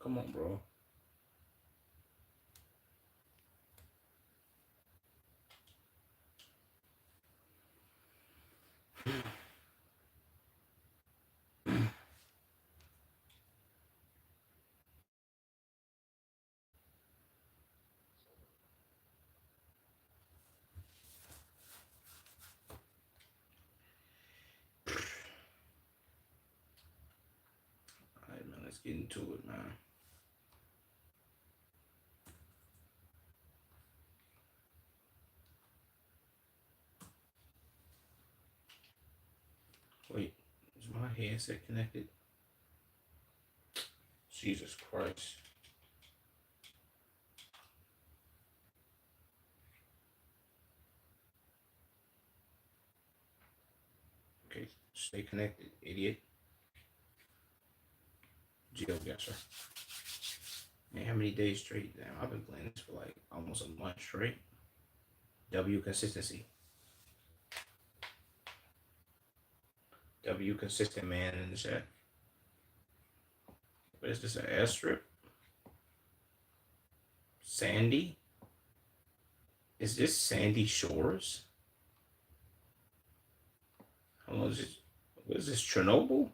Come on, bro. All right, man. Let's get into it, man. Wait, is my headset connected? Jesus Christ. Okay, stay connected, idiot. GeoGuessr. Man, how many days straight? Damn, I've been playing this for like almost a month straight. W consistency. W consistent man in the chat. What is this, an airstrip? Sandy? Is this Sandy Shores? How long is this? What is this, Chernobyl?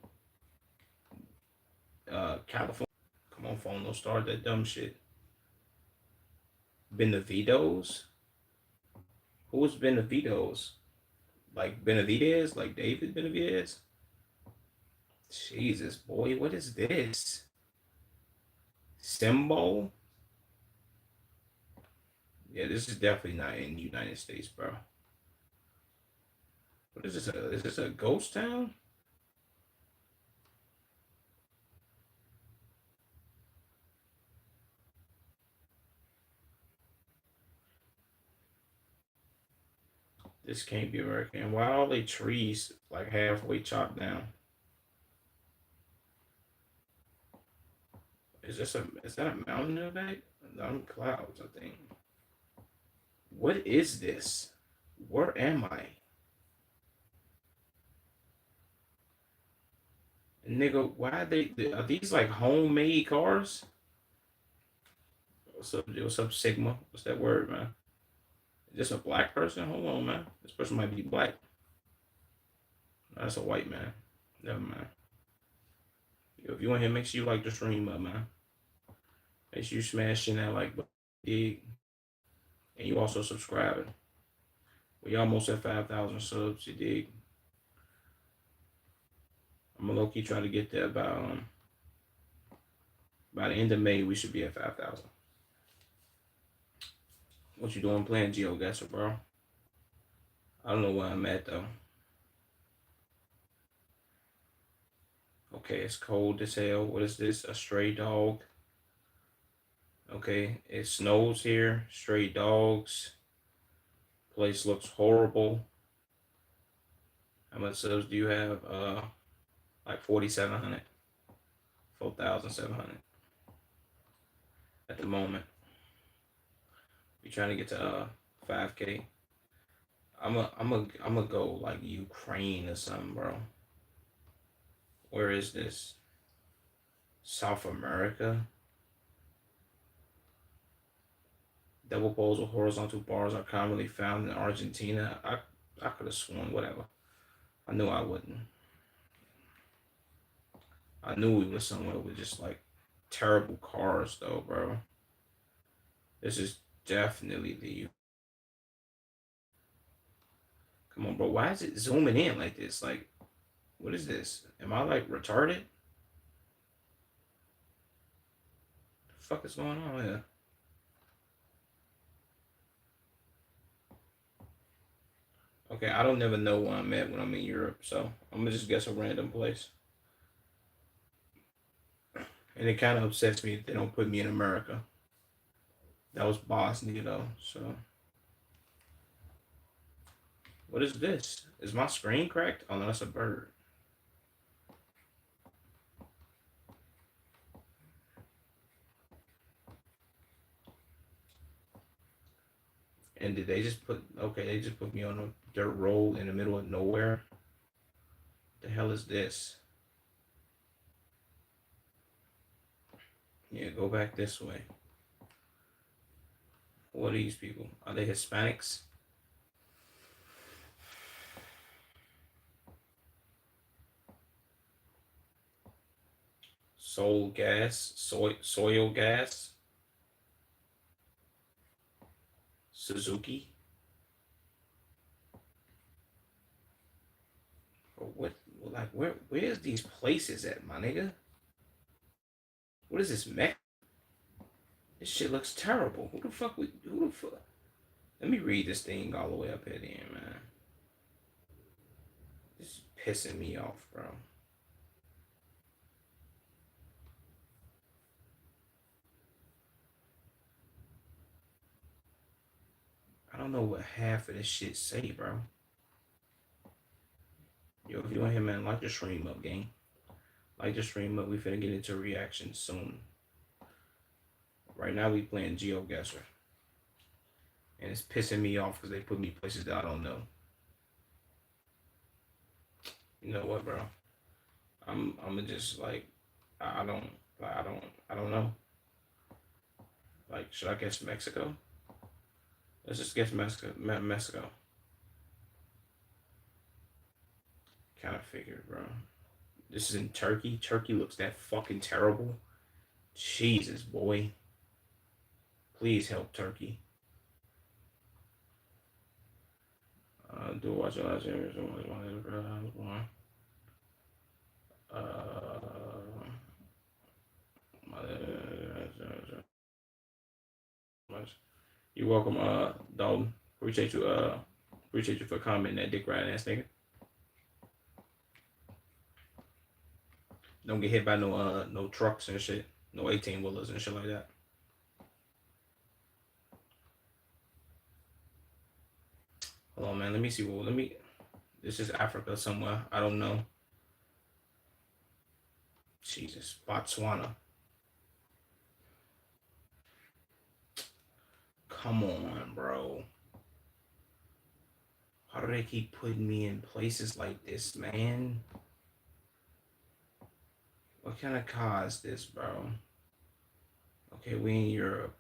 California. Come on, phone, don't start that dumb shit. Benavides? Who is Benavides? Like Benavides? Like David Benavides? Jesus, boy, what is this? Symbol? Yeah, this is definitely not in the United States, bro. What is this? Is this a ghost town? This can't be American. Why are all the trees like halfway chopped down? Is that a mountain in the back? I'm clouds, I think. What is this? Where am I? Nigga, why are these like homemade cars? What's up, Sigma? What's that word, man? Is this a black person? Hold on, man. This person might be black. That's a white man. Never mind. If you want him, make sure you like the stream up, man. Make sure you smashing that like button, and you also subscribing. We almost at 5,000 subs, you dig? I'm gonna low key try to get there by the end of May. We should be at 5,000. What you doing playing GeoGuessr, bro? I don't know where I'm at though. Okay, it's cold as hell. What is this? A stray dog. Okay, it snows here. Stray dogs. Place looks horrible. How much subs do you have? Like 4,700. 4,700 at the moment. We're trying to get to 5K. I'm gonna go like Ukraine or something, bro. Where is this? South America. Double poles or horizontal bars are commonly found in Argentina. I could have sworn, whatever. I knew I wouldn't. I knew we was somewhere with just like terrible cars though, bro. This is definitely the. Come on, bro. Why is it zooming in like this? Like, what is this? Am I like retarded? The fuck is going on here? Okay, I don't never know where I'm at when I'm in Europe, so I'm gonna just guess a random place. And it kind of upsets me if they don't put me in America. That was Bosnia though, so. What is this? Is my screen cracked? Oh no, that's a bird. And did they just put, okay, they just put me on a dirt road in the middle of nowhere? The hell is this? Yeah, go back this way. What are these people? Are they Hispanics? Soul gas, soil gas, Suzuki. Or what? Like where's these places at, my nigga? What is this mech? This shit looks terrible. Who the fuck? Who the fuck? Let me read this thing all the way up here, then, man. This is pissing me off, bro. I don't know what half of this shit say, bro. Yo, if you want him, man, like the stream up, gang. Like the stream up. We finna get into reactions soon. Right now, we playing GeoGuessr. And it's pissing me off because they put me places that I don't know. You know what, bro? I'm just like, I don't, I don't know. Like, should I guess Mexico? Let's just guess Mexico. Mexico. Kind of figured, bro. This is in Turkey. Turkey looks that fucking terrible. Jesus, boy. Please help Turkey. Do watch the last year. You're welcome, Dalton. Appreciate you for commenting that dick riding ass nigga. Don't get hit by no trucks and shit, no 18 wheelers and shit like that. Hold on, man. Let me see. Well, This is Africa somewhere. I don't know. Jesus, Botswana. Come on, bro. How do they keep putting me in places like this, man? What kind of car is this, bro? Okay, we in Europe.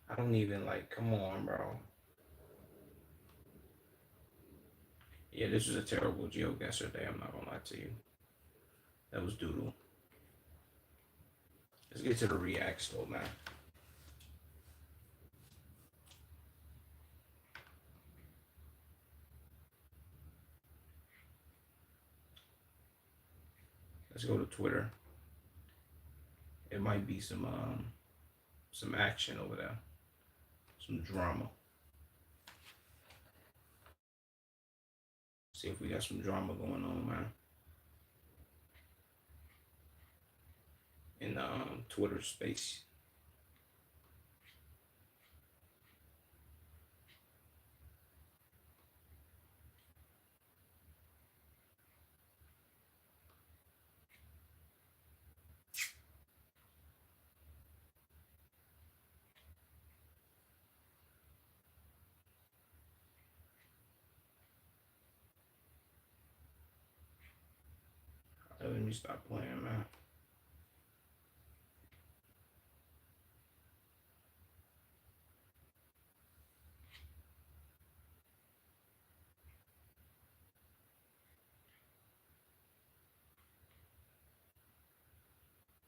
I don't even like, come on, bro. Yeah, this was a terrible GeoGuessr day, I'm not gonna lie to you. That was doodle. Let's get to the reacts though, man. Let's go to Twitter. It might be some action over there. Some drama. See if we got some drama going on, man. In the Twitter space. Let me stop playing, man.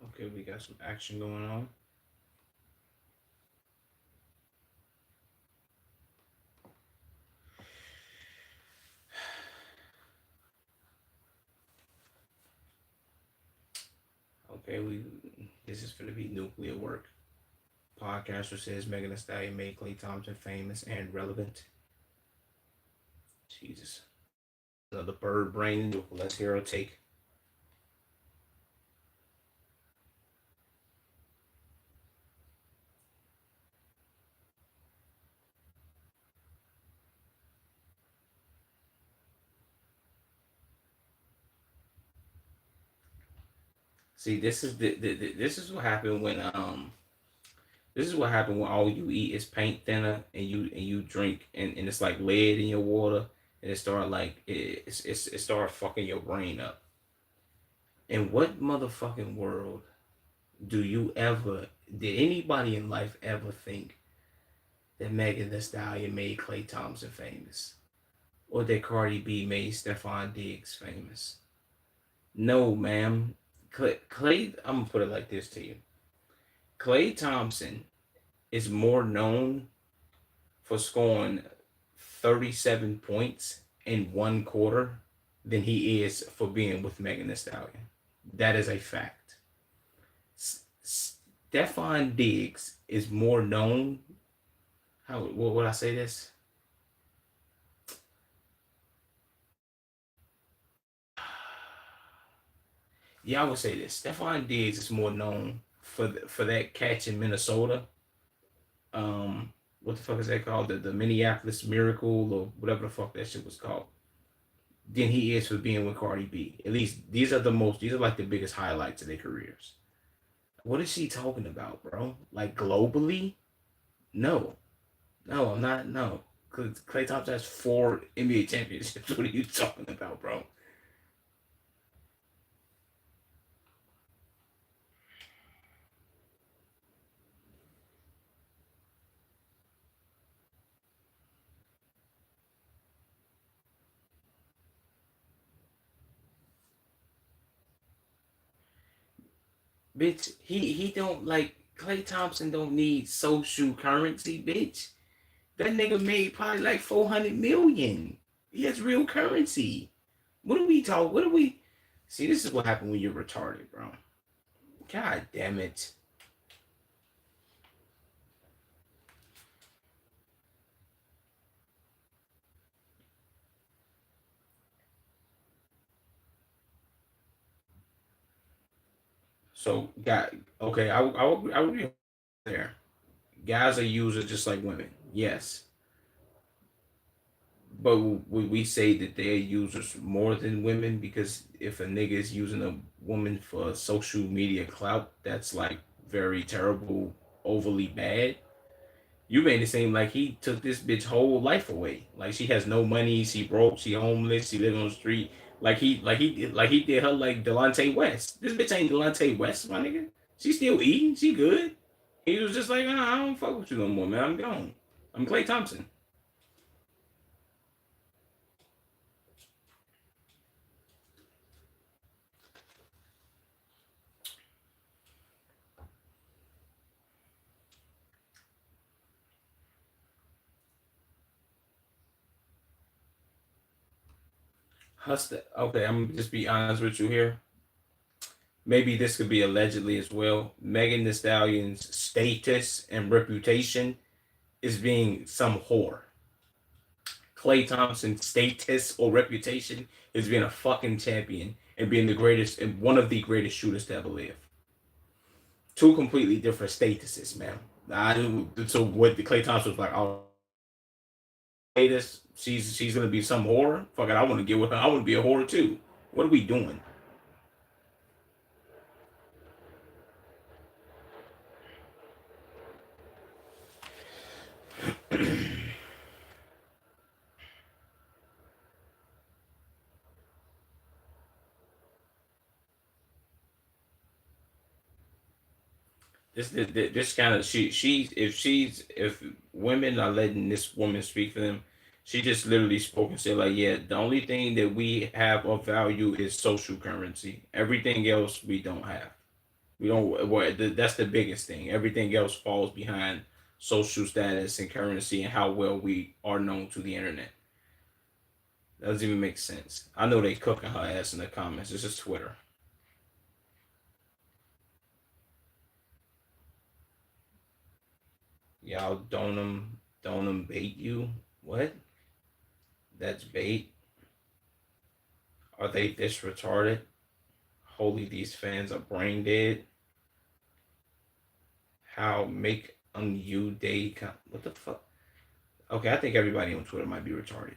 Okay, we got some action going on. Okay, this is gonna be nuclear work. Podcaster says Megan Thee Stallion made Klay Thompson famous and relevant. Jesus. Another bird brain. Let's hear a take. See, this is what happened when this is what happened when all you eat is paint thinner and you drink and it's like lead in your water and it start like it start fucking your brain up. In what motherfucking world do you ever Did anybody in life ever think that Megan Thee Stallion made Klay Thompson famous? Or that Cardi B made Stephon Diggs famous? No, ma'am. Klay, I'm gonna put it like this to you. Klay Thompson is more known for scoring 37 points in one quarter than he is for being with Megan Thee Stallion. That is a fact. Stephon Diggs is more known. How what would I say this? Yeah, I would say this. Stephon Diggs is more known for that catch in Minnesota. What the fuck is that called? The Minneapolis Miracle or whatever the fuck that shit was called. Than he is for being with Cardi B. At least these are like the biggest highlights of their careers. What is she talking about, bro? Like globally? No. No, I'm not. No. Klay Thompson has 4 NBA championships. What are you talking about, bro? Bitch, he don't like Klay Thompson don't need social currency, bitch. That nigga made probably like 400 million. He has real currency. What are we talking? What are we? See, this is what happened when you're retarded, bro. God damn it. So, okay, I would be there. Guys are users just like women. Yes, but would we say that they're users more than women? Because if a nigga is using a woman for social media clout, that's like very terrible, overly bad. You made it seem like he took this bitch whole life away. Like she has no money, she broke, she homeless, she live on the street. Like he did her like Delonte West. This bitch ain't Delonte West, my nigga. She still eating, she good. He was just like, I don't fuck with you no more, man. I'm gone. I'm Klay Thompson. Hustler. Okay, I'm gonna just be honest with you here. Maybe this could be allegedly as well. Megan Thee Stallion's status and reputation is being some whore. Klay Thompson's status or reputation is being a fucking champion and being the greatest and one of the greatest shooters to ever live. Two completely different statuses, man. So what the Klay Thompson was like, oh, status, she's gonna be some whore. Fuck it, I want to get with her. I want to be a whore too. What are we doing? This kind of if women are letting this woman speak for them, she just literally spoke and said like, yeah, the only thing that we have of value is social currency. Everything else we don't have. We don't. Well, that's the biggest thing. Everything else falls behind social status and currency and how well we are known to the internet. That doesn't even make sense. I know they cooking her ass in the comments. This is Twitter. Y'all don't bait you. What? That's bait. Are they this retarded? Holy, these fans are brain dead. How make on you day? What the fuck? Okay, I think everybody on Twitter might be retarded.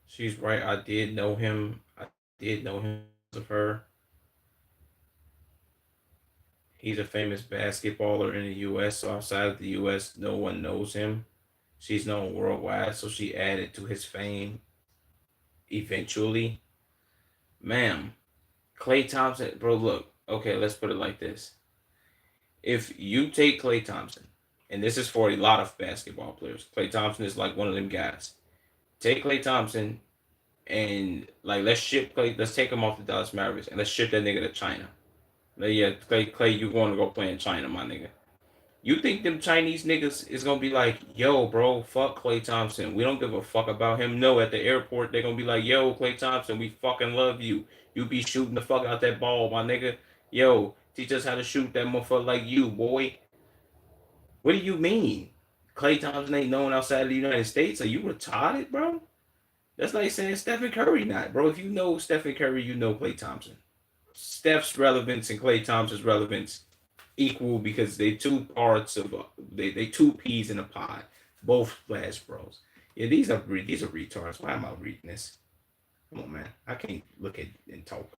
She's right. I did know him. I did know him because of her. He's a famous basketballer in the U.S. So outside of the U.S., no one knows him. She's known worldwide, so she added to his fame eventually. Ma'am, Klay Thompson, bro, look. Okay, let's put it like this. If you take Klay Thompson, and this is for a lot of basketball players, Klay Thompson is like one of them guys. Take Klay Thompson and like let's take him off the Dallas Mavericks and let's ship that nigga to China. Like, yeah, Klay, you going to go play in China, my nigga. You think them Chinese niggas is gonna be like, yo, bro, fuck Klay Thompson. We don't give a fuck about him. No, at the airport, they're gonna be like, yo, Klay Thompson, we fucking love you. You be shooting the fuck out that ball, my nigga. Yo, teach us how to shoot that motherfucker like you, boy. What do you mean? Klay Thompson ain't known outside of the United States? Are you retarded, bro? That's like saying Stephen Curry not, bro. If you know Stephen Curry, you know Klay Thompson. Steph's relevance and Klay Thompson's relevance equal because they two parts of they two peas in a pod, both Flash Bros. Yeah, these are retards. Why am I reading this? Come on, man. I can't look at and talk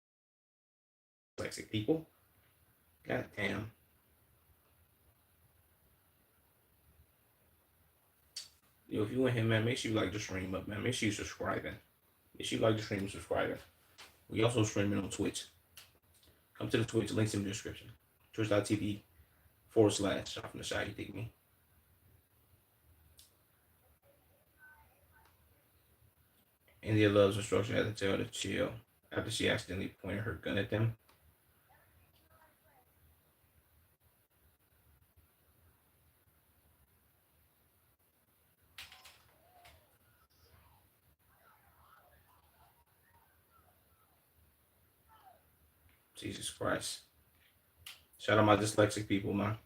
dyslexic people. God damn. Yo, if you want him, man, make sure you like the stream up, man. Make sure you subscribing. Make sure you like the stream and subscribing. We also streaming on Twitch. Come to the Twitch, links in the description. Twitch.tv/shop from the side, you dig me? India loves instruction had to tell her to chill after she accidentally pointed her gun at them. Jesus Christ. Shout out my dyslexic people, man.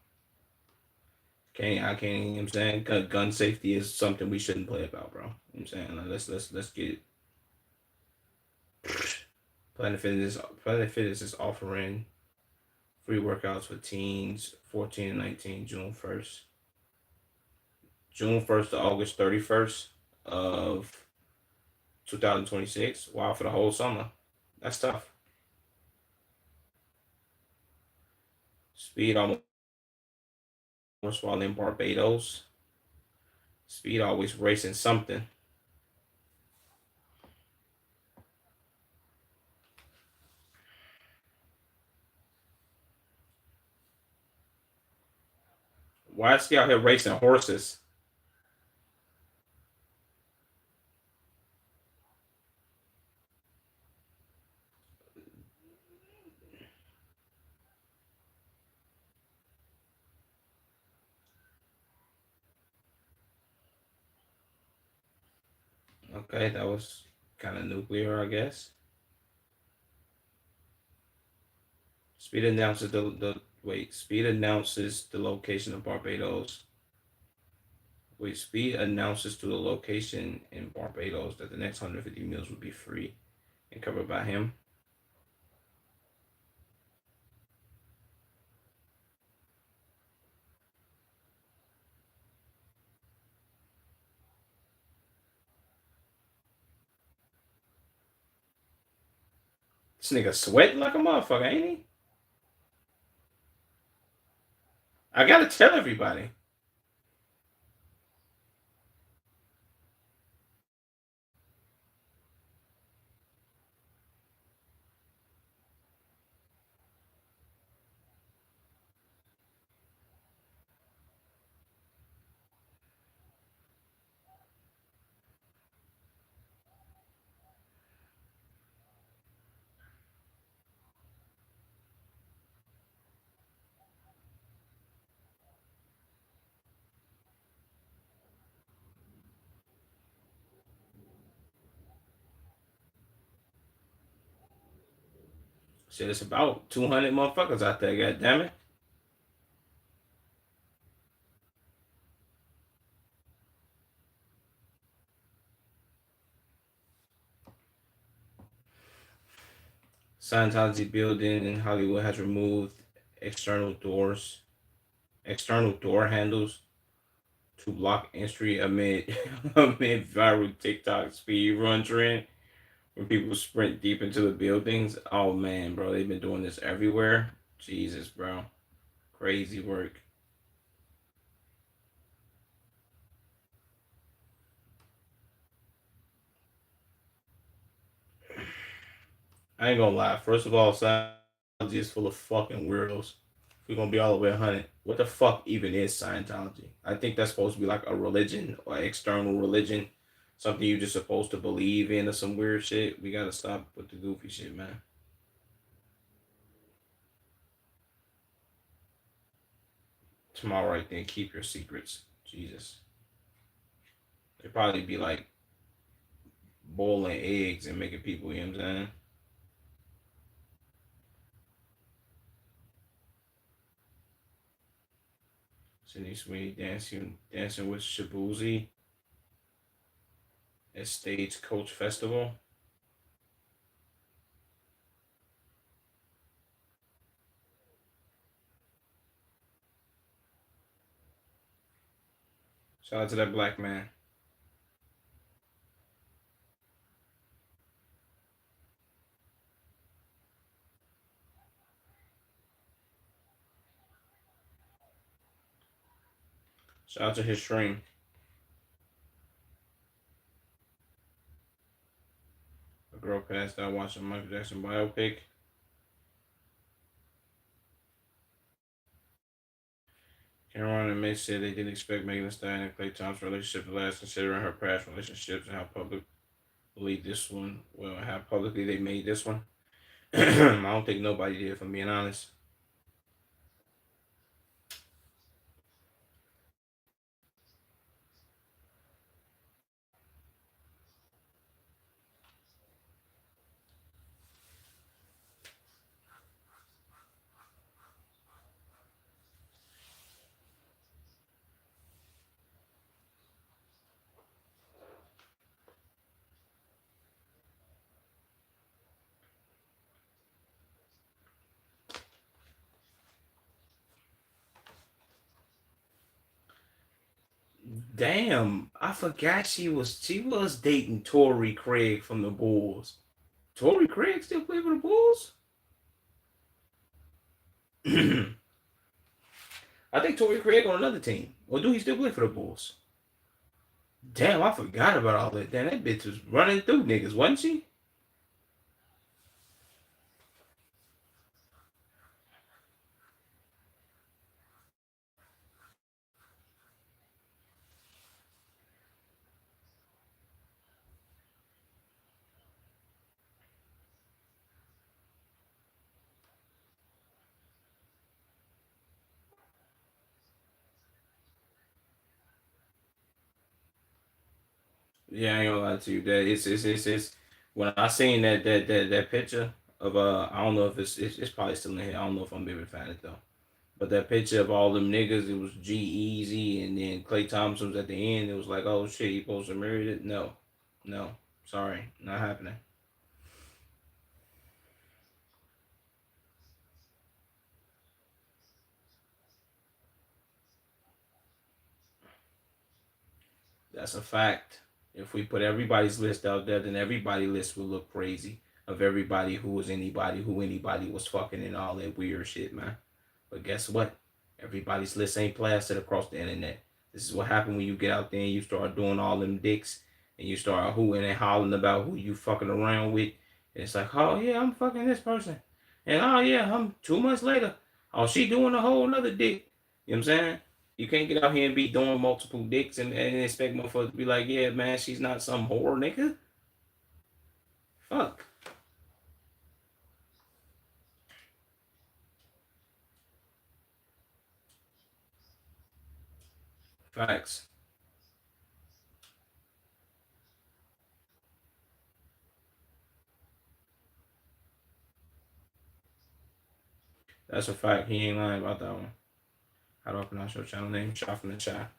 I can't, you know what I'm saying? Gun safety is something we shouldn't play about, bro. You know what I'm saying? Like, let's get it. Planet Fitness is offering free workouts for teens 14 and 19 June 1st. June 1st to August 31st of 2026. Wow, for the whole summer. That's tough. Speed almost while in Barbados. Speed always racing something. Why is he out here racing horses? Okay, that was kind of nuclear, I guess. Speed announces Speed announces the location of Barbados. Speed announces to the location in Barbados that the next 150 meals will be free and covered by him. This nigga sweating like a motherfucker, ain't he? I gotta tell everybody. Shit, it's about 200 motherfuckers out there, god damn it. Scientology building in Hollywood has removed external doors, external door handles to block entry amid amid viral TikTok speed run trend when people sprint deep into the buildings. Oh man, bro, they've been doing this everywhere. Jesus, bro, crazy work. I ain't gonna lie. First of all, Scientology is full of fucking weirdos. We're gonna be all the way 100. What the fuck even is Scientology? I think that's supposed to be like a religion or external religion, something you're just supposed to believe in or some weird shit. We gotta stop with the goofy shit, man. Tomorrow, right then, keep your secrets. Jesus, they probably be like boiling eggs and making people. You know what I'm saying? Sydney Sweeney dancing with Shabuzi at Stagecoach Festival. Shout out to that black man. Shout out to his stream. A girl passed out watching Michael Jackson biopic. Cameron and May said they didn't expect Megan Thee Stallion and Klay Thompson's relationship to last, considering her past relationships and how publicly this one, well, how publicly they made this one. I don't think nobody did, if I'm being honest. Damn, I forgot she was dating Torrey Craig from the Bulls. Torrey Craig still play for the Bulls? I think Torrey Craig on another team. Or do he still play for the Bulls? Damn, I forgot about all that. Damn, that bitch was running through niggas, wasn't she? Yeah, I ain't gonna lie to you. That it's when I seen that picture of I don't know if it's probably still in here. I don't know if I'm able to find it though. But that picture of all them niggas, it was G Easy and then Clay Thompson was at the end. It was like, oh shit, he supposed to marry it? No, no, sorry, not happening. That's a fact. If we put everybody's list out there, then everybody's list will look crazy of everybody who was anybody, who anybody was fucking and all that weird shit, man. But guess what? Everybody's list ain't plastered across the internet. This is what happened when you get out there and you start doing all them dicks and you start hooting and hollering about who you fucking around with. And it's like, oh yeah, I'm fucking this person. And oh yeah, I'm 2 months later. Oh, she doing a whole nother dick. You know what I'm saying? You can't get out here and be doing multiple dicks and expect motherfuckers to be like, yeah, man, she's not some whore, nigga. Fuck. Facts. That's a fact. He ain't lying about that one. How do I pronounce your channel name? Shot from the chat.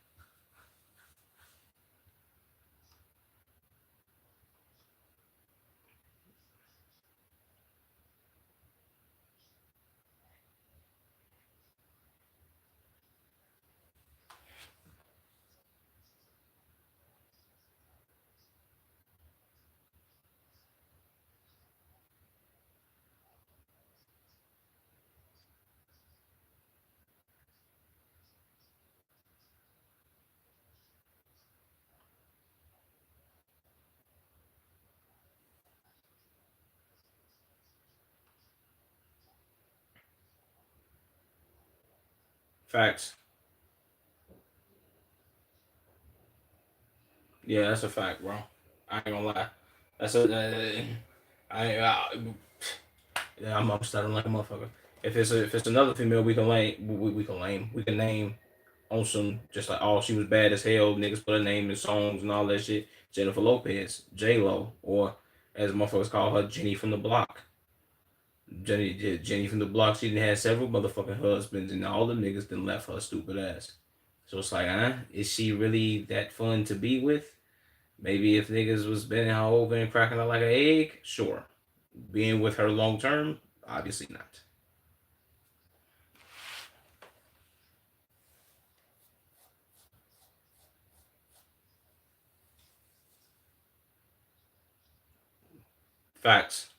Facts. Yeah, that's a fact, bro. I ain't gonna lie. That's a. Yeah, I'm stuttering like a motherfucker. If it's another female, we can name on some just like, oh, she was bad as hell. Niggas put her name in songs and all that shit. Jennifer Lopez, J Lo, or as motherfuckers call her, Jenny from the Block. Jenny from the Block. She didn't have several motherfucking husbands, and all the niggas then left her stupid ass. So it's like, is she really that fun to be with? Maybe if niggas was bending her over and cracking her like an egg, sure. Being with her long term, obviously not. Facts.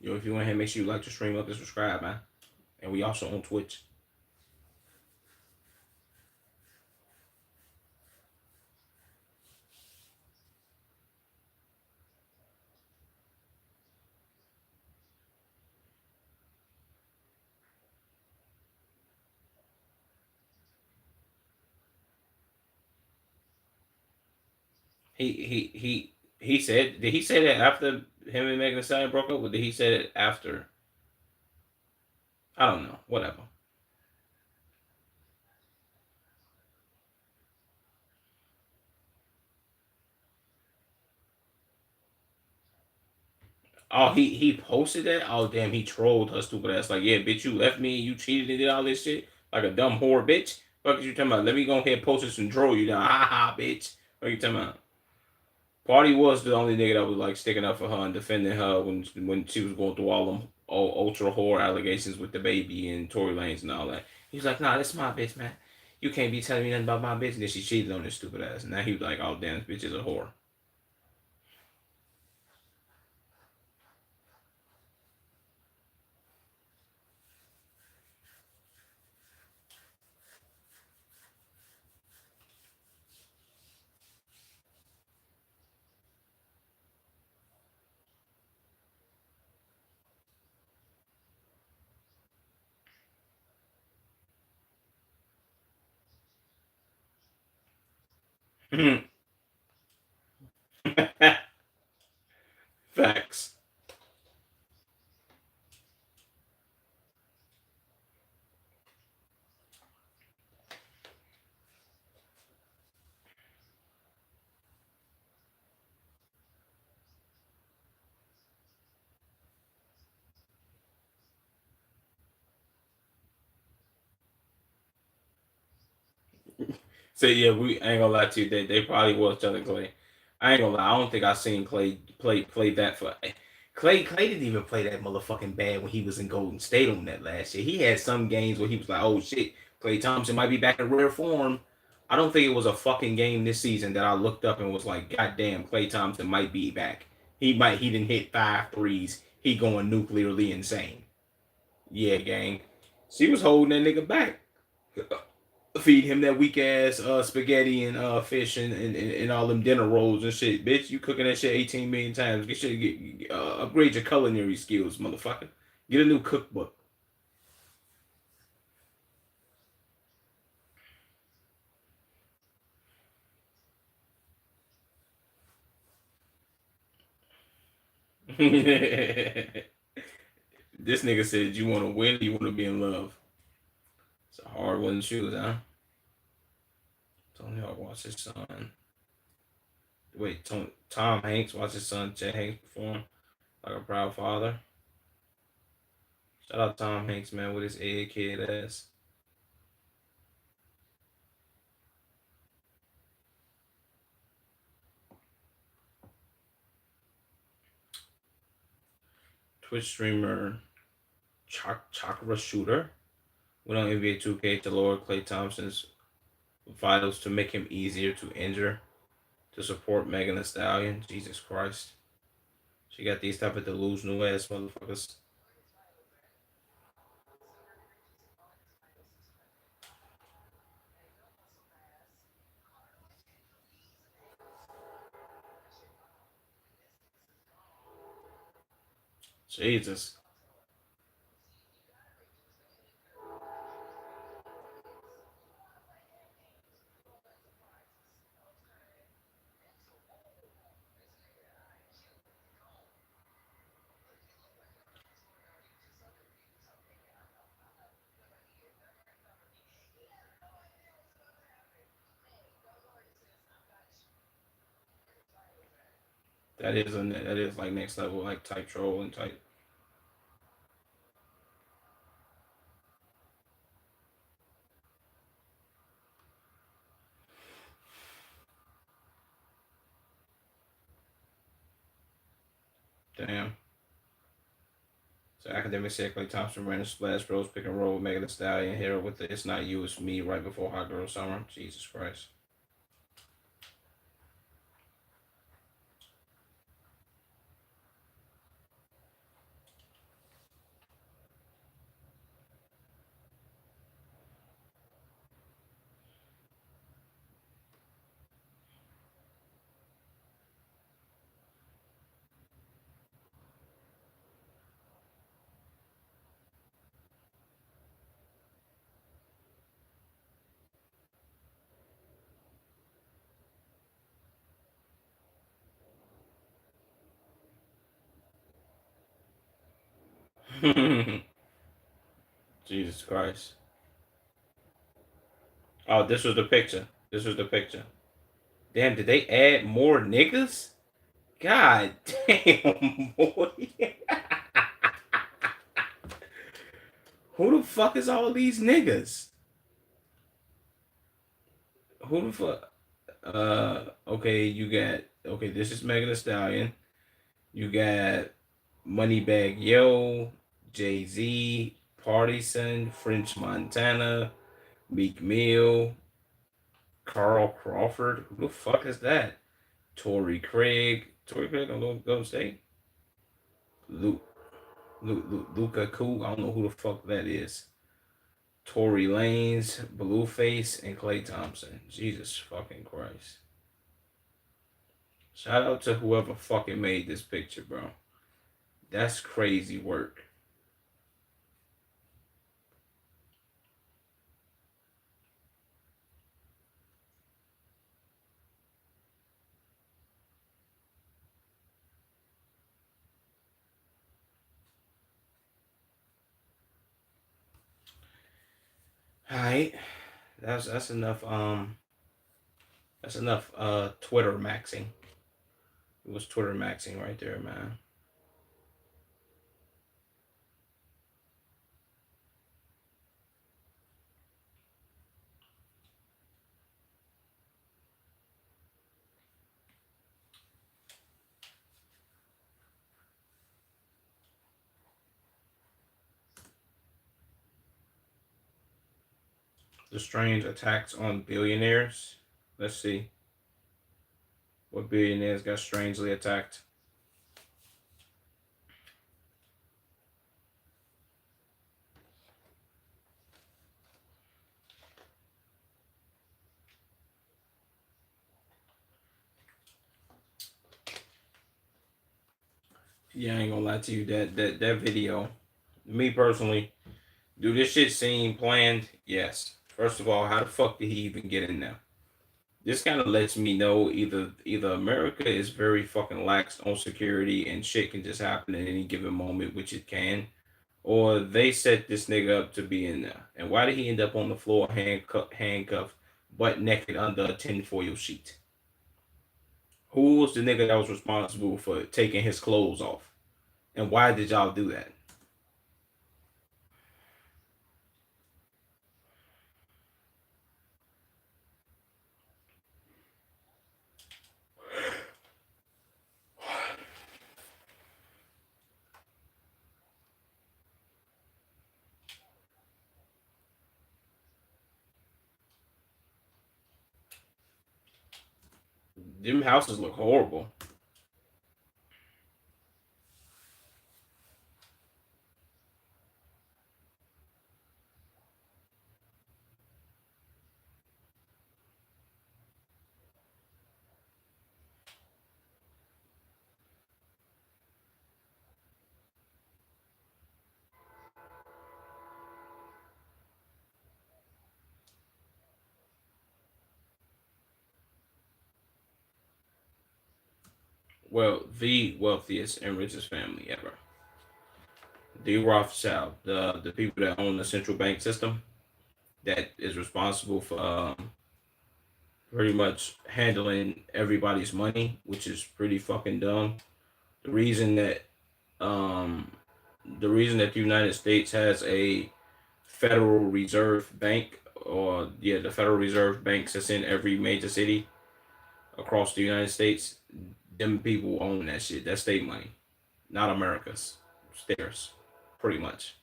Yo, if you want to make sure you like the stream up and subscribe, man. And we also on Twitch. He said, did he say that after him and Megan Thee Stallion broke up, or did he say it after? I don't know. Whatever. Oh, he posted that. Oh, damn, he trolled her stupid ass. Like, yeah, bitch, you left me, you cheated and did all this shit like a dumb whore, bitch. Fuck is you talking about? Let me go ahead and post this and troll you down. Ha ha, bitch. What you talking about? Party was the only nigga that was like sticking up for her and defending her when she was going through all them ultra whore allegations with the baby and Tory Lanez and all that. He was like, nah, that's my bitch, man. You can't be telling me nothing about my bitch. And then she cheated on this stupid ass. And now he was like, oh damn, this bitch is a whore. Facts. So yeah, we ain't gonna lie to you. They probably was telling Clay. I ain't gonna lie. I don't think I seen Clay play that for. Clay didn't even play that motherfucking bad when he was in Golden State on that last year. He had some games where he was like, "Oh shit, Clay Thompson might be back in rare form." I don't think it was a fucking game this season that I looked up and was like, "God damn, Clay Thompson might be back. He didn't hit 5 threes. He going nuclearly insane." Yeah, gang. She was holding that nigga back, feed him that weak ass spaghetti and fish and all them dinner rolls and shit. Bitch, you cooking that shit 18 million times. Get upgrade your culinary skills, motherfucker. Get a new cookbook. This nigga said, you want to win or you want to be in love? It's a hard one to choose, huh? Tony Hawk watch his son. Wait, Tom Hanks watch his son Chet Hanks perform like a proud father. Shout out Tom Hanks, man, with his egg kid ass. Twitch streamer Chakra Shooter went on NBA 2K to lower Klay Thompson's vitals to make him easier to injure to support Megan Thee Stallion. Jesus Christ. She got these type of delusional ass motherfuckers. Jesus. That is like next level, like type troll and type. Damn. So academic said Klay Thompson ran a splash bros pick and roll with Megan Thee Stallion hit her with the "It's not you, it's me" right before Hot Girl Summer. Jesus Christ. Jesus Christ. Oh, this was the picture. This was the picture. Damn, did they add more niggas? God damn, boy. Who the fuck is all these niggas? Who the fuck? Okay, you got okay. This is Megan Thee Stallion. You got Moneybag Yo, Jay Z, Partisan, French Montana, Meek Mill, Carl Crawford. Who the fuck is that? Tory Craig. Tory Craig on Golden State. Luke, Luca Koo. I don't know who the fuck that is. Tory Lanez, Blueface, and Klay Thompson. Jesus fucking Christ. Shout out to whoever fucking made this picture, bro. That's crazy work. Alright. That's enough that's enough Twitter maxing. It was Twitter maxing right there, man. The strange attacks on billionaires. Let's see. What billionaires got strangely attacked? Yeah, I ain't gonna lie to you. That video, me personally, do this shit seem planned? Yes. First of all, how the fuck did he even get in there? This kind of lets me know either America is very fucking lax on security and shit can just happen at any given moment, which it can, or they set this nigga up to be in there. And why did he end up on the floor handcuffed, butt naked under a tinfoil sheet? Who was the nigga that was responsible for taking his clothes off? And why did y'all do that? Them houses look horrible. well, the wealthiest and richest family ever. The Rothschild, the people that own the central bank system, that is responsible for pretty much handling everybody's money, which is pretty fucking dumb. The reason that um, the reason that the United States has a Federal Reserve Bank, or yeah, the Federal Reserve banks that's in every major city across the United States, them people own that shit. That's state money, not America's. It's theirs, pretty much.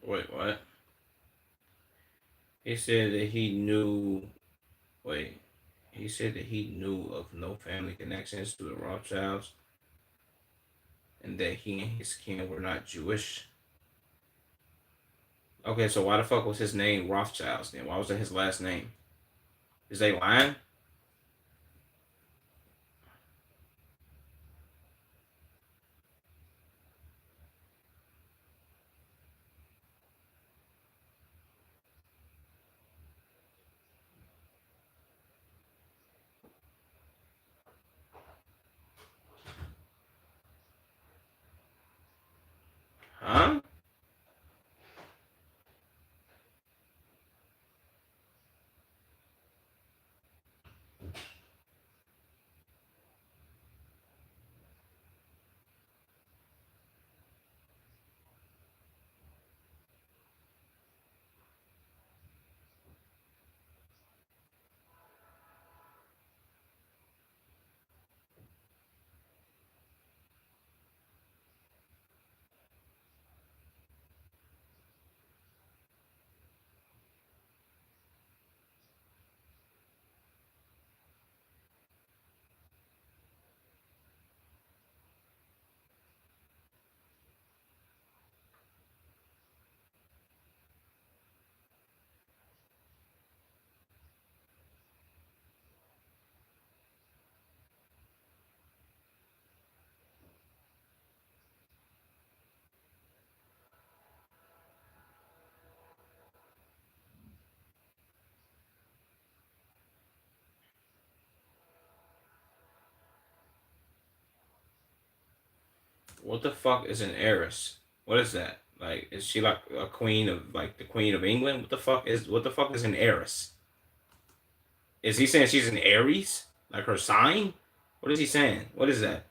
Wait, what? He said that he knew. Wait, he said that he knew of no family connections to the Rothschilds, and that he and his kin were not Jewish. Okay, so why the fuck was his name Rothschilds then? Why was that his last name? Is they lying? Huh? What the fuck is an heiress? What is that? Like, is she like a queen of like the Queen of England? What the fuck is an heiress? Is he saying she's an Aries? Like her sign? What is he saying? What is that?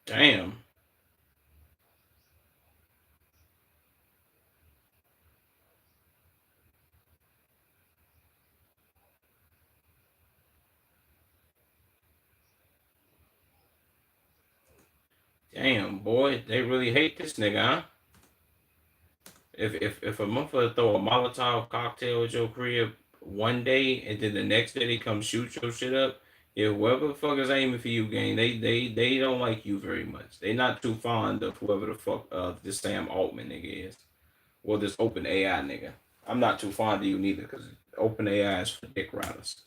Damn. Damn, boy, they really hate this nigga, huh? If a motherfucker throw a Molotov cocktail at your crib one day and then the next day they come shoot your shit up, yeah, whoever the fuck is aiming for you, gang, they don't like you very much. They not too fond of whoever the fuck this Sam Altman nigga is. Or this Open AI nigga. I'm not too fond of you neither, because Open AI is for dick riders.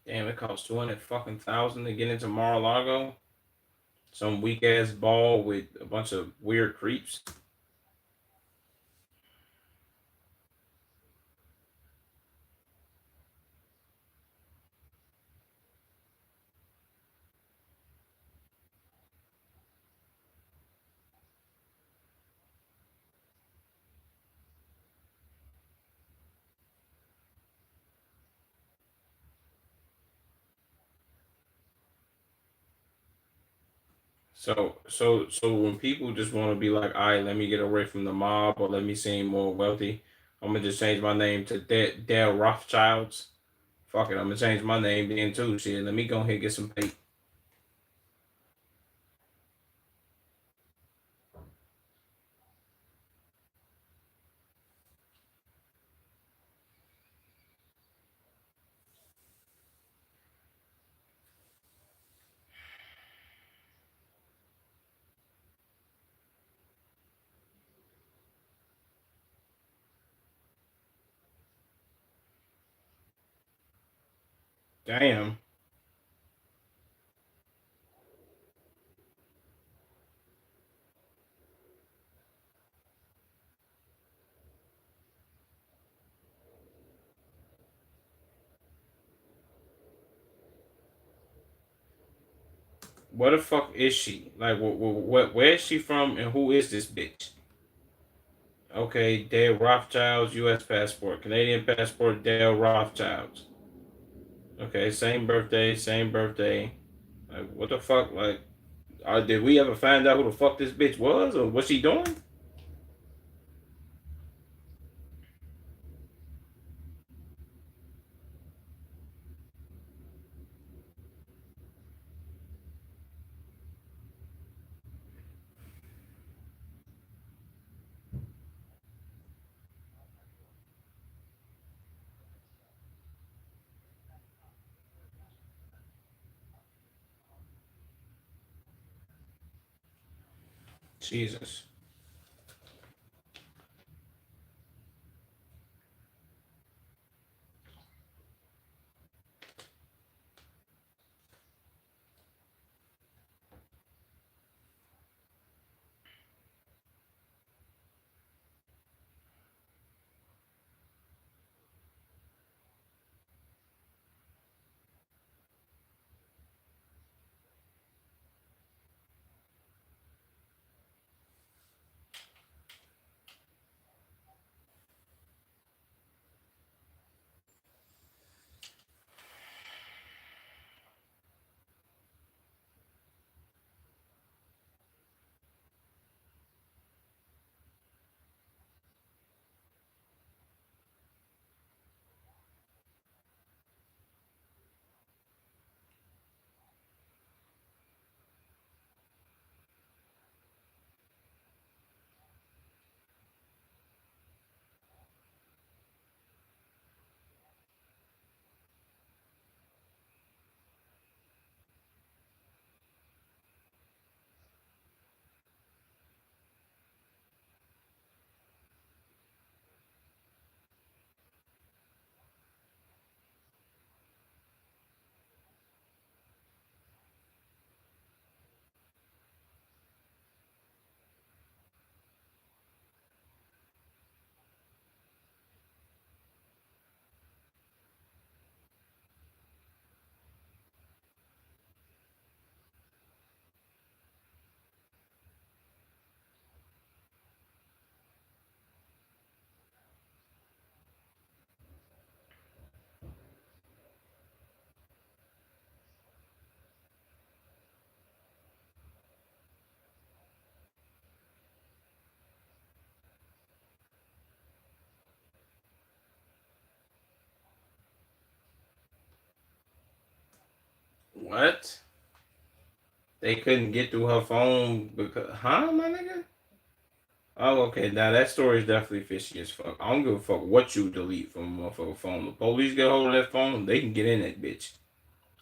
Damn, it costs 200 fucking thousand to get into Mar-a-Lago. Some weak ass ball with a bunch of weird creeps. So when people just want to be like, all right, let me get away from the mob or let me seem more wealthy, I'm gonna just change my name to Dale Rothschilds. Fuck it, I'm gonna change my name then too. Shit, let me go ahead and get some pay. Damn. Where the fuck is she? Like, where is she from and who is this bitch? Okay, Dale Rothschilds, U.S. passport, Canadian passport, Dale Rothschilds. Okay, same birthday, same birthday. Like, what the fuck? Like, did we ever find out who the fuck this bitch was or what she doing? Jesus. What? They couldn't get through her phone because, huh, my nigga? Oh, okay. Now that story is definitely fishy as fuck. I don't give a fuck what you delete from a motherfucker phone. The police get hold of that phone, they can get in that bitch.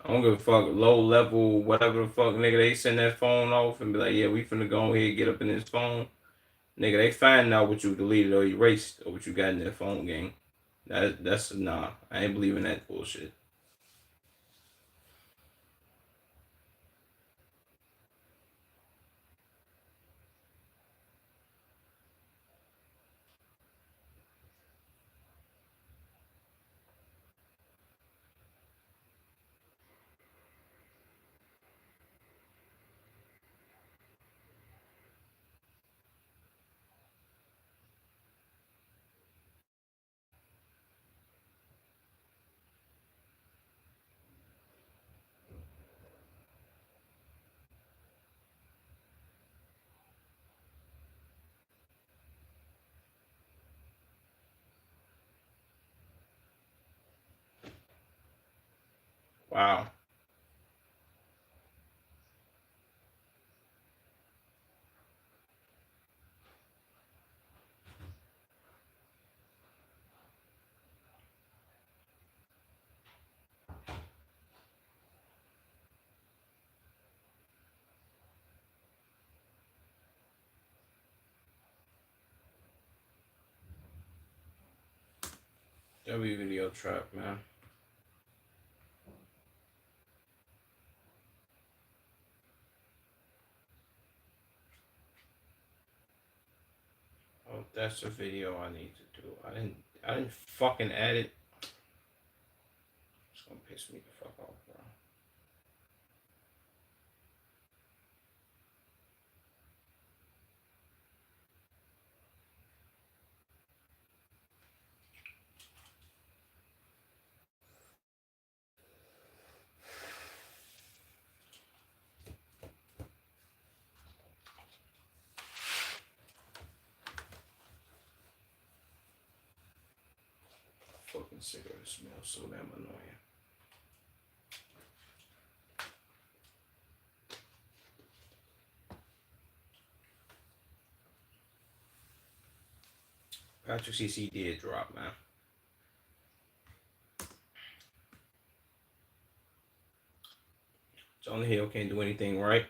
I don't give a fuck. Low level, whatever the fuck, nigga. They send that phone off and be like, yeah, we finna go ahead and get up in this phone. Nigga, they find out what you deleted or erased or what you got in that phone game. That's nah. I ain't believing that bullshit. Wow. W video trap, man. Oh, that's a video I need to do. I didn't fucking add it. It's gonna piss me the fuck off, bro. Fucking cigarette smells so damn annoying. Patrick CC did drop, man. Jonah Hill can't do anything right.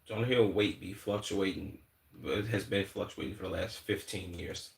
Jonah Hill weight be fluctuating, but it has been fluctuating for the last 15 years.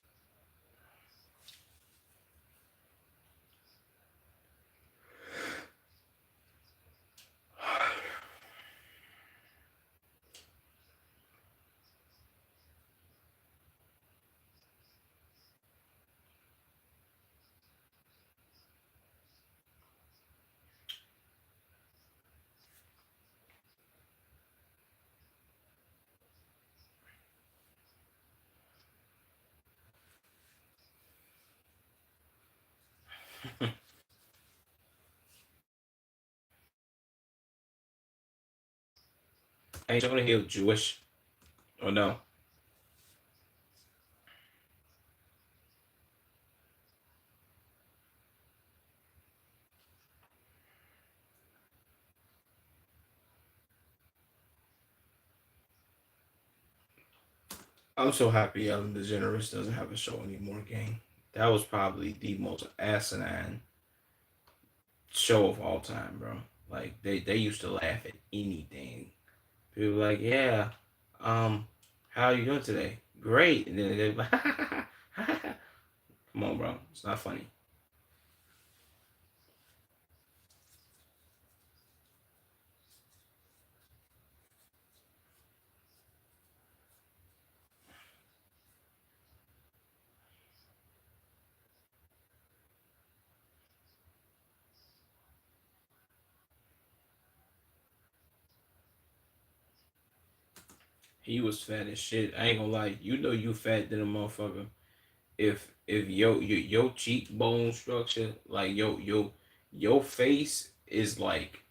Ain't Jonah Hill Jewish? Or no? I'm so happy Ellen DeGeneres doesn't have a show anymore, gang. That was probably the most asinine show of all time, bro. Like they used to laugh at anything. People were like, yeah, how are you doing today? Great. And then they're like, come on, bro. It's not funny. He was fat as shit. I ain't gonna lie. You know you fat than a motherfucker. If your cheekbone structure, like your face is like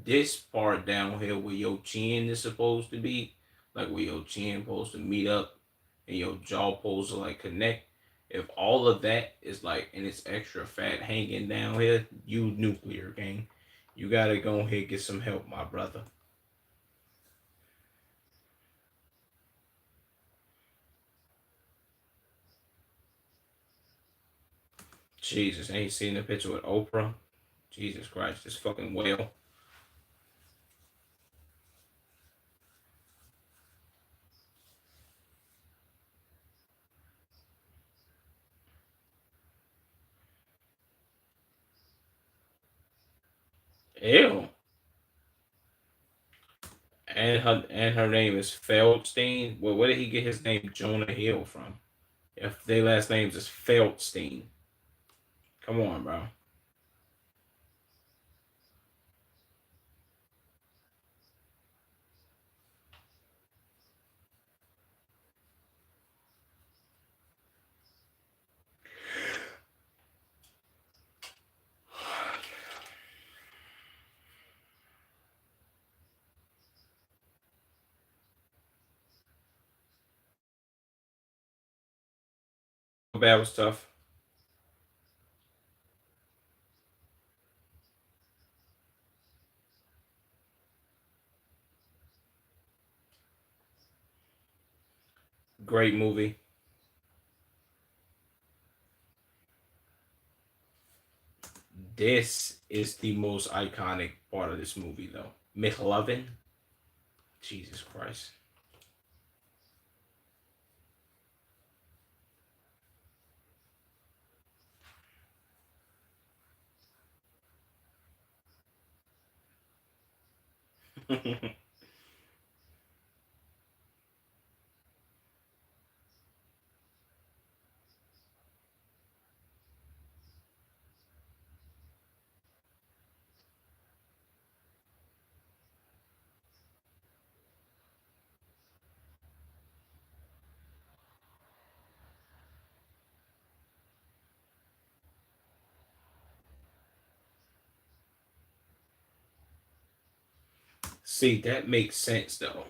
this part down here where your chin is supposed to be, like where your chin supposed to meet up and your jaw supposed to like connect. If all of that is like and it's extra fat hanging down here, you nuclear gang. You gotta go ahead and get some help, my brother. Jesus, ain't seen the picture with Oprah. Jesus Christ, this fucking whale. Ew. And her name is Feldstein. Well, where did he get his name Jonah Hill from? If their last names is Feldstein. Come on, bro. Bad was tough. Great movie. This is the most iconic part of this movie, though. McLovin. Jesus Christ. See, that makes sense though.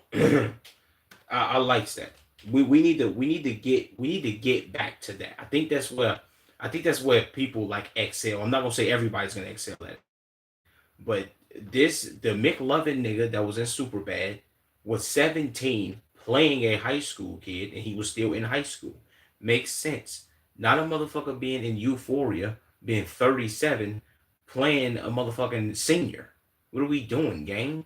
I likes that. We need to get back to that. I think that's where people like excel. I'm not gonna say everybody's gonna excel at it, but the McLovin nigga that was in Superbad was 17 playing a high school kid, and he was still in high school. Makes sense. Not a motherfucker being in Euphoria, being 37, playing a motherfucking senior. What are we doing, gang?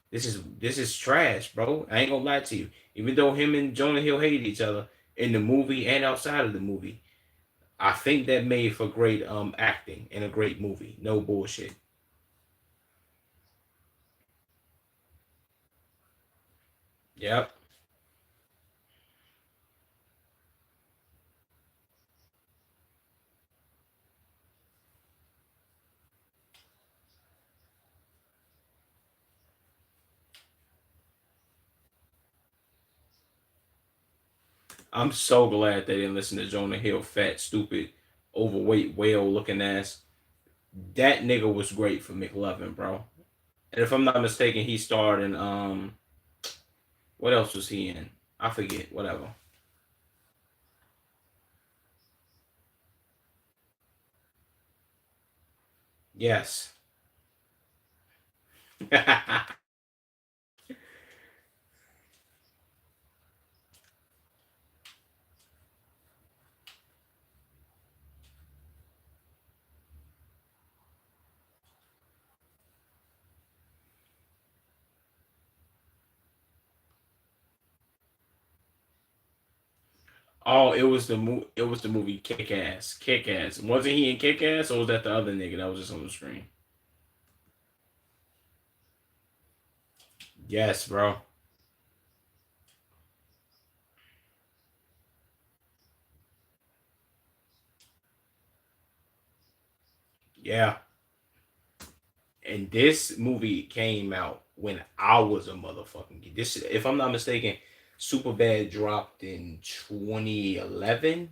This is trash, bro. I ain't gonna lie to you. Even though him and Jonah Hill hated each other in the movie and outside of the movie, I think that made for great acting and a great movie. No bullshit. Yep. I'm so glad they didn't listen to Jonah Hill, fat, stupid, overweight, whale looking ass. That nigga was great for McLovin, bro. And if I'm not mistaken, he starred in what else was he in? I forget. Whatever. Yes. Oh, it was the movie Kick Ass. Kick Ass. Wasn't he in Kick Ass, or was that the other nigga that was just on the screen? Yes, bro. Yeah. And this movie came out when I was a motherfucking kid. This, if I'm not mistaken, Superbad dropped in 2011.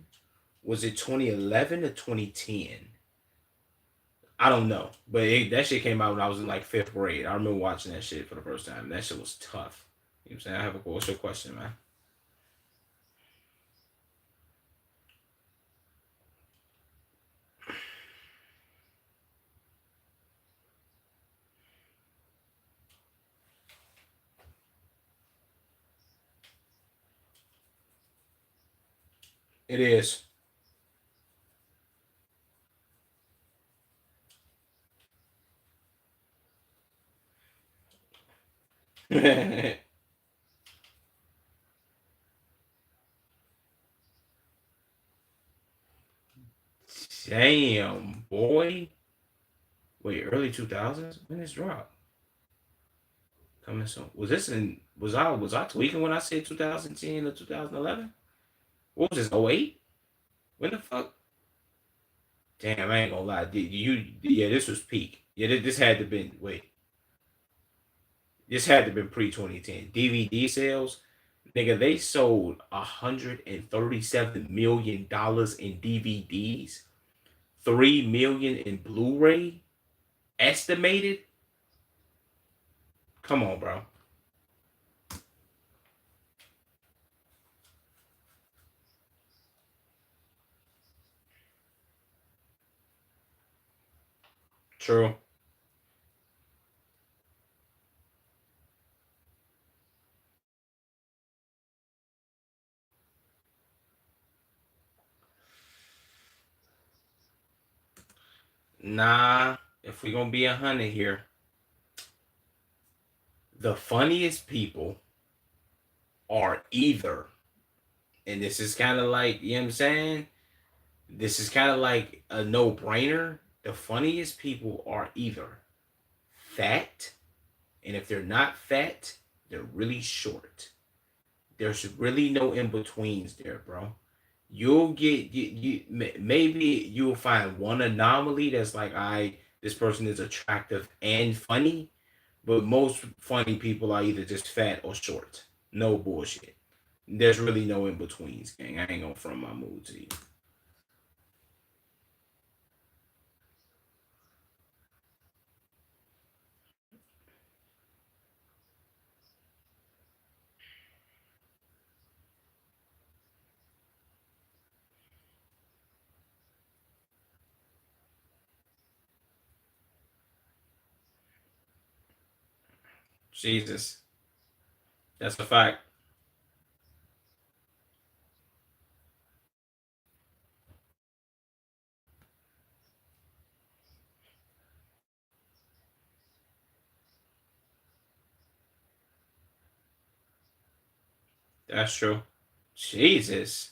Was it 2011 or 2010? I don't know, but that shit came out when I was in like fifth grade. I remember watching that shit for the first time. That shit was tough. You know what I'm saying? I have a what's your question, man? It is. Damn, boy. Wait, early 2000s? When this drop? Coming soon. Was I tweaking when I said 2010 or 2011? What was this, 08? When the fuck? Damn, I ain't gonna lie. Yeah, this was peak. Yeah, this had to been, wait. This had to been pre 2010. DVD sales, nigga, they sold $137 million in DVDs, 3 million in Blu-ray estimated. Come on, bro. True. Nah, if we gonna be 100 here, the funniest people are either, and this is kind of like, you know what I'm saying? This is kind of like a no-brainer. The funniest people are either fat, and if they're not fat, they're really short. There's really no in betweens there, bro. You'll get maybe you'll find one anomaly that's like, I this person is attractive and funny, but most funny people are either just fat or short. No bullshit. There's really no in betweens, gang. I ain't gonna front my mood to you. Jesus, that's a fact. That's true. Jesus.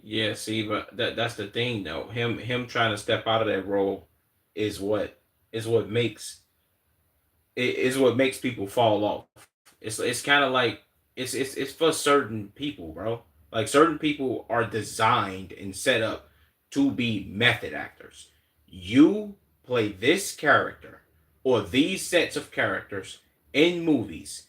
Yeah, see, but that's the thing though. Him trying to step out of that role is what is what makes it is what makes people fall off. It's kind of like it's for certain people, bro. Like certain people are designed and set up to be method actors. You play this character or these sets of characters in movies.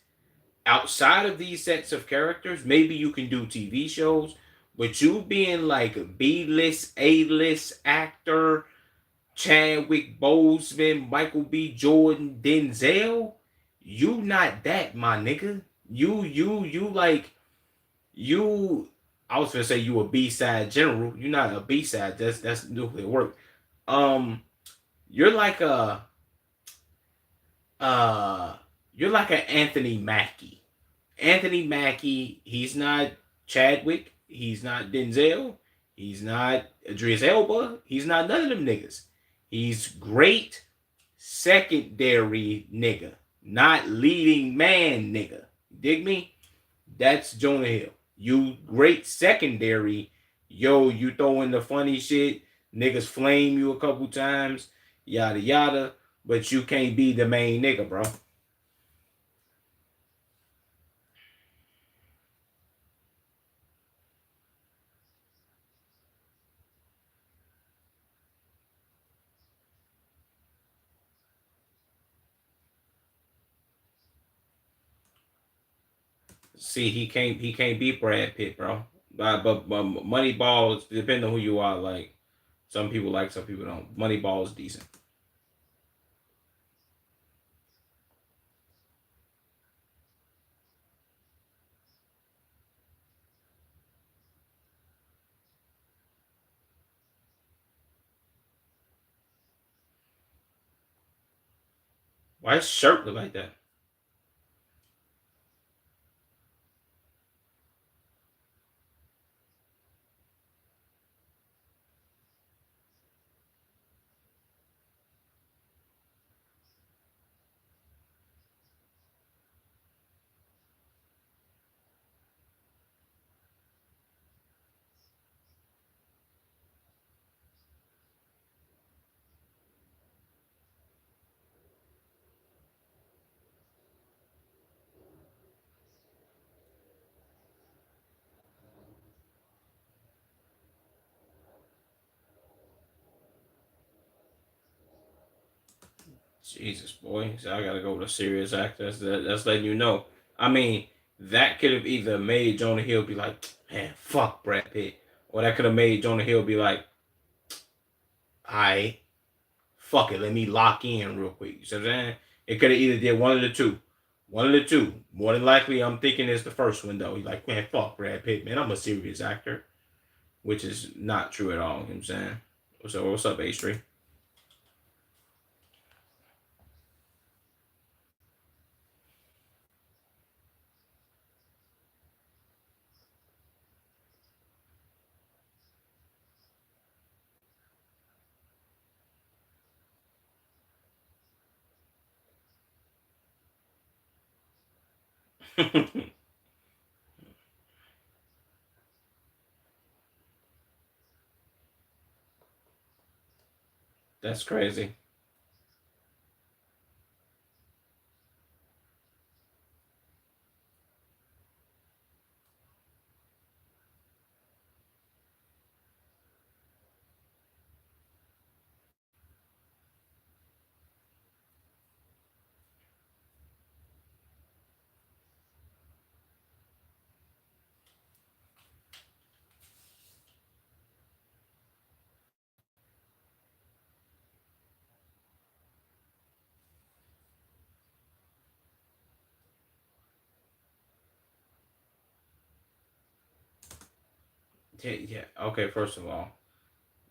Outside of these sets of characters, maybe you can do TV shows, but you being like B list, A list actor, Chadwick Boseman, Michael B. Jordan, Denzel, you not that, my nigga. You like you. I was gonna say you a B side general. You're not a B side. That's nuclear work. Um, you're like a uh, you're like an Anthony Mackie. Anthony Mackie, he's not Chadwick, he's not Denzel, he's not Idris Elba, he's not none of them niggas. He's great secondary nigga, not leading man nigga. Dig me? That's Jonah Hill. You great secondary, yo, you throw in the funny shit, niggas flame you a couple times, yada yada, but you can't be the main nigga, bro. See, he can't beat Brad Pitt, bro. But Moneyball, depending on who you are, like some people don't. Moneyball is decent. Why his shirt look like that? Jesus, boy. So I gotta go with a serious actor. That's letting you know. I mean, that could have either made Jonah Hill be like, man, fuck Brad Pitt, or that could have made Jonah Hill be like, I fuck it, let me lock in real quick. You see what I'm saying? It could have either did one of the two. One of the two. More than likely, I'm thinking it's the first one though. He's like, man, fuck Brad Pitt, man. I'm a serious actor. which is not true at all. You know what I'm saying? So what's up, H3? That's crazy. Yeah, yeah. Okay, first of all,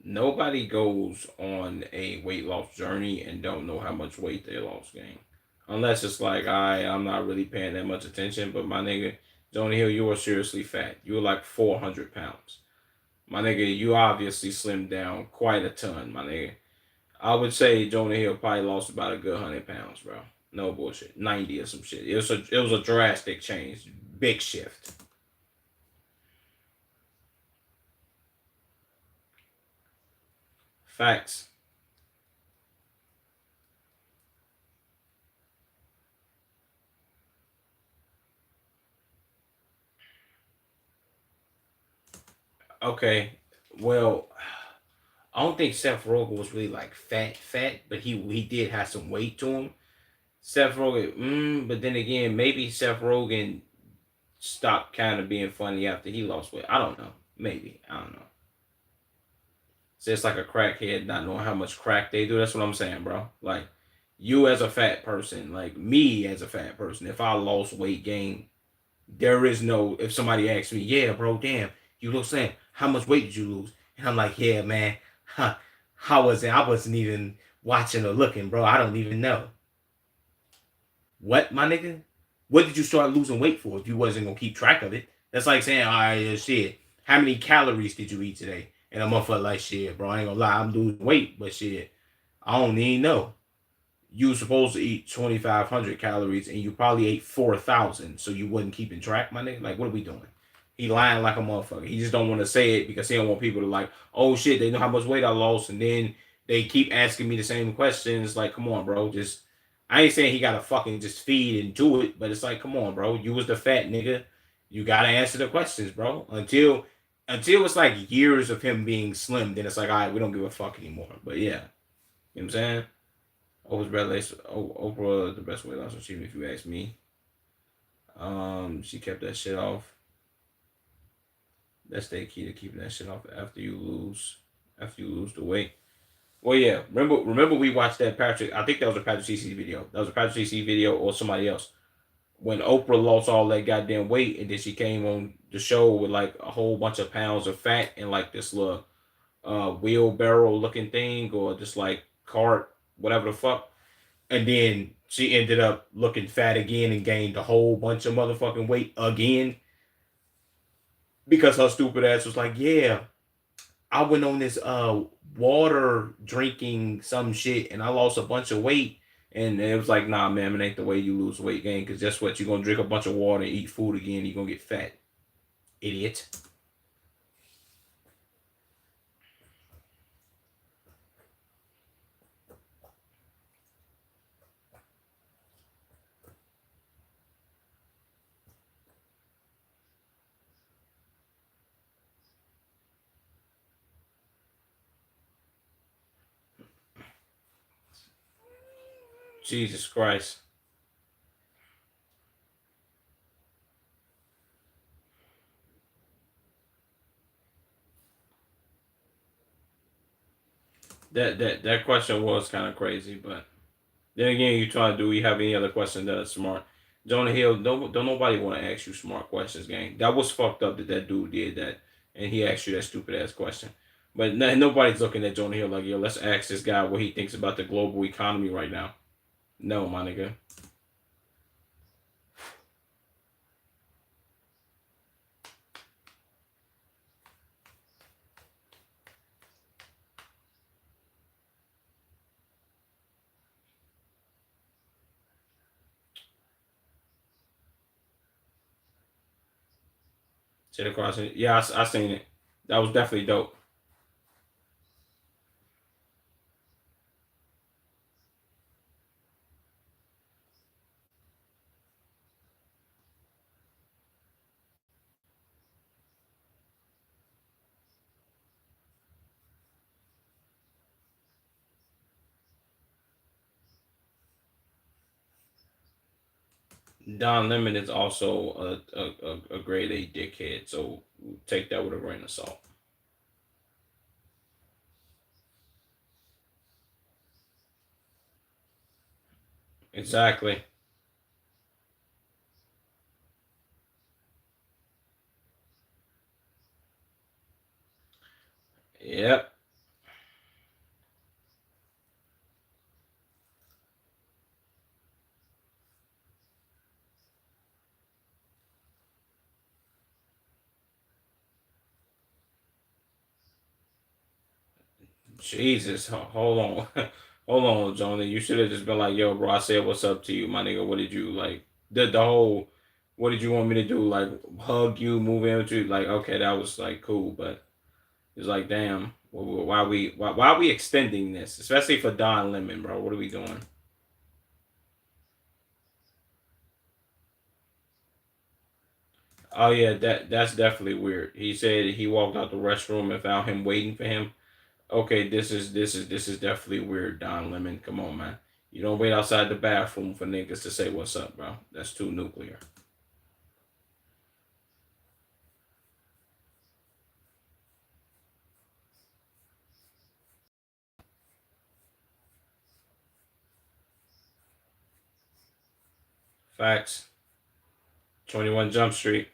nobody goes on a weight loss journey and don't know how much weight they lost, gang. Unless it's like I'm not really paying that much attention. But my nigga, Jonah Hill, you are seriously fat. You were like 400 pounds. My nigga, you obviously slimmed down quite a ton, my nigga. I would say Jonah Hill probably lost about a good 100 pounds, bro. No bullshit, 90 or some shit. It was a drastic change, big shift. Facts. Okay, well, I don't think Seth Rogen was really like fat, but he did have some weight to him. Seth Rogen, but then again, maybe Seth Rogen stopped kind of being funny after he lost weight. I don't know. Maybe I don't know. So it's like a crackhead not knowing how much crack they do. That's what I'm saying, bro. Like you as a fat person, like me as a fat person, if I lost weight gain, there is no. If somebody asks me, yeah, bro, damn, you look slim. How much weight did you lose? And I'm like, yeah, man. Huh, how was it? I wasn't even watching or looking, bro. I don't even know. What, my nigga? What did you start losing weight for if you wasn't gonna keep track of it? That's like saying, all right, shit. How many calories did you eat today? And a motherfucker like, shit, bro. I ain't gonna lie, I'm losing weight, but shit, I don't even know. You were supposed to eat 2,500 calories and you probably ate 4,000, so you wasn't keeping track, my nigga. Like, what are we doing? He lying like a motherfucker. He just don't want to say it because he don't want people to like, oh shit, they know how much weight I lost, and then they keep asking me the same questions. Like, come on, bro, just I ain't saying he gotta fucking just feed and do it, but it's like, come on, bro, you was the fat nigga, you gotta answer the questions, bro. Until it's like years of him being slim, then it's like, all right, we don't give a fuck anymore. But yeah, you know what I'm saying? Oprah, the best weight loss achievement, if you ask me. She kept that shit off. That's the key to keeping that shit off after you lose the weight. Well, yeah. Remember we watched that Patrick. I think that was a Patrick CC video. That was a Patrick CC video or somebody else. When Oprah lost all that goddamn weight, and then she came on the show with like a whole bunch of pounds of fat and like this little wheelbarrow looking thing or just like cart, whatever the fuck. And then she ended up looking fat again and gained a whole bunch of motherfucking weight again because her stupid ass was like, yeah, I went on this water drinking some shit and I lost a bunch of weight. And it was like, nah, man, it ain't the way you lose weight, gang. Because guess what? You're gonna drink a bunch of water and eat food again. You're gonna get fat, idiot. Jesus Christ. That question was kind of crazy, but then again, you trying to do. You have any other question that is smart? Jonah Hill, don't nobody want to ask you smart questions, gang. That was fucked up that dude did that. and he asked you that stupid ass question. But nobody's looking at Jonah Hill like, yo, let's ask this guy what he thinks about the global economy right now. No, my nigga. Sit across it. Yeah, I seen it. That was definitely dope. Don Lemon is also a grade A dickhead, so take that with a grain of salt. Exactly. Yep. Jesus, hold on, hold on, Jonah. You should have just been like, "Yo, bro, I said what's up to you, my nigga. What did you like? The whole, what did you want me to do? Like, hug you, move in with you? Like, okay, that was like cool, but it's like, damn, why are we extending this, especially for Don Lemon, bro? What are we doing? Oh yeah, that's definitely weird. He said he walked out the restroom and found him waiting for him. Okay, this is definitely weird, Don Lemon. Come on, man. You don't wait outside the bathroom for niggas to say what's up, bro. That's too nuclear. Facts. 21 Jump Street.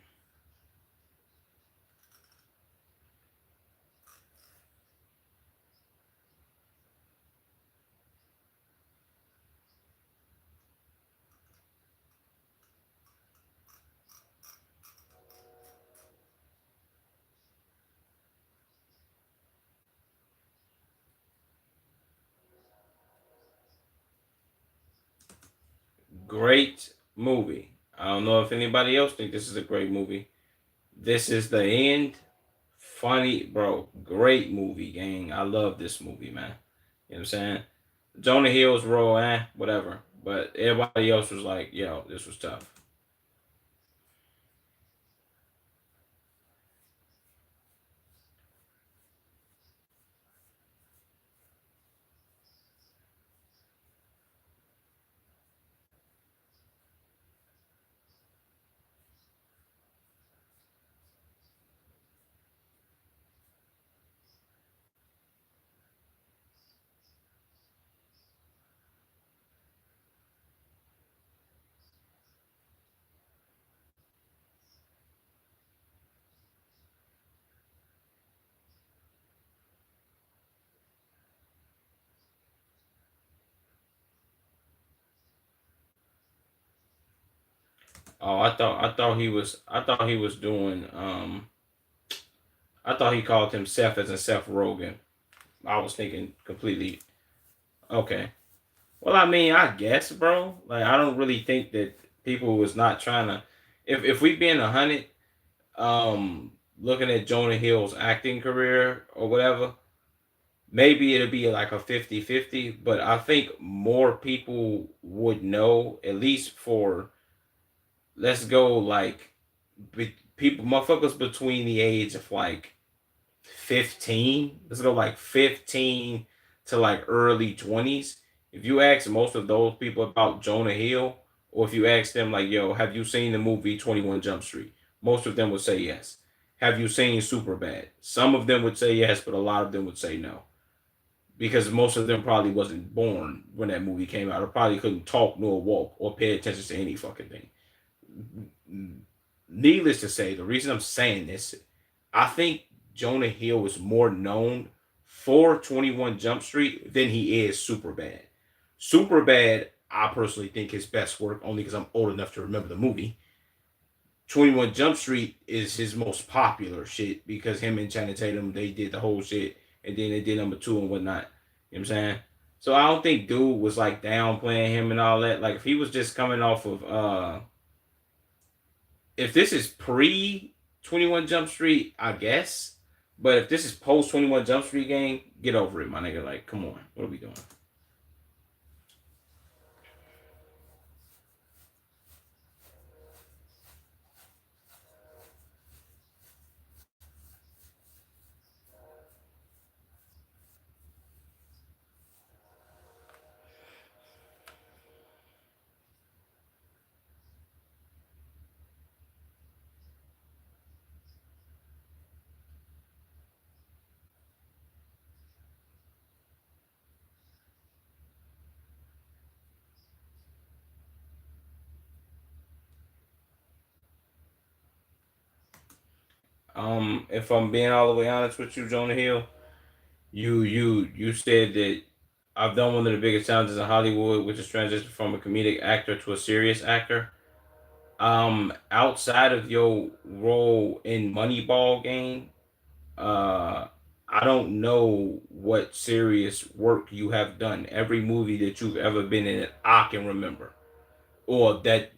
Great movie. I don't know if anybody else think this is a great movie. This is the end. Funny, bro. Great movie, gang. I love this movie, man. You know what I'm saying? Jonah Hill's role, whatever. But everybody else was like, yo, this was tough. Oh, I thought he was doing I thought he called himself as a Seth Rogen. I was thinking completely okay. Well, I mean, I guess, bro. Like, I don't really think that people was not trying to. If we being 100, looking at Jonah Hill's acting career or whatever, maybe it'll be like a 50-50. But I think more people would know, at least for, let's go like, people, motherfuckers between the age of like 15. Let's go like 15 to like early 20s. If you ask most of those people about Jonah Hill, or if you ask them like, "Yo, have you seen the movie 21 Jump Street?" Most of them would say yes. Have you seen Superbad? Some of them would say yes, but a lot of them would say no. Because most of them probably wasn't born when that movie came out, or probably couldn't talk nor walk or pay attention to any fucking thing. Needless to say, the reason I'm saying this, I think Jonah Hill is more known for 21 Jump Street than he is Superbad. Superbad, I personally think his best work, only because I'm old enough to remember the movie. 21 Jump Street is his most popular shit because him and Channing Tatum, they did the whole shit, and then they did number two and whatnot. You know what I'm saying? So I don't think dude was like downplaying him and all that. Like if he was just coming off of if this is pre 21 Jump Street, I guess. But if this is post 21 Jump Street game, get over it, my nigga. Like, come on. What are we doing? If I'm being all the way honest with you, Jonah Hill, you said that I've done one of the biggest challenges in Hollywood, which is transition from a comedic actor to a serious actor. Outside of your role in Moneyball game, uh, I don't know what serious work you have done. Every movie that you've ever been in that I can remember, or that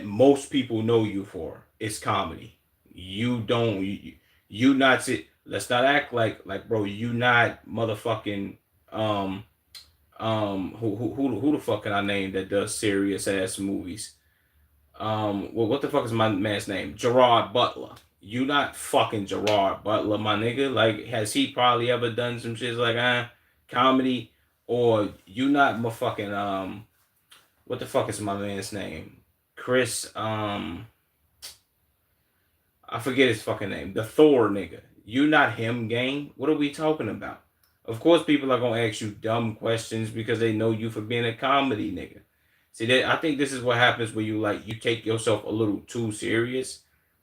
most people know you for, is comedy. You don't you not sit. Let's not act like bro. You not motherfucking who the fuck can I name that does serious ass movies? Well, what the fuck is my man's name? Gerard Butler. You not fucking Gerard Butler, my nigga. Like, has he probably ever done some shit like comedy? Or you not my fucking what the fuck is my man's name? Chris I forget his fucking name. The Thor nigga. You not him, gang. What are we talking about? Of course, people are gonna ask you dumb questions because they know you for being a comedy nigga. See that I think this is what happens when you take yourself a little too serious.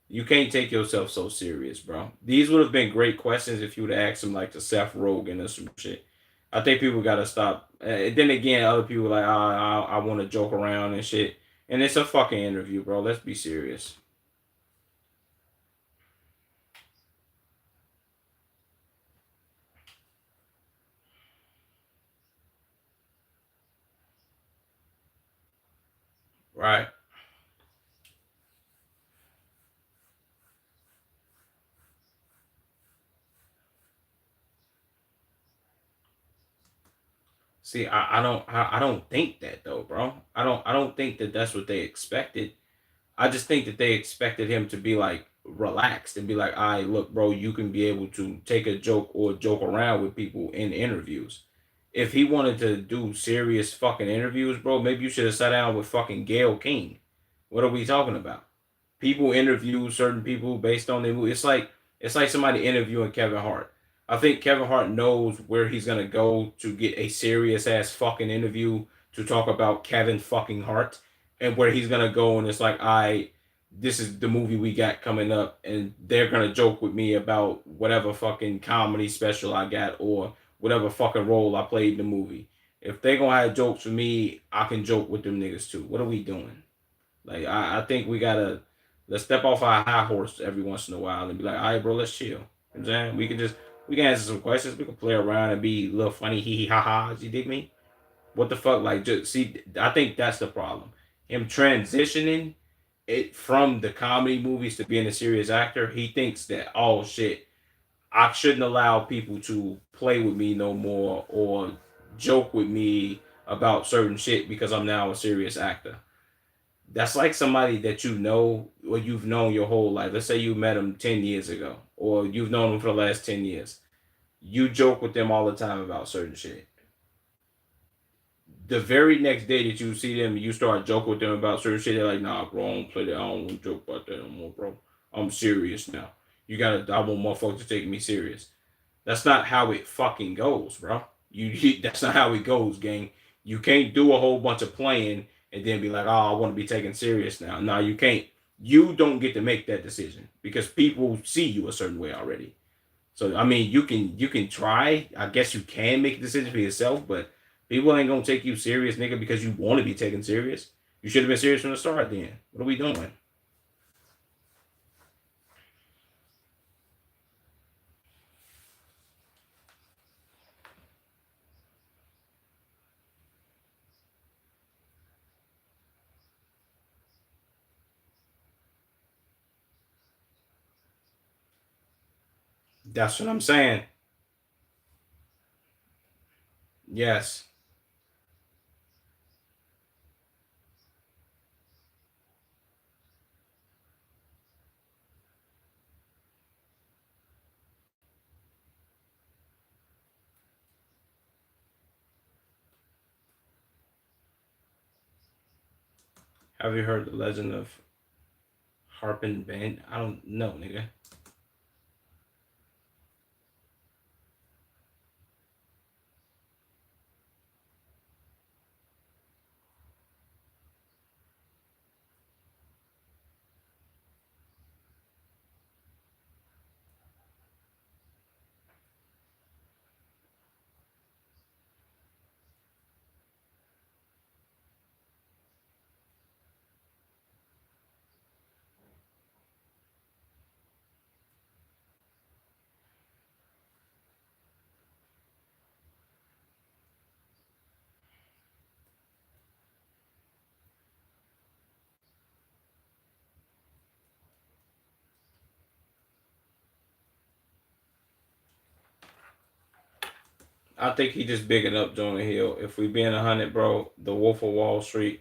You can't take yourself so serious, bro. These would have been great questions if you would have asked them like to Seth Rogen or some shit. I think people gotta stop. Then again, other people like, I want to joke around and shit. And it's a fucking interview, bro. Let's be serious. Right. See, I don't think that though, bro. I don't think that that's what they expected. I just think that they expected him to be like relaxed and be like, "All right, look, bro, you can be able to take a joke or joke around with people in interviews." If he wanted to do serious fucking interviews, bro, maybe you should have sat down with fucking Gail King. What are we talking about? People interview certain people based on their movie. It's like somebody interviewing Kevin Hart. I think Kevin Hart knows where he's gonna go to get a serious ass fucking interview to talk about Kevin fucking Hart, and where he's gonna go and it's like, I this is the movie we got coming up, and they're gonna joke with me about whatever fucking comedy special I got or whatever fucking role I played in the movie. If they gonna have jokes for me, I can joke with them niggas too. What are we doing? Like I think we gotta let's step off our high horse every once in a while and be like, all right, bro, let's chill. You know what I'm saying? We can answer some questions, we can play around and be a little funny, hee hee ha ha's, you dig me? What the fuck? Like just see I think that's the problem. Him transitioning it from the comedy movies to being a serious actor, he thinks that, oh shit, I shouldn't allow people to play with me no more or joke with me about certain shit because I'm now a serious actor. That's like somebody that you know or you've known your whole life. Let's say you met them 10 years ago or you've known them for the last 10 years. You joke with them all the time about certain shit. The very next day that you see them, you start joking with them about certain shit. They're like, nah, bro, I don't play that. I don't want to joke about that no more, bro. I'm serious now. I want motherfuckers to take me serious. That's not how it fucking goes, bro. That's not how it goes, gang. You can't do a whole bunch of playing and then be like, oh, I want to be taken serious now. No, you can't. You don't get to make that decision because people see you a certain way already. So I mean, you can try. I guess you can make a decision for yourself, but people ain't gonna take you serious, nigga, because you want to be taken serious. You should have been serious from the start. Then what are we doing? That's what I'm saying. Yes. Have you heard the legend of Harpin Band? I don't know, nigga. I think he just bigging up Jonah Hill. If we being 100, bro, The Wolf of Wall Street.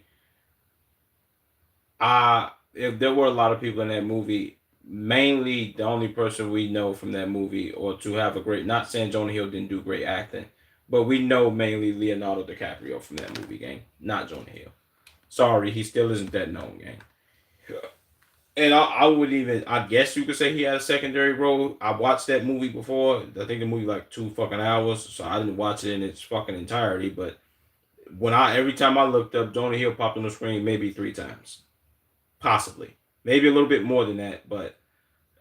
If there were a lot of people in that movie, mainly the only person we know from that movie, or to have a great, not saying Jonah Hill didn't do great acting, but we know mainly Leonardo DiCaprio from that movie, gang, not Jonah Hill. Sorry, he still isn't that known, gang. And I would even, I guess you could say he had a secondary role. I watched that movie before. I think the movie like 2 fucking hours, so I didn't watch it in its fucking entirety. But every time I looked up, Jonah Hill popped on the screen maybe 3 times, possibly, maybe a little bit more than that. But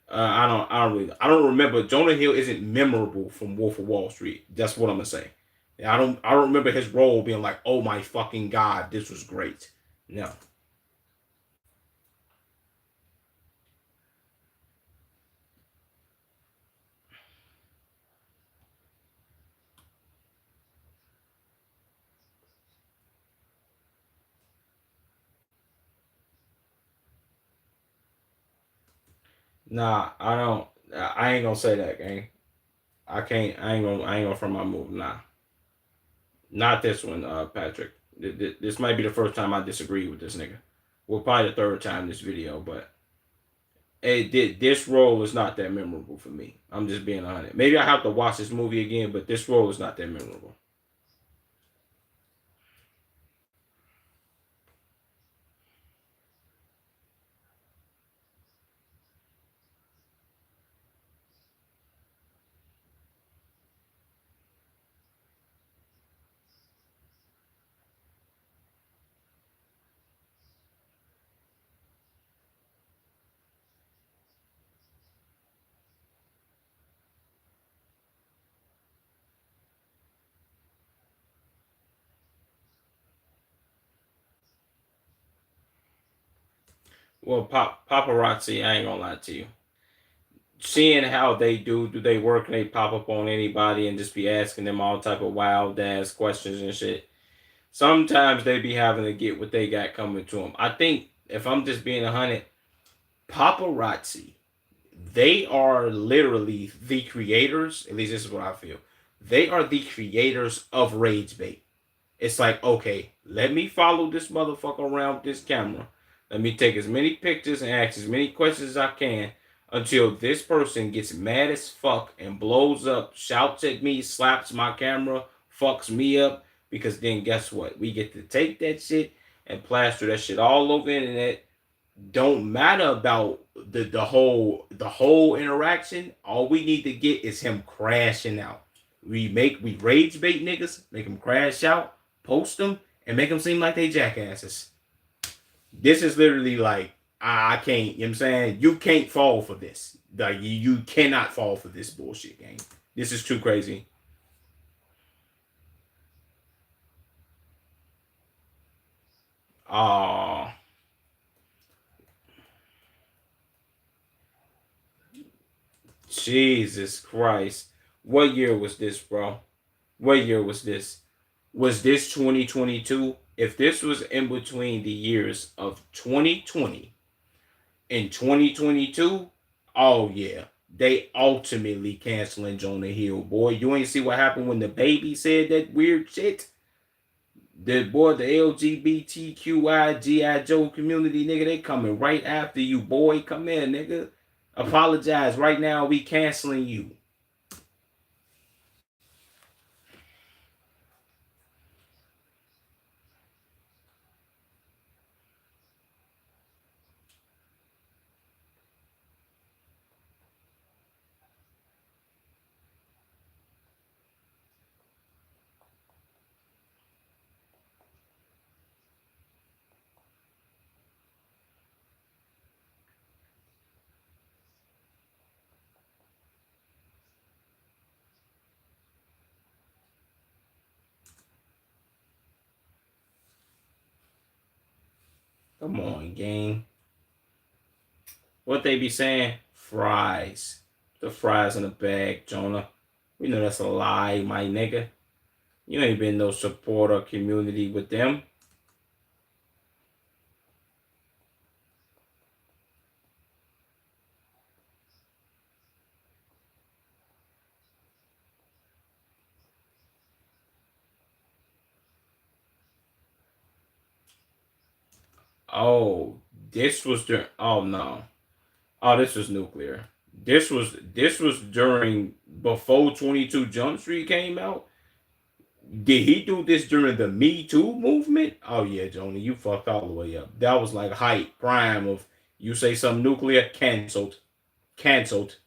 I don't remember. Jonah Hill isn't memorable from Wolf of Wall Street. That's what I'm gonna say. I don't remember his role being like, oh my fucking god, this was great. No, nah, I don't. I ain't gonna say that, gang. I can't. I ain't gonna. I ain't gonna from my move. Nah, not this one, Patrick. This might be the first time I disagree with this nigga. Well, probably the third time this video, but this role is not that memorable for me. I'm just being honest. Maybe I have to watch this movie again, but this role is not that memorable. Well, paparazzi, I ain't gonna lie to you. Seeing how they do they work and they pop up on anybody and just be asking them all type of wild ass questions and shit. Sometimes they be having to get what they got coming to them. I think if I'm just being 100, paparazzi, they are literally the creators. At least this is what I feel. They are the creators of rage bait. It's like, okay, let me follow this motherfucker around with this camera. Let me take as many pictures and ask as many questions as I can until this person gets mad as fuck and blows up, shouts at me, slaps my camera, fucks me up. Because then guess what? We get to take that shit and plaster that shit all over the internet. Don't matter about the whole interaction. All we need to get is him crashing out. We rage bait niggas, make them crash out, post them, and make them seem like they jackasses. This is literally like I can't, you know what I'm saying? You can't fall for this. Like, you cannot fall for this bullshit game. This is too crazy. Oh, Jesus Christ. What year was this, bro? What year was this? Was this 2022? If this was in between the years of 2020 and 2022, oh yeah. They ultimately canceling Jonah Hill, boy. You ain't see what happened when the baby said that weird shit? The boy, the LGBTQI GI Joe community, nigga, they coming right after you, boy. Come in, nigga. Apologize right now. We canceling you. Come on, gang. What they be saying? Fries. The fries in the bag, Jonah. We know that's a lie, my nigga. You ain't been no supporter community with them. Oh, this was the. Oh no. Oh, this was nuclear. This was during before 22 Jump Street came out. Did he do this during the Me Too movement? Oh yeah, Joni, you fucked all the way up. That was like height, prime of you say something nuclear, canceled. Canceled.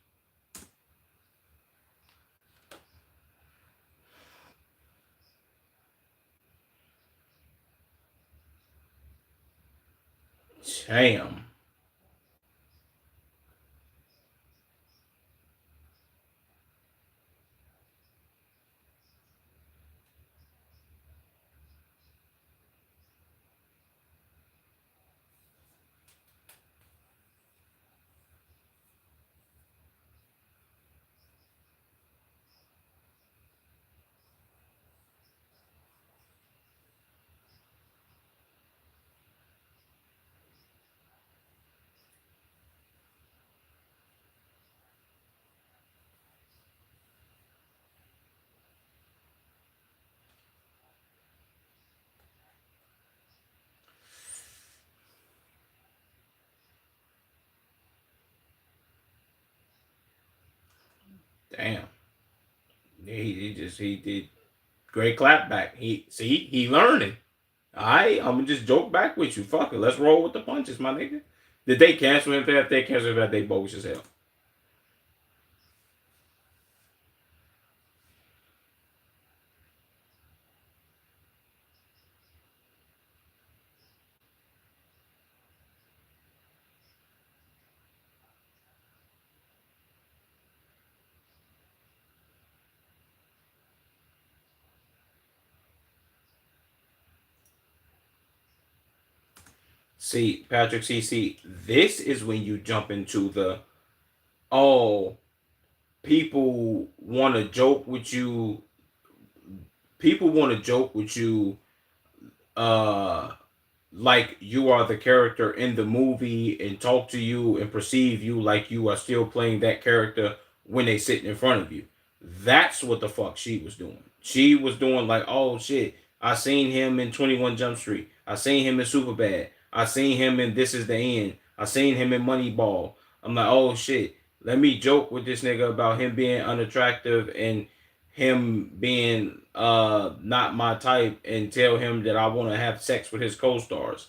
Damn. Damn. He did great clap back. He learning. Alright, I'm gonna just joke back with you. Fuck it. Let's roll with the punches, my nigga. Did they cancel him for that? If they cancel him for that, they bogus as hell. See, Patrick, see, this is when you jump into the oh, people want to joke with you. People want to joke with you, uh, like you are the character in the movie and talk to you and perceive you like you are still playing that character when they sitting in front of you. That's what the fuck she was doing. She was doing like, oh shit, I seen him in 21 Jump Street. I seen him in Superbad. I seen him in This Is the End. I seen him in Moneyball. I'm like, oh shit, let me joke with this nigga about him being unattractive and him being not my type and tell him that I want to have sex with his co-stars.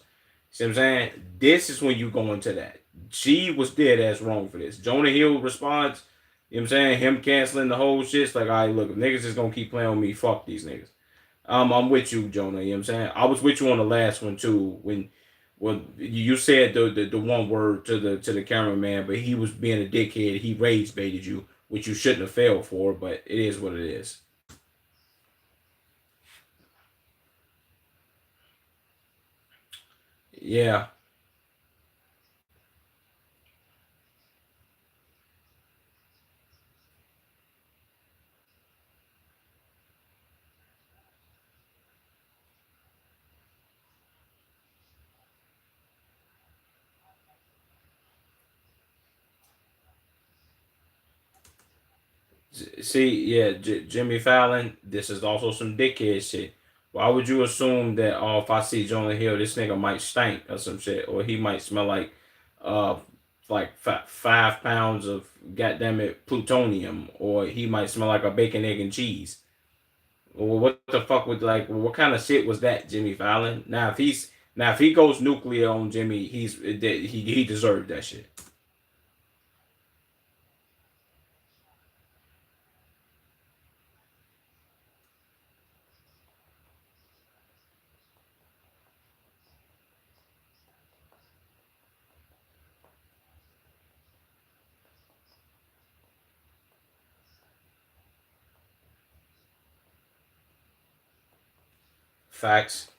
See what I'm saying? This is when you go into that. She was dead ass wrong for this. Jonah Hill responds, you know what I'm saying? Him canceling the whole shit. It's like, all right, look, if niggas is gonna keep playing on me, fuck these niggas. I'm with you, Jonah. You know what I'm saying? I was with you on the last one too, Well, you said the one word to the cameraman, but he was being a dickhead. He rage baited you, which you shouldn't have failed for. But it is what it is. Yeah. See, yeah, Jimmy Fallon. This is also some dickhead shit. Why would you assume that? Oh, if I see Jonah Hill, this nigga might stink or some shit, or he might smell uh, like 5 pounds of goddamn it plutonium, or he might smell like a bacon, egg, and cheese. Well, what the fuck would like? What kind of shit was that, Jimmy Fallon? Now if he goes nuclear on Jimmy, he deserved that shit. Facts.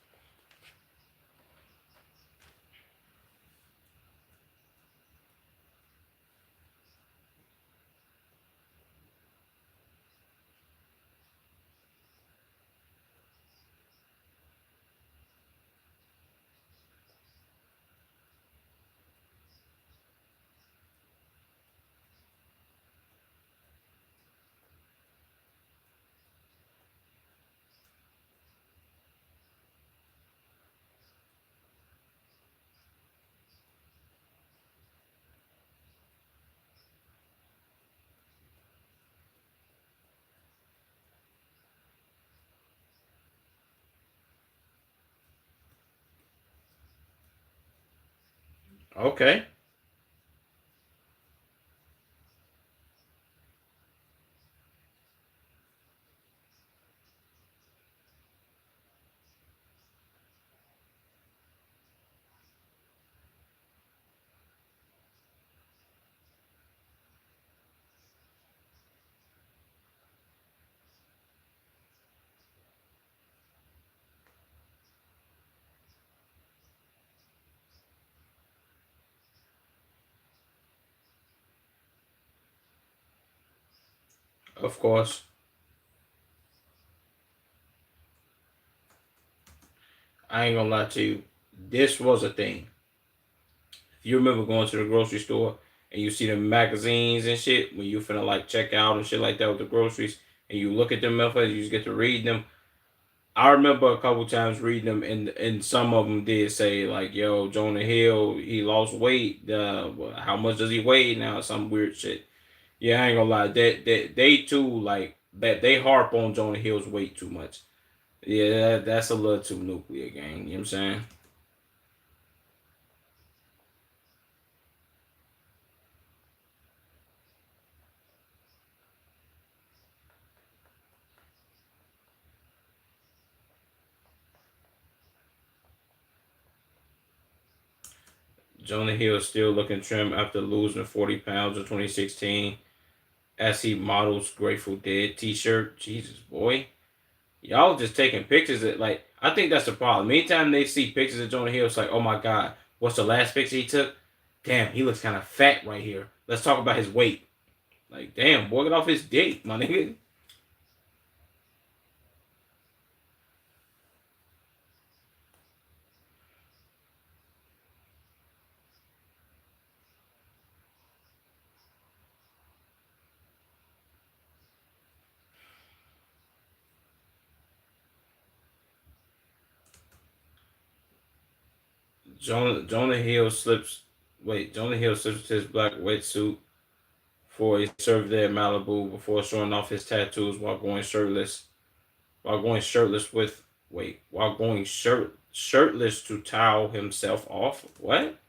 Okay. Of course. I ain't gonna lie to you. This was a thing. If you remember going to the grocery store and you see the magazines and shit when you finna like check out and shit like that with the groceries, and you look at them motherfuckers, you just get to read them. I remember a couple times reading them, and some of them did say like, "Yo, Jonah Hill, he lost weight. How much does he weigh now?" Some weird shit. Yeah, I ain't gonna lie. They too like that. They harp on Jonah Hill's weight too much. Yeah, that's a little too nuclear, gang. You know what I'm saying? Jonah Hill still looking trim after losing 40 pounds in 2016 as he models Grateful Dead t-shirt. Jesus, boy. Y'all just taking pictures of like I think that's the problem. Anytime they see pictures of Jonah Hill, it's like, oh my god, what's the last picture he took? Damn, he looks kind of fat right here. Let's talk about his weight. Like, damn, boy, get off his dick, my nigga. Jonah Hill slips. Wait, Jonah Hill slips his black wetsuit for a survey there in Malibu before showing off his tattoos while going shirtless. While going shirtless with while going shirtless to towel himself off. What?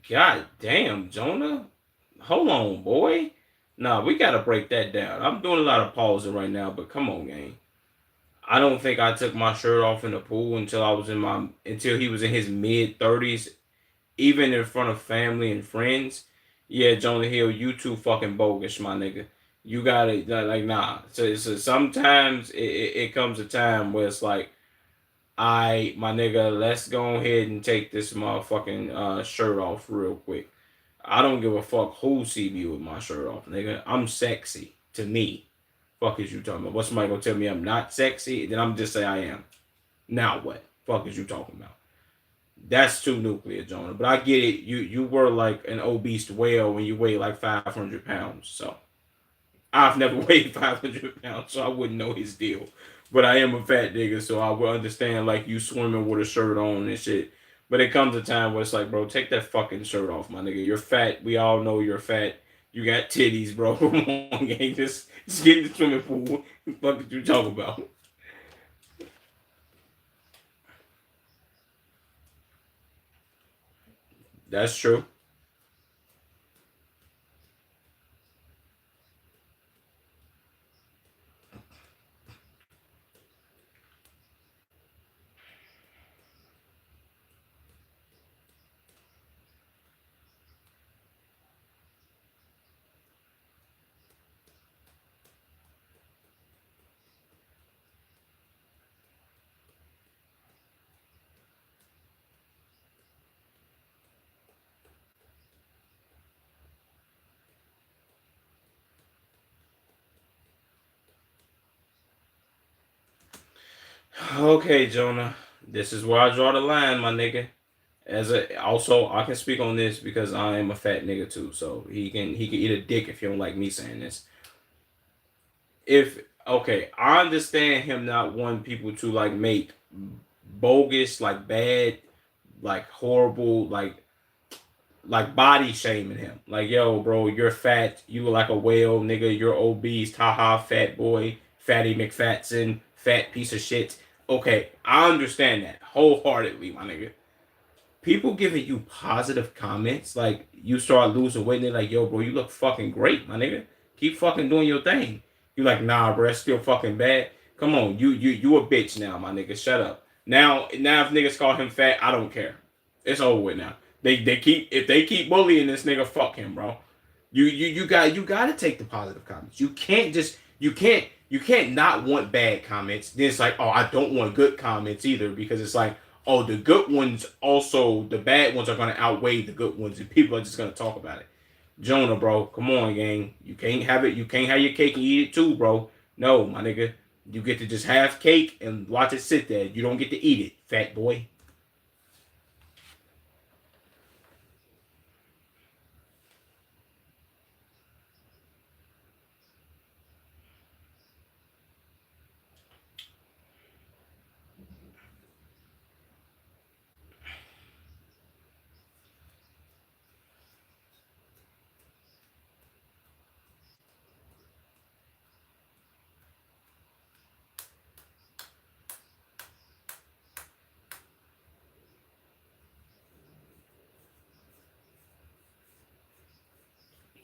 God damn, Jonah. Hold on, boy. Nah, we gotta break that down. I'm doing a lot of pausing right now, but come on, gang. I don't think I took my shirt off in the pool until he was in his mid 30s, even in front of family and friends. Yeah, Jonah Hill, you too fucking bogus, my nigga. You gotta like nah. So sometimes it comes a time where it's like, my nigga, let's go ahead and take this motherfucking shirt off real quick. I don't give a fuck who see me with my shirt off, nigga. I'm sexy to me. Fuck is you talking about? What's somebody gonna tell me I'm not sexy? Then I'm just say I am. Now what? Fuck is you talking about? That's too nuclear, Jonah. But I get it. You were like an obese whale when you weigh like 500 pounds. So I've never weighed 500 pounds, so I wouldn't know his deal. But I am a fat nigga, so I will understand like you swimming with a shirt on and shit. But it comes a time where it's like, bro, take that fucking shirt off, my nigga. You're fat. We all know you're fat. You got titties, bro. Come on, gang. Just get in the swimming pool. What the fuck did you talk about? That's true. Okay, Jonah. This is where I draw the line, my nigga. Also, I can speak on this because I am a fat nigga too. So he can eat a dick if you don't like me saying this. If Okay, I understand him not wanting people to like make bogus, like bad, like horrible, like body shaming him. Like, yo, bro, you're fat. You look like a whale, nigga. You're obese. Haha, fat boy, fatty McFatson, fat piece of shit. Okay, I understand that wholeheartedly, my nigga. People giving you positive comments, like you start losing weight, and they're like, yo, bro, you look fucking great, my nigga. Keep fucking doing your thing. You like, nah, bro, that's still fucking bad. Come on, you a bitch now, my nigga. Shut up. Now if niggas call him fat, I don't care. It's over with now. They keep if they keep bullying this nigga, fuck him, bro. You got to take the positive comments. You can't not want bad comments. Then it's like, oh, I don't want good comments either because it's like, oh, the good ones also the bad ones are gonna outweigh the good ones, and people are just gonna talk about it. Jonah, bro, come on, gang. You can't have it. You can't have your cake and eat it too, bro. No, my nigga. You get to just have cake and watch it sit there. You don't get to eat it, fat boy.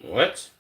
What?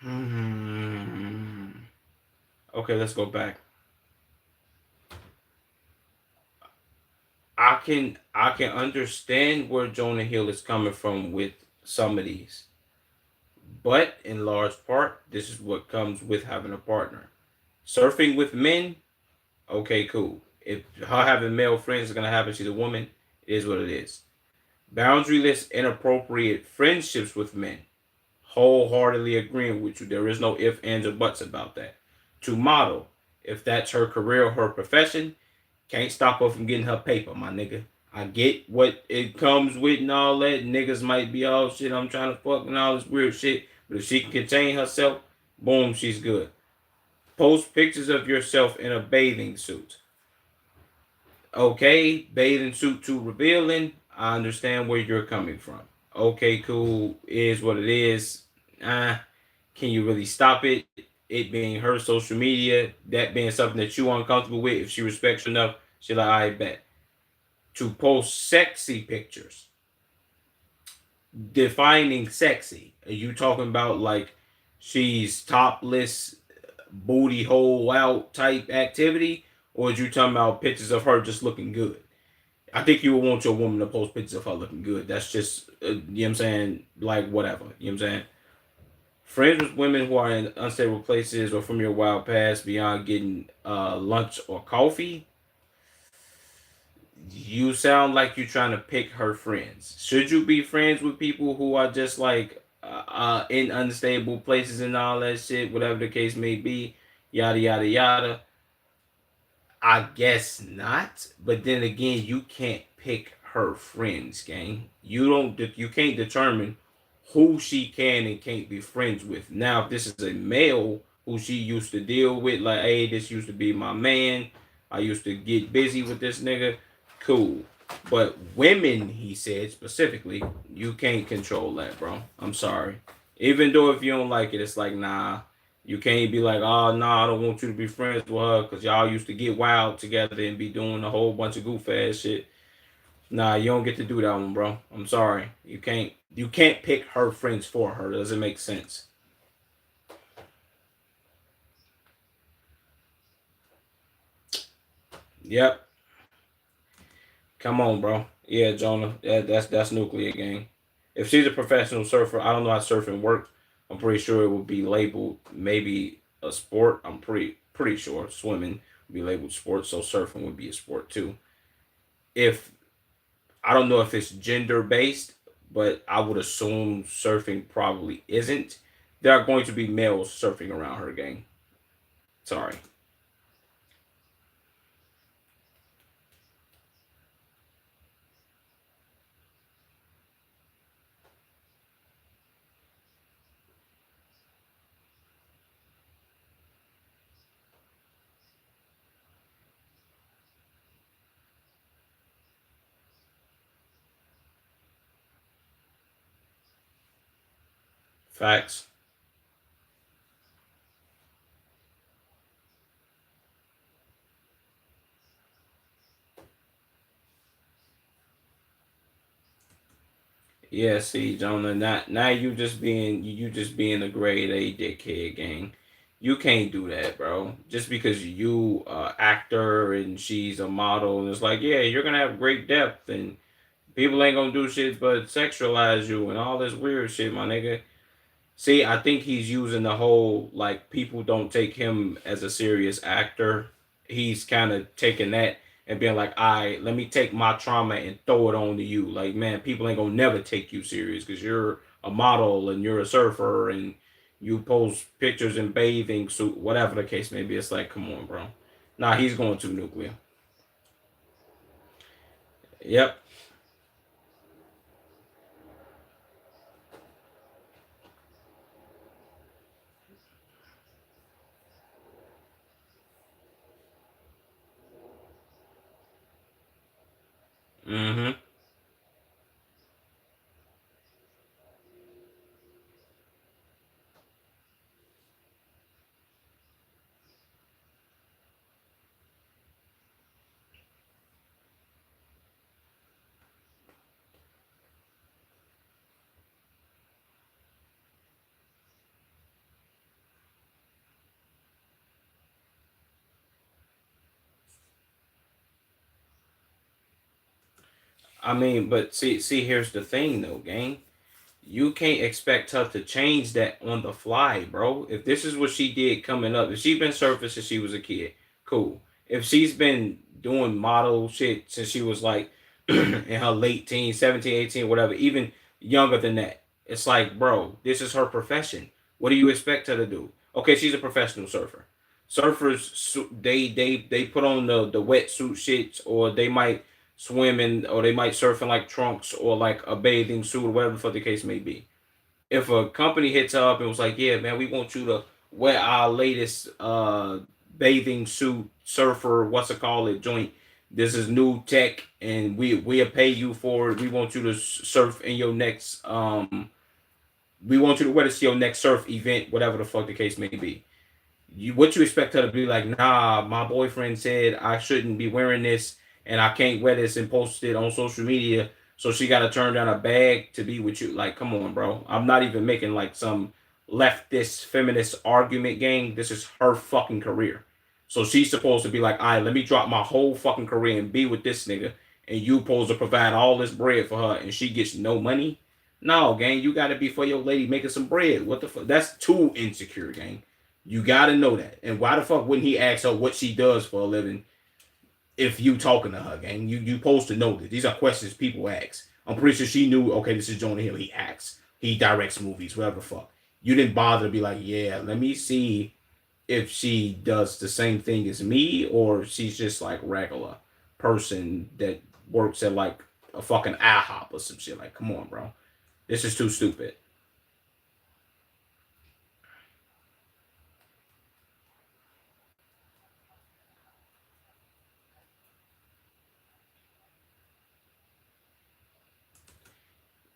Hmm. Okay, let's go back. I can understand where Jonah Hill is coming from with some of these, but in large part, this is what comes with having a partner. Surfing with men, okay, cool. If her having male friends is gonna happen, she's a woman. It is what it is. Boundaryless, inappropriate friendships with men. Wholeheartedly agreeing with you. There is no ifs, ands, or buts about that. To model, if that's her career or her profession, can't stop her from getting her paper, my nigga. I get what it comes with and all that. Niggas might be all shit, I'm trying to fuck and all this weird shit. But if she can contain herself, boom, she's good. Post pictures of yourself in a bathing suit. Okay, bathing suit too revealing. I understand where you're coming from. Okay, cool. Is what it is. Can you really stop it? It being her social media, that being something that you uncomfortable with. If she respects you enough, she like, I bet. To post sexy pictures, defining sexy. Are you talking about like she's topless, booty hole out type activity, or are you talking about pictures of her just looking good? I think you would want your woman to post pictures of her looking good. That's just, you know what I'm saying? Like, whatever. You know what I'm saying? Friends with women who are in unstable places or from your wild past beyond getting lunch or coffee. You sound like you're trying to pick her friends. Should you be friends with people who are just like in unstable places and all that shit, whatever the case may be, yada yada yada? I guess not. But then again, you can't pick her friends, gang. You can't determine who she can and can't be friends with. Now, if this is a male who she used to deal with, like, hey, this used to be my man. I used to get busy with this nigga. Cool. But women, he said specifically, you can't control that, bro. I'm sorry. Even though if you don't like it, it's like, nah, you can't be like, oh, no, I don't want you to be friends with her because y'all used to get wild together and be doing a whole bunch of goof ass shit. Nah, you don't get to do that one, bro. I'm sorry. You can't pick her friends for her. Doesn't make sense. Yep. Come on, bro. Yeah, Jonah. That's nuclear gang. If she's a professional surfer, I don't know how surfing works. I'm pretty sure it would be labeled maybe a sport. I'm pretty sure swimming would be labeled sport, so surfing would be a sport too. If I don't know if it's gender based, but I would assume surfing probably isn't. There are going to be males surfing around her gang. Sorry. Facts. Yeah, see, Jonah, now you just being a grade A dickhead gang. You can't do that, bro. Just because you actor and she's a model and it's like, yeah, you're gonna have great depth and people ain't gonna do shit but sexualize you and all this weird shit, my nigga. See, I think he's using the whole like people don't take him as a serious actor. He's kind of taking that and being like, "All right, let me take my trauma and throw it on to you." Like, man, people ain't gonna never take you serious because you're a model and you're a surfer and you post pictures in bathing suit, whatever the case may be. It's like, come on, bro. Nah, he's going too nuclear. Yep. Mm-hmm. I mean, but here's the thing though, gang. You can't expect her to change that on the fly, bro. If this is what she did coming up, if she's been surfing since she was a kid, cool. If she's been doing model shit since she was like in her late teens, 17, 18, whatever, even younger than that, it's like, bro, this is her profession. What do you expect her to do? Okay, she's a professional surfer. Surfers, they put on the wetsuit shits, or they might swim in, or they might surf in like trunks or like a bathing suit or whatever for the case may be. If a company hits her up and was like, yeah, man, we want you to wear our latest bathing suit, surfer, what's it called, it joint. This is new tech, and we'll pay you for it. We want you to surf in your next we want you to wear this to your next surf event, whatever the fuck the case may be. What you expect her to be like? Nah, my boyfriend said I shouldn't be wearing this, and I can't wear this and post it on social media. So she got to turn down a bag to be with you. Like, come on, bro. I'm not even making like some leftist feminist argument game. This is her fucking career. So she's supposed to be like, all right, let me drop my whole fucking career and be with this nigga, and you supposed to provide all this bread for her, and she gets no money. No, gang, you got to be for your lady making some bread. What the fuck? That's too insecure, gang. You gotta know that. And why the fuck wouldn't he ask her what she does for a living if you talking to her, gang? You supposed to know that. These are questions people ask. I'm pretty sure she knew, okay, this is Jonah Hill. He acts. He directs movies, whatever the fuck. You didn't bother to be like, yeah, let me see if she does the same thing as me, or she's just like regular person that works at like a fucking IHOP or some shit. Like, come on, bro. This is too stupid.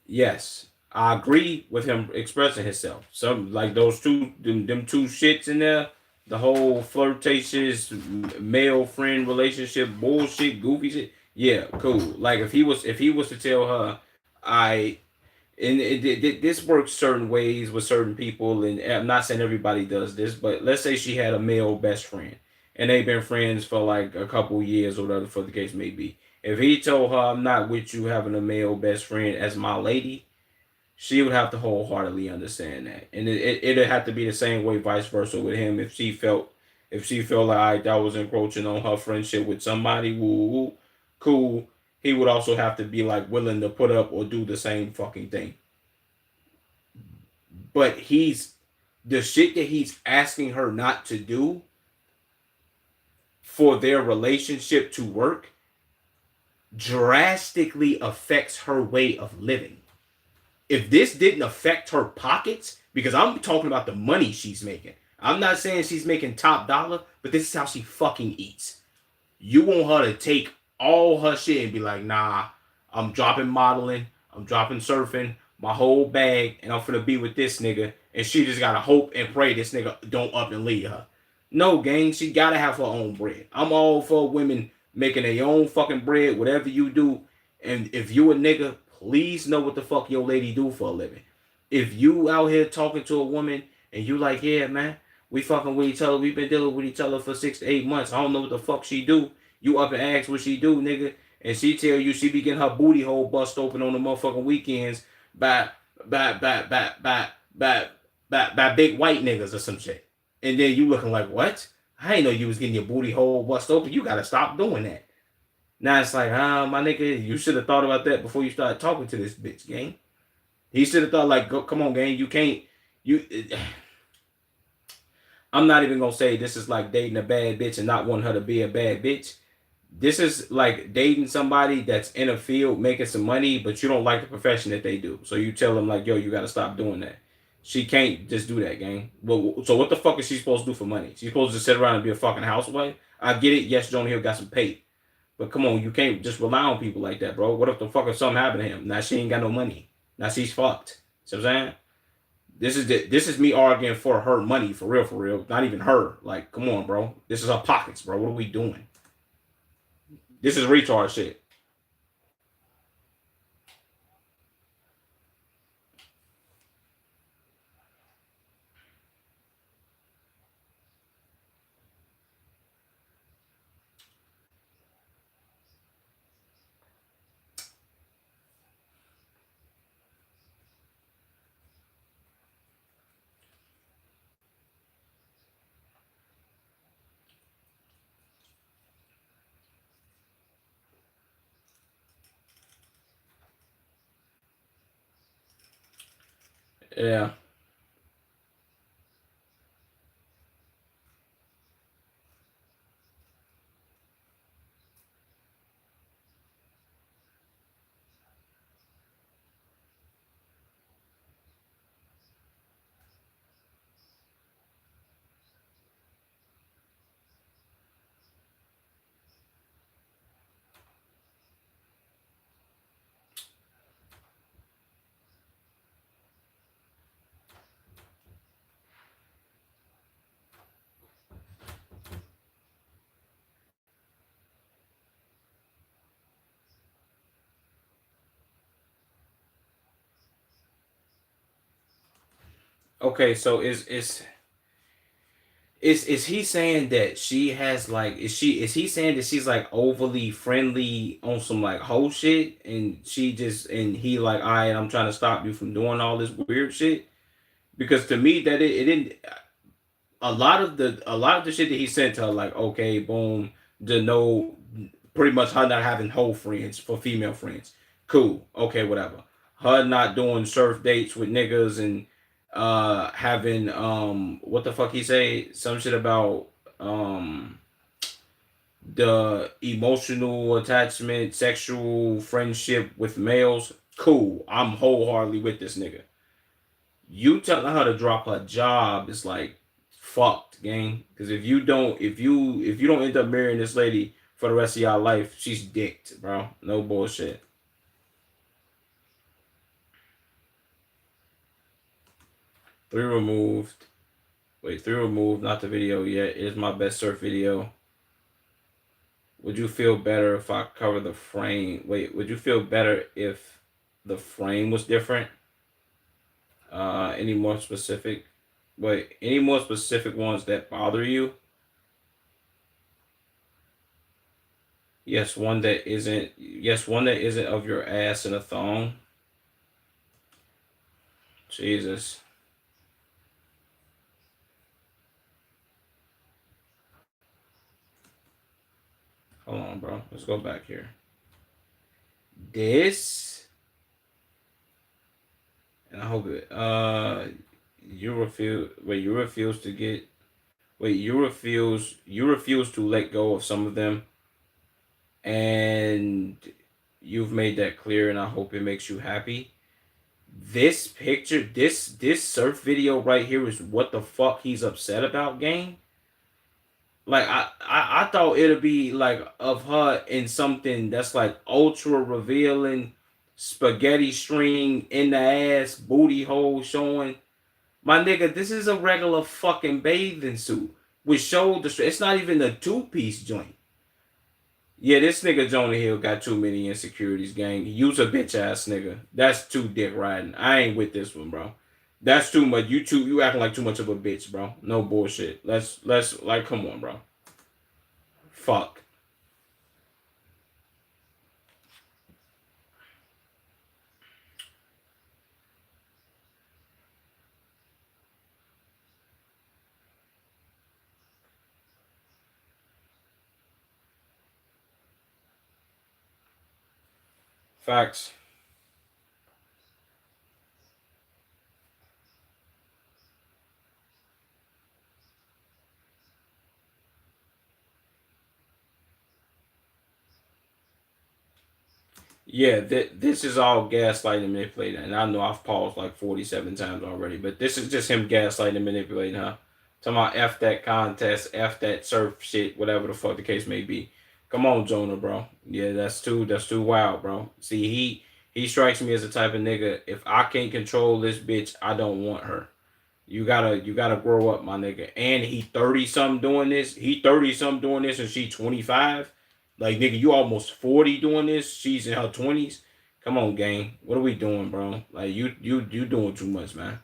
Yes, I agree with him expressing himself. Some like those them two shits in there, the whole flirtatious male friend relationship bullshit, goofy shit. Yeah, cool. Like if he was to tell her, I and this works certain ways with certain people, and I'm not saying everybody does this, but let's say she had a male best friend, and they've been friends for like a couple years or whatever for the case may be. If he told her, I'm not with you having a male best friend as my lady, she would have to wholeheartedly understand that, and it'd have to be the same way, vice versa with him. If she felt like that was encroaching on her friendship with somebody, woo, woo, cool. He would also have to be like willing to put up or do the same fucking thing. But the shit that he's asking her not to do for their relationship to work drastically affects her way of living. If this didn't affect her pockets, because I'm talking about the money she's making. I'm not saying she's making top dollar, but this is how she fucking eats. You want her to take all her shit and be like, nah, I'm dropping modeling, I'm dropping surfing, my whole bag, and I'm finna be with this nigga. And she just gotta hope and pray this nigga don't up and leave her. No, gang, she gotta have her own bread. I'm all for women making their own fucking bread, whatever you do. And if you a nigga, please know what the fuck your lady do for a living. If you out here talking to a woman and you like, yeah, man, we fucking with each other, we been dealing with each other for 6 to 8 months. I don't know what the fuck she do. You up and ask what she do, nigga, and she tell you she be getting her booty hole bust open on the motherfucking weekends by by by by by by by big white niggas or some shit. And then you looking like, what? I didn't know you was getting your booty hole bust open. You gotta stop doing that. Now it's like, my nigga, you should have thought about that before you started talking to this bitch, gang. He should have thought like, come on, gang, you can't. You, I'm not even gonna say this is like dating a bad bitch and not wanting her to be a bad bitch. This is like dating somebody that's in a field making some money, but you don't like the profession that they do. So you tell them like, yo, you gotta stop doing that. She can't just do that, gang. Well, so what the fuck is she supposed to do for money? She's supposed to sit around and be a fucking housewife? I get it. Yes, Jonah Hill got some pay, but come on, you can't just rely on people like that, bro. What if the fuck if something happened to him? Now she ain't got no money. Now she's fucked. See what I'm saying? This is me arguing for her money for real, for real. Not even her. Like, come on, bro. This is her pockets, bro. What are we doing? This is retard shit. Yeah. Okay, so is he saying that she has like is he saying that she's like overly friendly on some like whole shit and she just and he like all right, I'm trying to stop you from doing all this weird shit? Because to me that it didn't a lot of the shit that he sent to her, like, okay, boom, the no pretty much her not having whole friends for female friends. Cool. Okay, whatever. Her not doing surf dates with niggas and having what the fuck he say? Some shit about um the emotional attachment, sexual friendship with males. Cool. I'm wholeheartedly with this nigga. You telling her to drop her job is like fucked, gang. Because if you don't end up marrying this lady for the rest of y'all life, she's dicked, bro. No bullshit. Three removed. Wait, three removed. Not the video yet. It is my best surf video. Would you feel better if I cover the frame? Wait, would you feel better if the frame was different? Any more specific? Wait, any more specific ones that bother you? Yes, one that isn't. Yes, one that isn't of your ass in a thong. Jesus. Hold on, bro. Let's go back here. This, and I hope it. You refuse. Wait, you refuse to get. Wait, you refuse. You refuse to let go of some of them, and you've made that clear. And I hope it makes you happy. This picture, this surf video right here is what the fuck he's upset about, gang. Like I thought it'd be like of her in something that's like ultra revealing, spaghetti string in the ass, booty hole showing. My nigga, this is a regular fucking bathing suit with shoulder strap. It's not even a two-piece joint. Yeah, this nigga Jonah Hill got too many insecurities, gang. Use a bitch ass nigga. That's too dick riding. I ain't with this one, bro. That's too much. You acting like too much of a bitch, bro. No bullshit. Let's like come on, bro. Fuck. Facts. Yeah, this is all gaslighting and manipulating. And I know I've paused like 47 times already, but this is just him gaslighting and manipulating, huh? Talking about F that contest, F that surf shit, whatever the fuck the case may be. Come on, Jonah, bro. Yeah, that's too wild, bro. See, he strikes me as the type of nigga, if I can't control this bitch, I don't want her. You gotta grow up, my nigga. And he 30 something doing this. He 30 something doing this and she 25. Like nigga, you almost 40 doing this. She's in her 20s. Come on, gang. What are we doing, bro? Like you doing too much, man.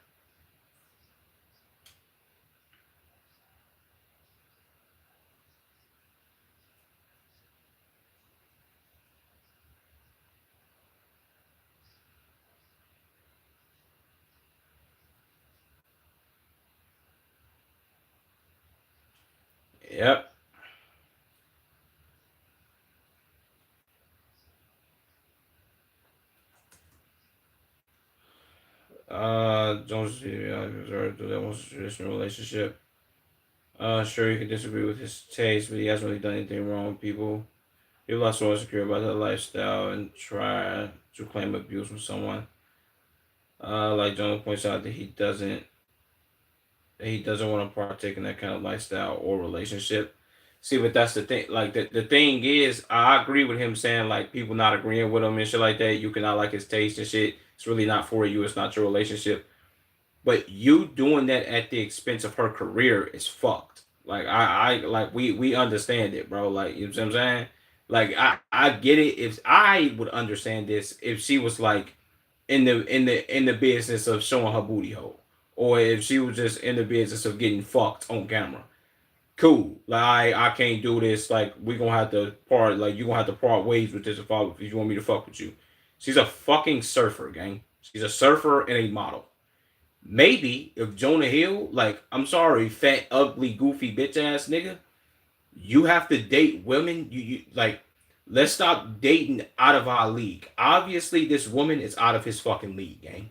Yep. Jones deserve to that was a traditional relationship. Sure, you can disagree with his taste, but he hasn't really done anything wrong. People are so insecure about their lifestyle and try to claim abuse from someone. Like Jones points out that he doesn't want to partake in that kind of lifestyle or relationship. See, but that's the thing. Like the thing is, I agree with him saying like people not agreeing with him and shit like that. You cannot like his taste and shit. It's really not for you. It's not your relationship. But you doing that at the expense of her career is fucked. Like I like we understand it, bro. Like you know what I'm saying? Like I get it. If I would understand this, if she was like in the business of showing her booty hole, or if she was just in the business of getting fucked on camera. Cool. Like I can't do this. Like we gonna have to part. Like you gonna have to part ways with this if you want me to fuck with you. She's a fucking surfer, gang. She's a surfer and a model. Maybe if Jonah Hill, like, I'm sorry, fat, ugly, goofy, bitch ass nigga, you have to date women. You like, let's stop dating out of our league. Obviously, this woman is out of his fucking league, gang.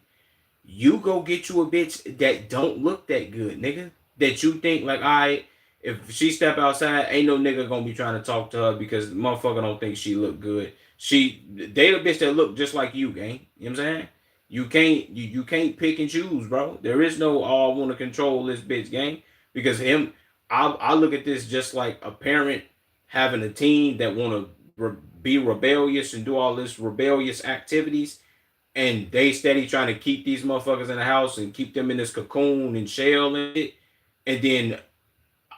You go get you a bitch that don't look that good, nigga. That you think like if she step outside, ain't no nigga gonna be trying to talk to her because motherfucker don't think she look good. She date a bitch that look just like you, gang. You know what I'm saying? You can't pick and choose, bro. There is no I want to control this bitch, gang. Because I look at this just like a parent having a teen that want to be rebellious and do all this rebellious activities, and they steady trying to keep these motherfuckers in the house and keep them in this cocoon and shell and it. And then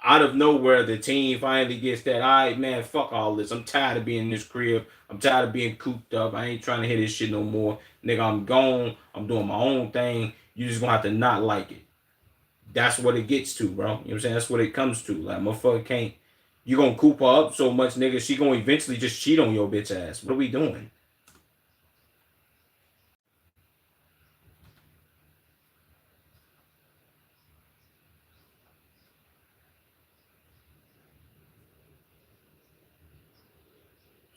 out of nowhere, the team finally gets that, all right, man, fuck all this. I'm tired of being in this crib. I'm tired of being cooped up. I ain't trying to hear this shit no more. Nigga, I'm gone. I'm doing my own thing. You just gonna have to not like it. That's what it gets to, bro. You know what I'm saying? That's what it comes to. Like, motherfucker can't. You gonna coop her up so much, nigga, she gonna eventually just cheat on your bitch ass. What are we doing?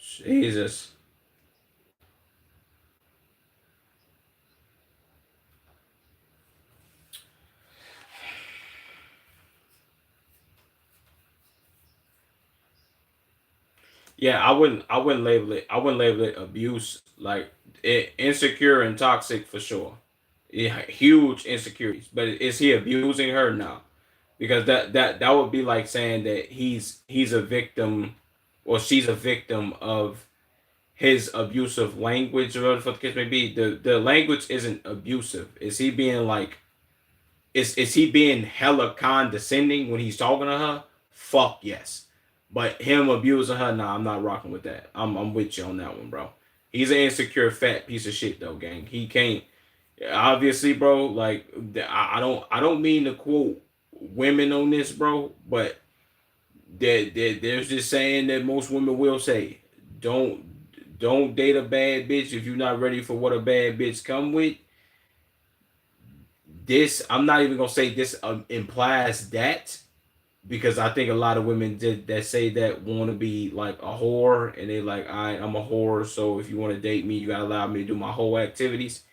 Jesus. Yeah, I wouldn't label it abuse. Like insecure and toxic for sure. Yeah, huge insecurities. But is he abusing her now? Because that would be like saying that he's a victim or she's a victim of his abusive language or whatever the case may be. The language isn't abusive. Is he being like is he being hella condescending when he's talking to her? Fuck yes. But him abusing her, nah, I'm not rocking with that. I'm with you on that one, bro. He's an insecure fat piece of shit though, gang. He can't obviously, bro. Like I don't mean to quote women on this, bro, but there's this saying that most women will say, don't don't date a bad bitch if you're not ready for what a bad bitch come with. This I'm not even gonna say this implies that, because I think a lot of women that say that want to be like a whore, and they like, I'm a whore, so if you want to date me, you gotta allow me to do my whole activities,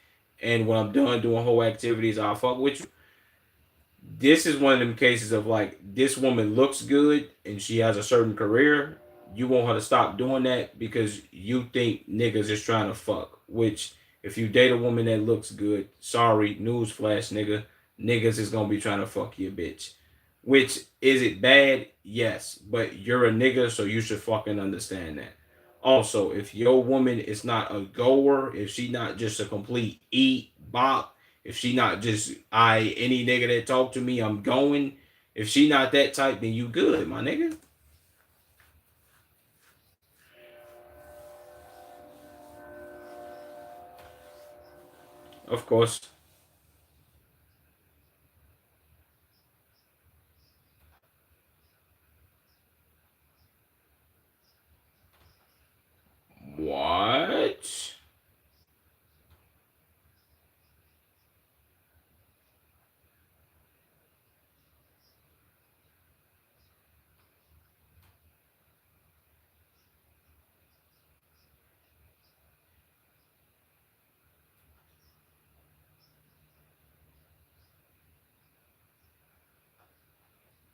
and when I'm done doing whole activities, I'll fuck with you. This is one of them cases of like, this woman looks good and she has a certain career. You want her to stop doing that because you think niggas is trying to fuck. Which, if you date a woman that looks good, sorry, newsflash, nigga, niggas is gonna be trying to fuck your bitch. Which, is it bad? Yes, but you're a nigga, so you should fucking understand that. Also, if your woman is not a goer, if she not just a complete eat bop, if she not just any nigga that talk to me, I'm going. If she not that type, then you good, my nigga. Of course. What?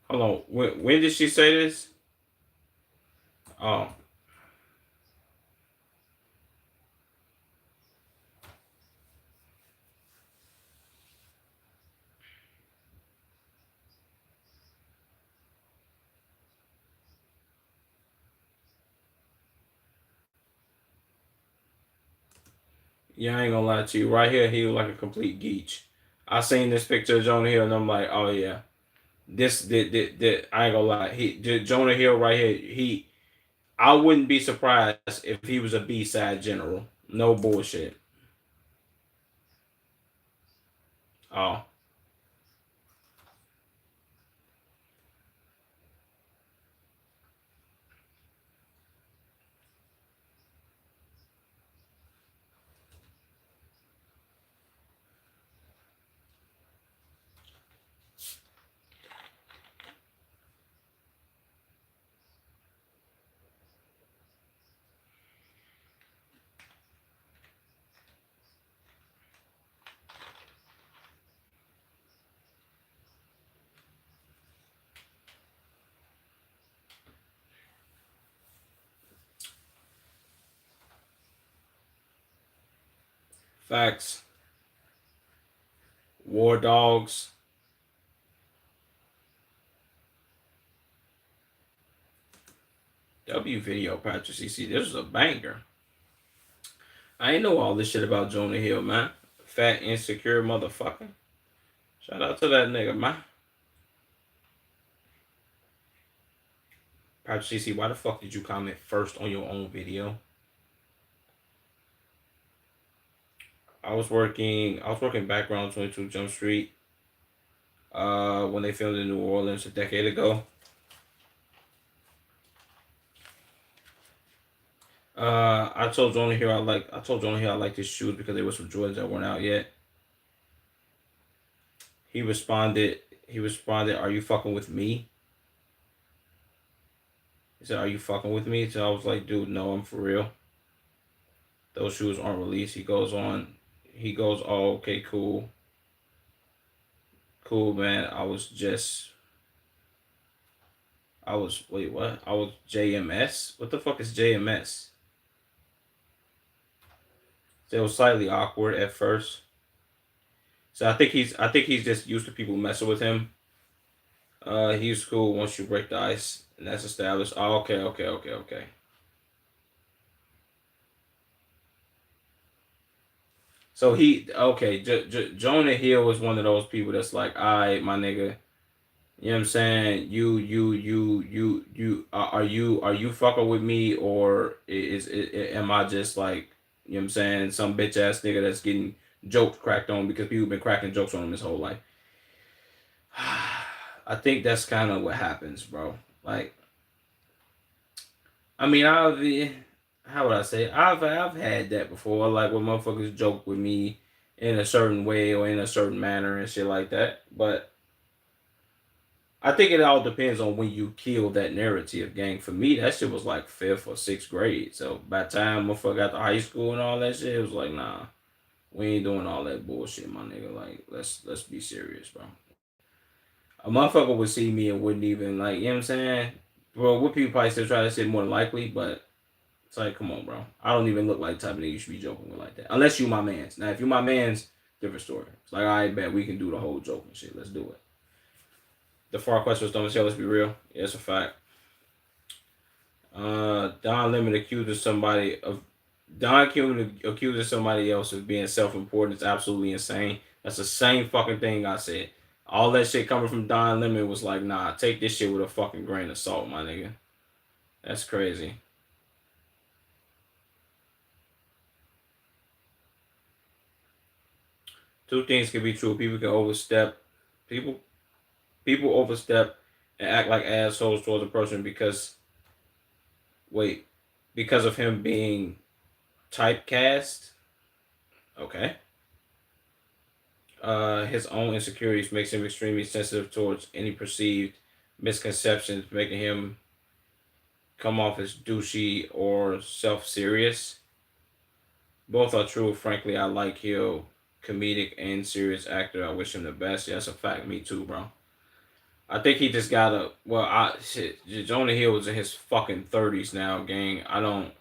Hold on. When did she say this? Oh, yeah, I ain't gonna lie to you. Right here, he was like a complete geech. I seen this picture of Jonah Hill and I'm like, oh yeah, this I ain't gonna lie. Jonah Hill right here. I wouldn't be surprised if he was a B-side general. No bullshit. Oh, facts. War dogs. W video, Patrick CC. This was a banger. I ain't know all this shit about Jonah Hill, man. Fat, insecure motherfucker. Shout out to that nigga, man. Patrick CC, why the fuck did you comment first on your own video? I was working background 22 Jump Street when they filmed in New Orleans a decade ago. I told Jonah Hill I liked his shoes because they were some Jordans that weren't out yet. He responded, "Are you fucking with me?" He said, "Are you fucking with me?" So I was like, "Dude, no, I'm for real. Those shoes aren't released." He goes, "Oh, okay, cool. Cool, man. Wait, what? I was JMS? What the fuck is JMS?" So it was slightly awkward at first. So I think he's just used to people messing with him. He's cool once you break the ice and that's established. Oh, okay, okay, okay, okay. So Jonah Hill was one of those people that's like, all right, my nigga, you know what I'm saying? Are you fucking with me or am I just like, you know what I'm saying, some bitch ass nigga that's getting jokes cracked on because people been cracking jokes on him his whole life. I think that's kind of what happens, bro. Like, I mean, how would I say? I've had that before. Like when motherfuckers joke with me in a certain way or in a certain manner and shit like that. But I think it all depends on when you kill that narrative, gang. For me, that shit was like fifth or sixth grade. So by the time motherfucker got to high school and all that shit, it was like, nah, we ain't doing all that bullshit, my nigga. Like, let's be serious, bro. A motherfucker would see me and wouldn't even like, you know what I'm saying? Bro, what people probably still try to say more than likely, but it's like, come on, bro. I don't even look like the type of nigga you should be joking with like that. Unless you my mans. Now, if you my mans, different story. It's like, I bet we can do the whole joke and shit. Let's do it. The Far Quest was dumb as hell. Let's be real. Yeah, it's a fact. Don Lemon accuses somebody of Don Lemon accuses somebody else of being self-important. It's absolutely insane. That's the same fucking thing I said. All that shit coming from Don Lemon was like, nah, take this shit with a fucking grain of salt, my nigga. That's crazy. Two things can be true. People can overstep. People people overstep and act like assholes towards a person wait because of him being typecast. Okay. His own insecurities makes him extremely sensitive towards any perceived misconceptions, making him come off as douchey or self-serious. Both are true. Frankly, I like Hill, comedic and serious actor. I wish him the best. Yeah, that's a fact. Me too, bro. I think he just got a well. Shit. Jonah Hill was in his fucking 30s now, gang. I don't.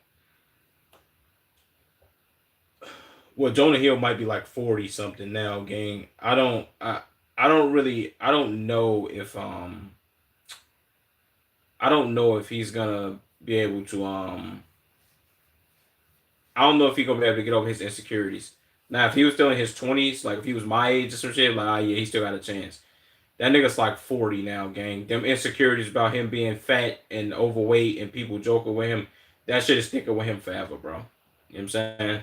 Well, Jonah Hill might be like 40 something now, gang. I don't really. I don't know if I don't know if he's gonna be able to I don't know if he's gonna be able to get over his insecurities. Now, if he was still in his 20s, like if he was my age or some shit, like yeah, he still got a chance. That nigga's like 40 now, gang. Them insecurities about him being fat and overweight and people joking with him, that shit is sticking with him forever, bro. You know what I'm saying?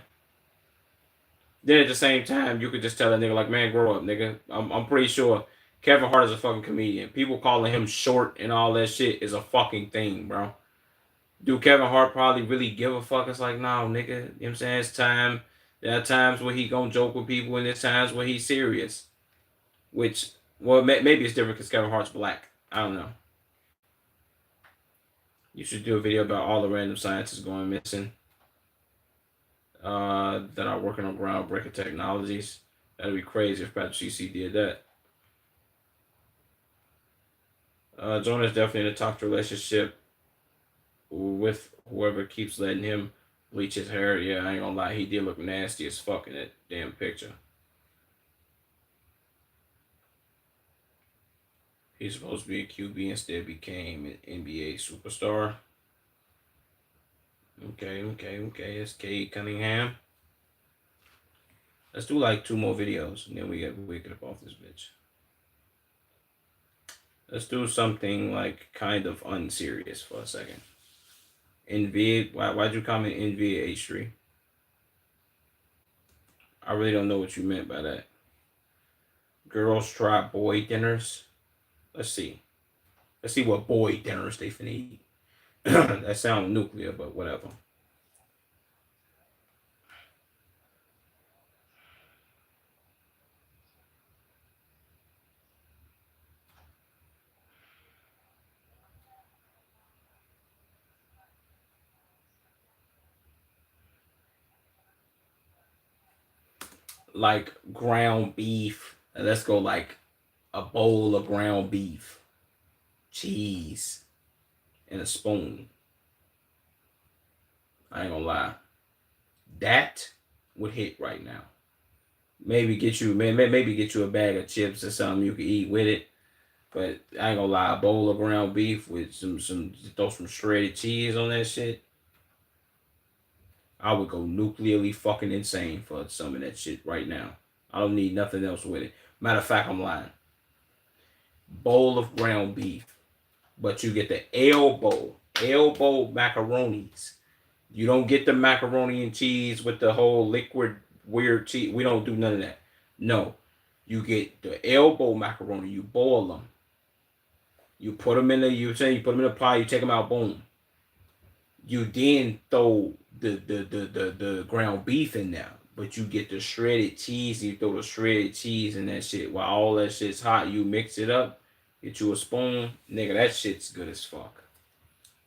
Then at the same time, you could just tell a nigga like, man, grow up, nigga. I'm pretty sure Kevin Hart is a fucking comedian. People calling him short and all that shit is a fucking thing, bro. Do Kevin Hart probably really give a fuck? It's like, no, nigga. You know what I'm saying? It's time. There are times where he gonna joke with people, and there's times where he's serious. Which, well, maybe it's different because Kevin Hart's black. I don't know. You should do a video about all the random scientists going missing that are working on groundbreaking technologies. That'd be crazy if Patrick CC did that. Jonah's definitely in a toxic relationship with whoever keeps letting him bleach his hair. Yeah, I ain't gonna lie, he did look nasty as fuck in that damn picture. He's supposed to be a QB, instead became an NBA superstar. Okay. It's Cade Cunningham. Let's do like 2 more videos, and then we get up off this bitch. Let's do something like kind of unserious for a second. Nvidia, why'd you comment Nvidia H3? I really don't know what you meant by that. Girls try boy dinners. Let's see. Let's see what boy dinners they finna eat. That sounds nuclear, but whatever. Like ground beef. Let's go like a bowl of ground beef, cheese, and a spoon. I ain't gonna lie. That would hit right now. Maybe get you, maybe get you a bag of chips or something you can eat with it. But I ain't gonna lie, a bowl of ground beef with some throw some shredded cheese on that shit. I would go nuclearly fucking insane for some of that shit right now. I don't need nothing else with it. Matter of fact, I'm lying. Bowl of ground beef, but you get the elbow macaronis. You don't get the macaroni and cheese with the whole liquid weird cheese. We don't do none of that. No, you get the elbow macaroni. You boil them. You put them in the. You put them in a pot. You take them out. Boom. You then throw the ground beef in there, but you get the shredded cheese. You throw the shredded cheese in that shit. While all that shit's hot, you mix it up. Get you a spoon, nigga. That shit's good as fuck.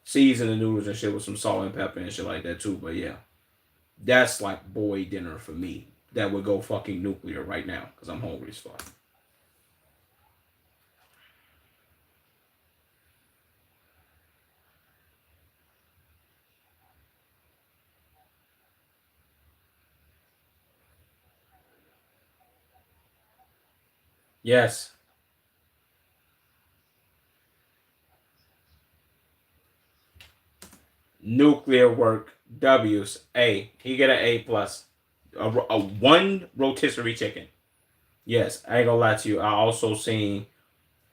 Season the noodles and shit with some salt and pepper and shit like that too. But yeah, that's like boy dinner for me. That would go fucking nuclear right now because I'm hungry as fuck. Yes, nuclear work. W's. A. He get an A plus. A one rotisserie chicken. Yes, I ain't gonna lie to you. I also seen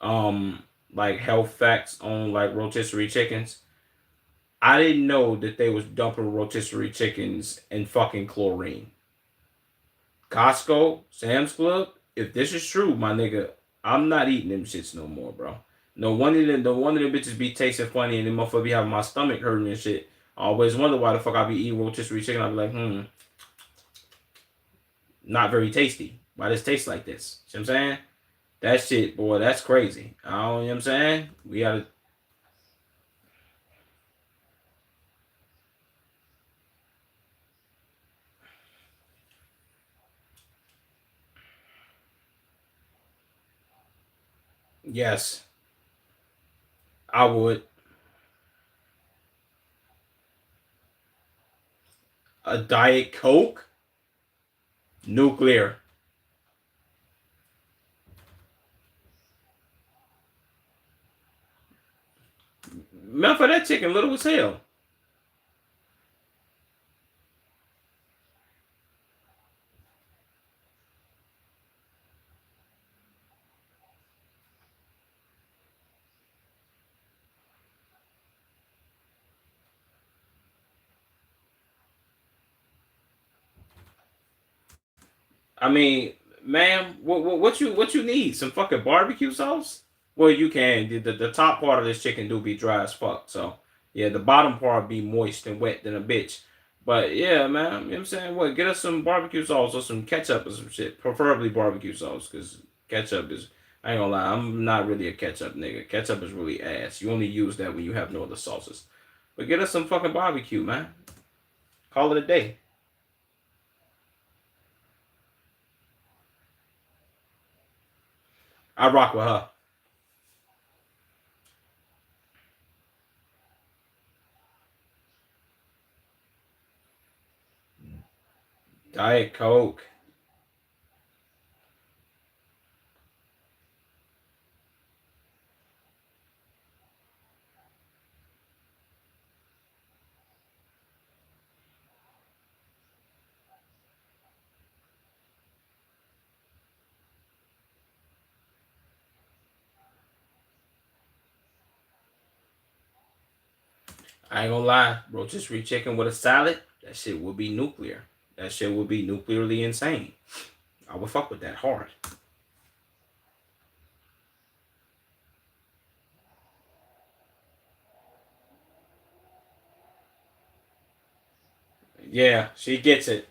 like health facts on like rotisserie chickens. I didn't know that they was dumping rotisserie chickens in fucking chlorine. Costco, Sam's Club. If this is true, my nigga, I'm not eating them shits no more, bro. No one of them bitches be tasting funny and them motherfucker be having my stomach hurting and shit. I always wonder why the fuck I be eating rotisserie chicken. I be like, not very tasty. Why does it taste like this? See what I'm saying? That shit, boy, that's crazy. I don't, you know what I'm saying? We gotta, yes. I would. A Diet Coke? Nuclear. Man, for that chicken little as hell. I mean, ma'am, what you need? Some fucking barbecue sauce? Well, you can. The top part of this chicken do be dry as fuck. So yeah, the bottom part be moist and wet than a bitch. But yeah, man, you know what I'm saying? What, get us some barbecue sauce or some ketchup or some shit. Preferably barbecue sauce, because ketchup is, I ain't gonna lie, I'm not really a ketchup nigga. Ketchup is really ass. You only use that when you have no other sauces. But get us some fucking barbecue, man. Call it a day. I rock with her. Diet Coke. I ain't gonna lie, rotisserie chicken with a salad, that shit would be nuclear. That shit would be nuclearly insane. I would fuck with that hard. Yeah, she gets it.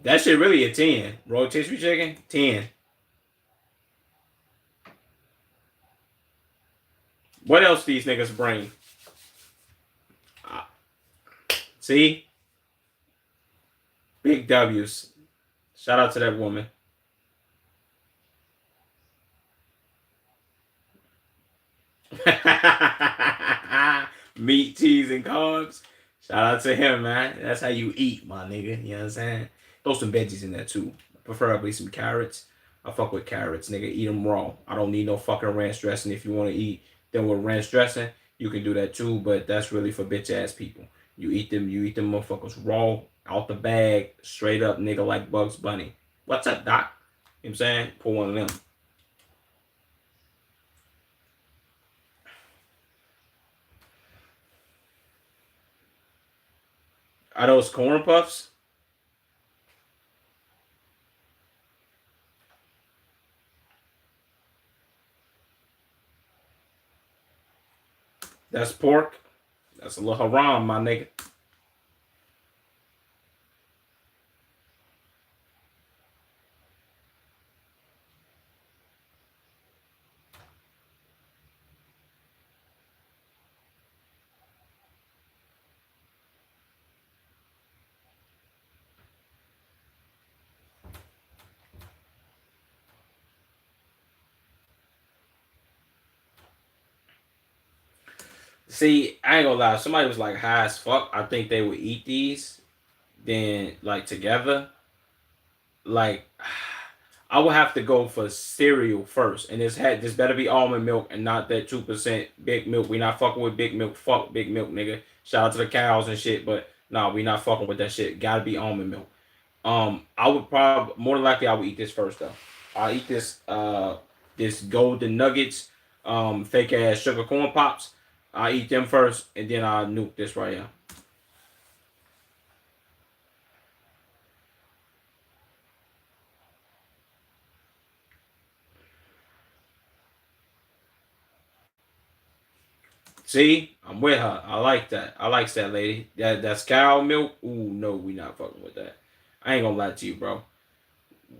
That shit really a 10. Rotisserie chicken, 10. What else these niggas bring? Uh, See? Big W's. Shout out to that woman. Meat, cheese, and carbs. Shout out to him, man. That's how you eat, my nigga. You know what I'm saying? Throw some veggies in there too. Preferably some carrots. I fuck with carrots, nigga. Eat them raw. I don't need no fucking ranch dressing. If you want to eat them with ranch dressing, you can do that too. But that's really for bitch ass people. You eat them. You eat them motherfuckers raw, out the bag, straight up, nigga, like Bugs Bunny. What's up, doc? You know what I'm saying? Pull one of them. Are those corn puffs? That's pork. That's a little haram, my nigga. See, I ain't gonna lie. If somebody was like high as fuck, I think they would eat these. Then like together, like I would have to go for cereal first, and this better be almond milk and not that 2% big milk. We not fucking with big milk. Fuck big milk, nigga. Shout out to the cows and shit, but nah, we not fucking with that shit. Gotta be almond milk. I would probably more than likely I would eat this first though. I'll eat this golden nuggets, fake ass sugar corn pops. I eat them first, and then I nuke this right here. See, I'm with her. I like that. I like that lady. That's cow milk. Ooh, no, we not fucking with that. I ain't gonna lie to you, bro.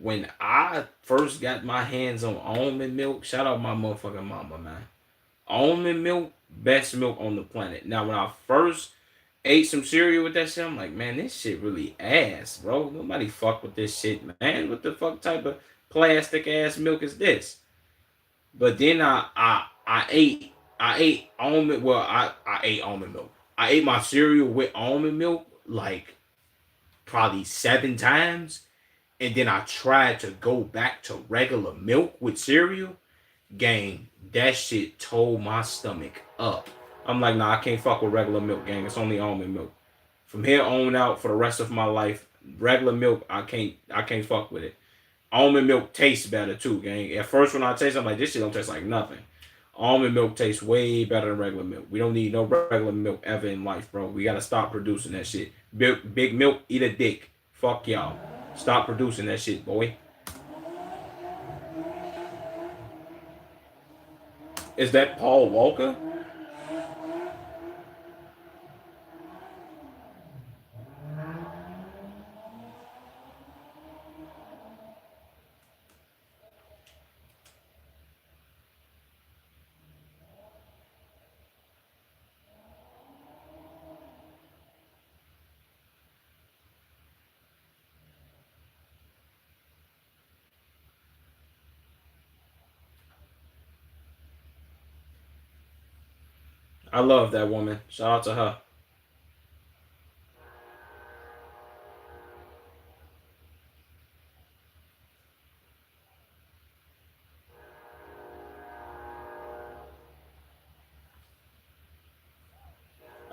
When I first got my hands on almond milk, shout out my motherfucking mama, man. Almond milk, best milk on the planet. Now, when I first ate some cereal with that shit. I'm like, man, this shit really ass, bro. Nobody fuck with this shit, man. What the fuck type of plastic ass milk is this? But then I ate almond. Well, I ate almond milk. I ate my cereal with almond milk like probably 7 times, and then I tried to go back to regular milk with cereal. Gang, that shit tore my stomach up. I'm like, nah, I can't fuck with regular milk, gang. It's only almond milk. From here on out, for the rest of my life, regular milk, I can't fuck with it. Almond milk tastes better too, gang. At first, when I taste, it, I'm like, this shit don't taste like nothing. Almond milk tastes way better than regular milk. We don't need no regular milk ever in life, bro. We gotta stop producing that shit. Big milk, eat a dick. Fuck y'all. Stop producing that shit, boy. Is that Paul Walker? I love that woman. Shout out to her.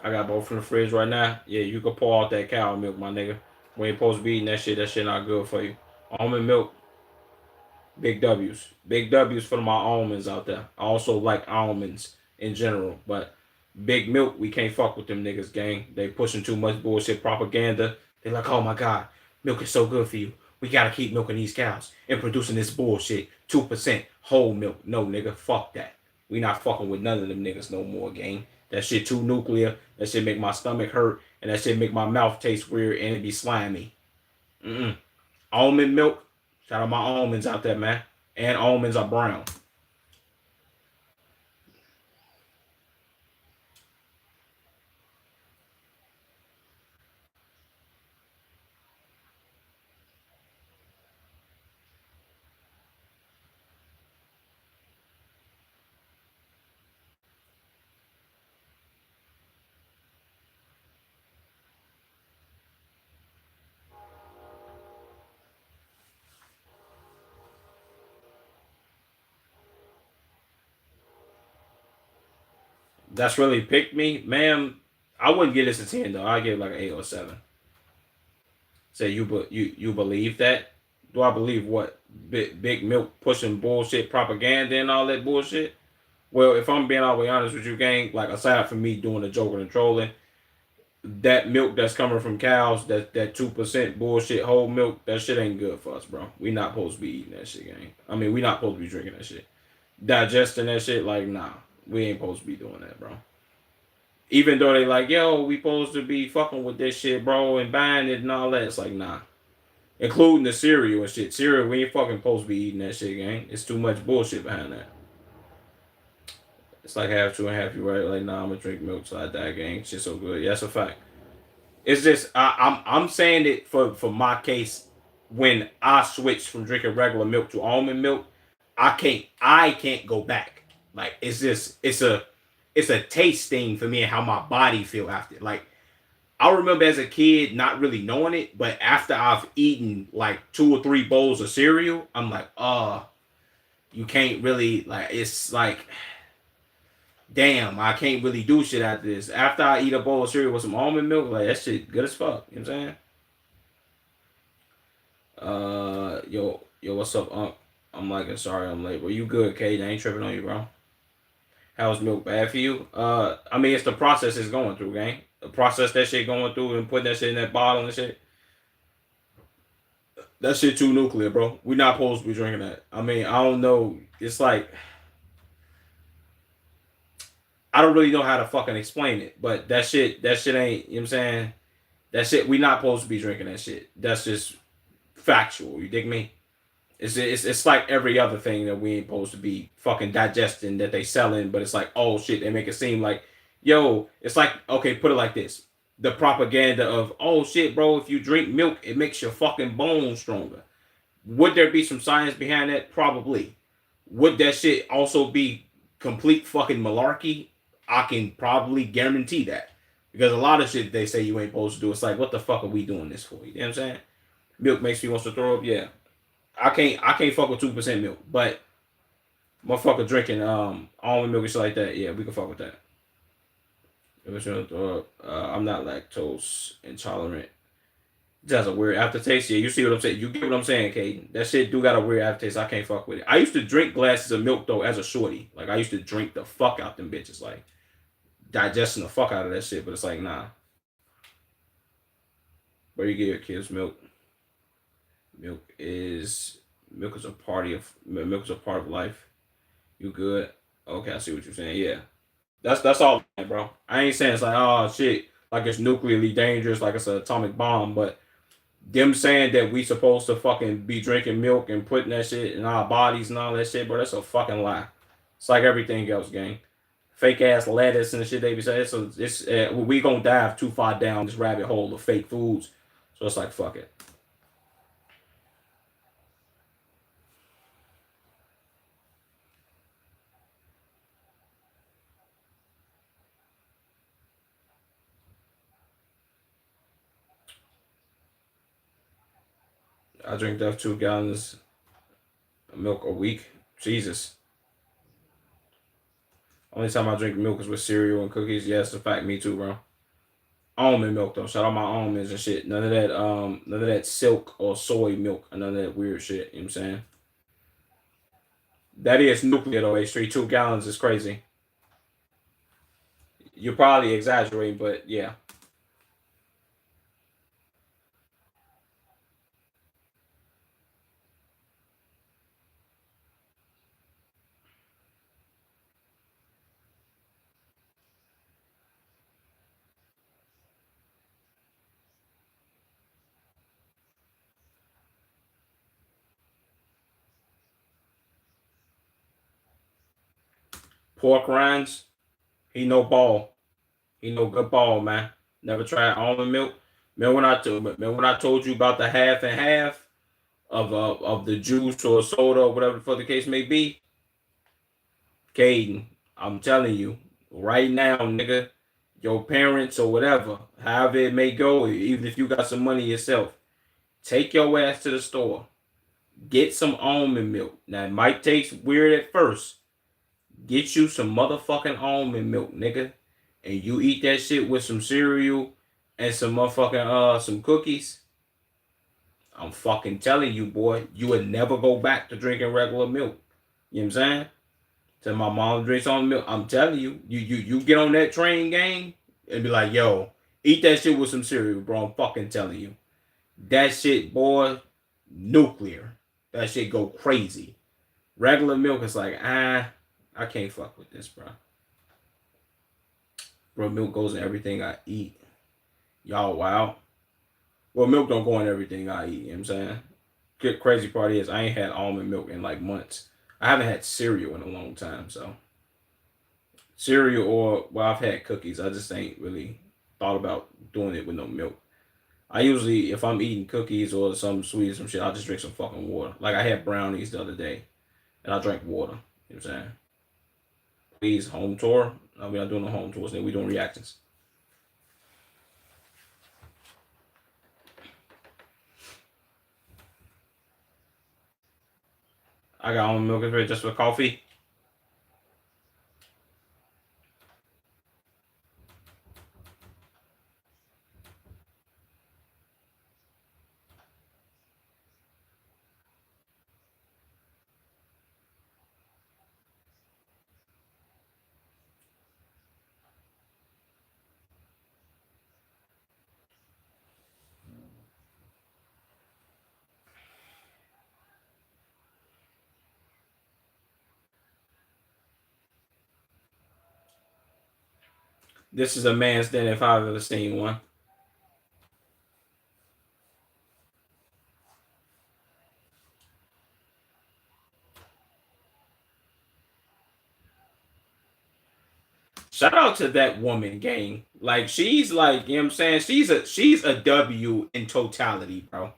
I got both in the fridge right now. Yeah, you can pour out that cow milk, my nigga. We ain't supposed to be eating that shit. That shit not good for you. Almond milk, big W's. Big W's for my almonds out there. I also like almonds in general, but big milk, we can't fuck with them niggas, gang. They pushing too much bullshit propaganda. They like, oh my god, milk is so good for you. We gotta keep milking these cows and producing this bullshit. 2% whole milk. No, nigga, fuck that. We not fucking with none of them niggas no more, gang. That shit too nuclear. That shit make my stomach hurt, and that shit make my mouth taste weird and it be slimy. Mm-mm. Almond milk. Shout out my almonds out there, man. And almonds are brown. That's really picked me, ma'am. I wouldn't give this a 10 though. I give it like an 8 or 7. Say you believe that? Do I believe what? Big milk pushing bullshit propaganda and all that bullshit? Well, if I'm being all the way honest with you, gang, like aside from me doing the joking and trolling, that milk that's coming from cows, that 2% bullshit whole milk, that shit ain't good for us, bro. We not supposed to be eating that shit, gang. I mean, we not supposed to be drinking that shit, digesting that shit. Like, nah, we ain't supposed to be doing that, bro. Even though they like, yo, we supposed to be fucking with this shit, bro, and buying it and all that. It's like, nah. Including the cereal and shit. Cereal, we ain't fucking supposed to be eating that shit, gang. It's too much bullshit behind that. It's like half true and half you right. Like, nah, I'm gonna drink milk till I die, gang. Shit's so good. Yeah, that's a fact. It's just I'm saying it for my case. When I switched from drinking regular milk to almond milk, I can't go back. Like it's a taste thing for me and how my body feel after. Like I remember as a kid not really knowing it, but after I've eaten like 2 or 3 bowls of cereal, I'm like, you can't really like. It's like, damn, I can't really do shit after this. After I eat a bowl of cereal with some almond milk, like that shit good as fuck. You know what I'm saying? Yo, what's up, Unc? I'm like, sorry, I'm late. Bro, you good, Kate? I ain't tripping on you, bro. How's milk bad for you? I mean, it's the process it's going through, gang. The process that shit going through and putting that shit in that bottle and shit. That shit too nuclear, bro. We not supposed to be drinking that. I mean, I don't know. It's like I don't really know how to fucking explain it, but that shit ain't. You know what I'm saying? That shit, we not supposed to be drinking that shit. That's just factual. You dig me? It's like every other thing that we ain't supposed to be fucking digesting that they selling, but it's like, oh shit, they make it seem like, yo, it's like, okay, put it like this. the propaganda of, oh shit, bro, if you drink milk, it makes your fucking bones stronger. Would there be some science behind that? Probably. Would that shit also be complete fucking malarkey? I can probably guarantee that. Because a lot of shit they say you ain't supposed to do, it's like, what the fuck are we doing this for? You know what I'm saying? Milk makes me want to throw up. Yeah, I can't fuck with 2% milk, but motherfucker drinking almond milk and shit like that. Yeah, we can fuck with that. I'm not lactose intolerant. It has a weird aftertaste. Yeah, you see what I'm saying? You get what I'm saying, Caden? That shit do got a weird aftertaste. I can't fuck with it. I used to drink glasses of milk though as a shorty. Like I used to drink the fuck out them bitches, like digesting the fuck out of that shit. But it's like nah. Where you get your kids milk? Milk is milk is a milk is a part of life. You good? Okay, I see what you're saying. Yeah, that's all, bro. I ain't saying it's like oh shit, like it's nuclearly dangerous, like it's an atomic bomb, but them saying that we supposed to fucking be drinking milk and putting that shit in our bodies and all that shit, bro, that's a fucking lie. It's like everything else, gang. Fake ass lettuce and shit they be saying. We gonna dive too far down this rabbit hole of fake foods. So it's like fuck it. I drink that 2 gallons of milk a week. Jesus. Only time I drink milk is with cereal and cookies. Yes, in fact, me too, bro. Almond milk though. Shout out my almonds and shit. None of that silk or soy milk and none of that weird shit. You know what I'm saying? That is nuclear though, H3. 2 gallons is crazy. You're probably exaggerating, but yeah. Pork rinds, he no ball. He no good ball, man. Never tried almond milk. Remember when I told you about the half and half of the juice or soda or whatever the fuck the case may be? Caden, I'm telling you, right now, nigga, your parents or whatever, however it may go, even if you got some money yourself, take your ass to the store. Get some almond milk. Now it might taste weird at first. Get you some motherfucking almond milk, nigga. And you eat that shit with some cereal and some motherfucking some cookies. I'm fucking telling you, boy, you would never go back to drinking regular milk. You know what I'm saying? Tell my mom drinks almond milk. I'm telling you, you get on that train gang and be like, yo, eat that shit with some cereal, bro. I'm fucking telling you. That shit, boy, nuclear. That shit go crazy. Regular milk is like, I can't fuck with this, bro. Bro, milk goes in everything I eat. Y'all, wow. Well, milk don't go in everything I eat. You know what I'm saying? Good crazy part is I ain't had almond milk in like months. I haven't had cereal in a long time, so cereal or well, I've had cookies. I just ain't really thought about doing it with no milk. I usually, if I'm eating cookies or some sweet or some shit, I'll just drink some fucking water. Like I had brownies the other day, and I drank water. You know what I'm saying? Please, home tour. No, we're not doing no home tours. Then we doing reactions. I got almond milk and just with coffee. This is a man's den if I've ever seen one. Shout out to that woman, gang. Like she's like, you know what I'm saying? She's a W in totality, bro.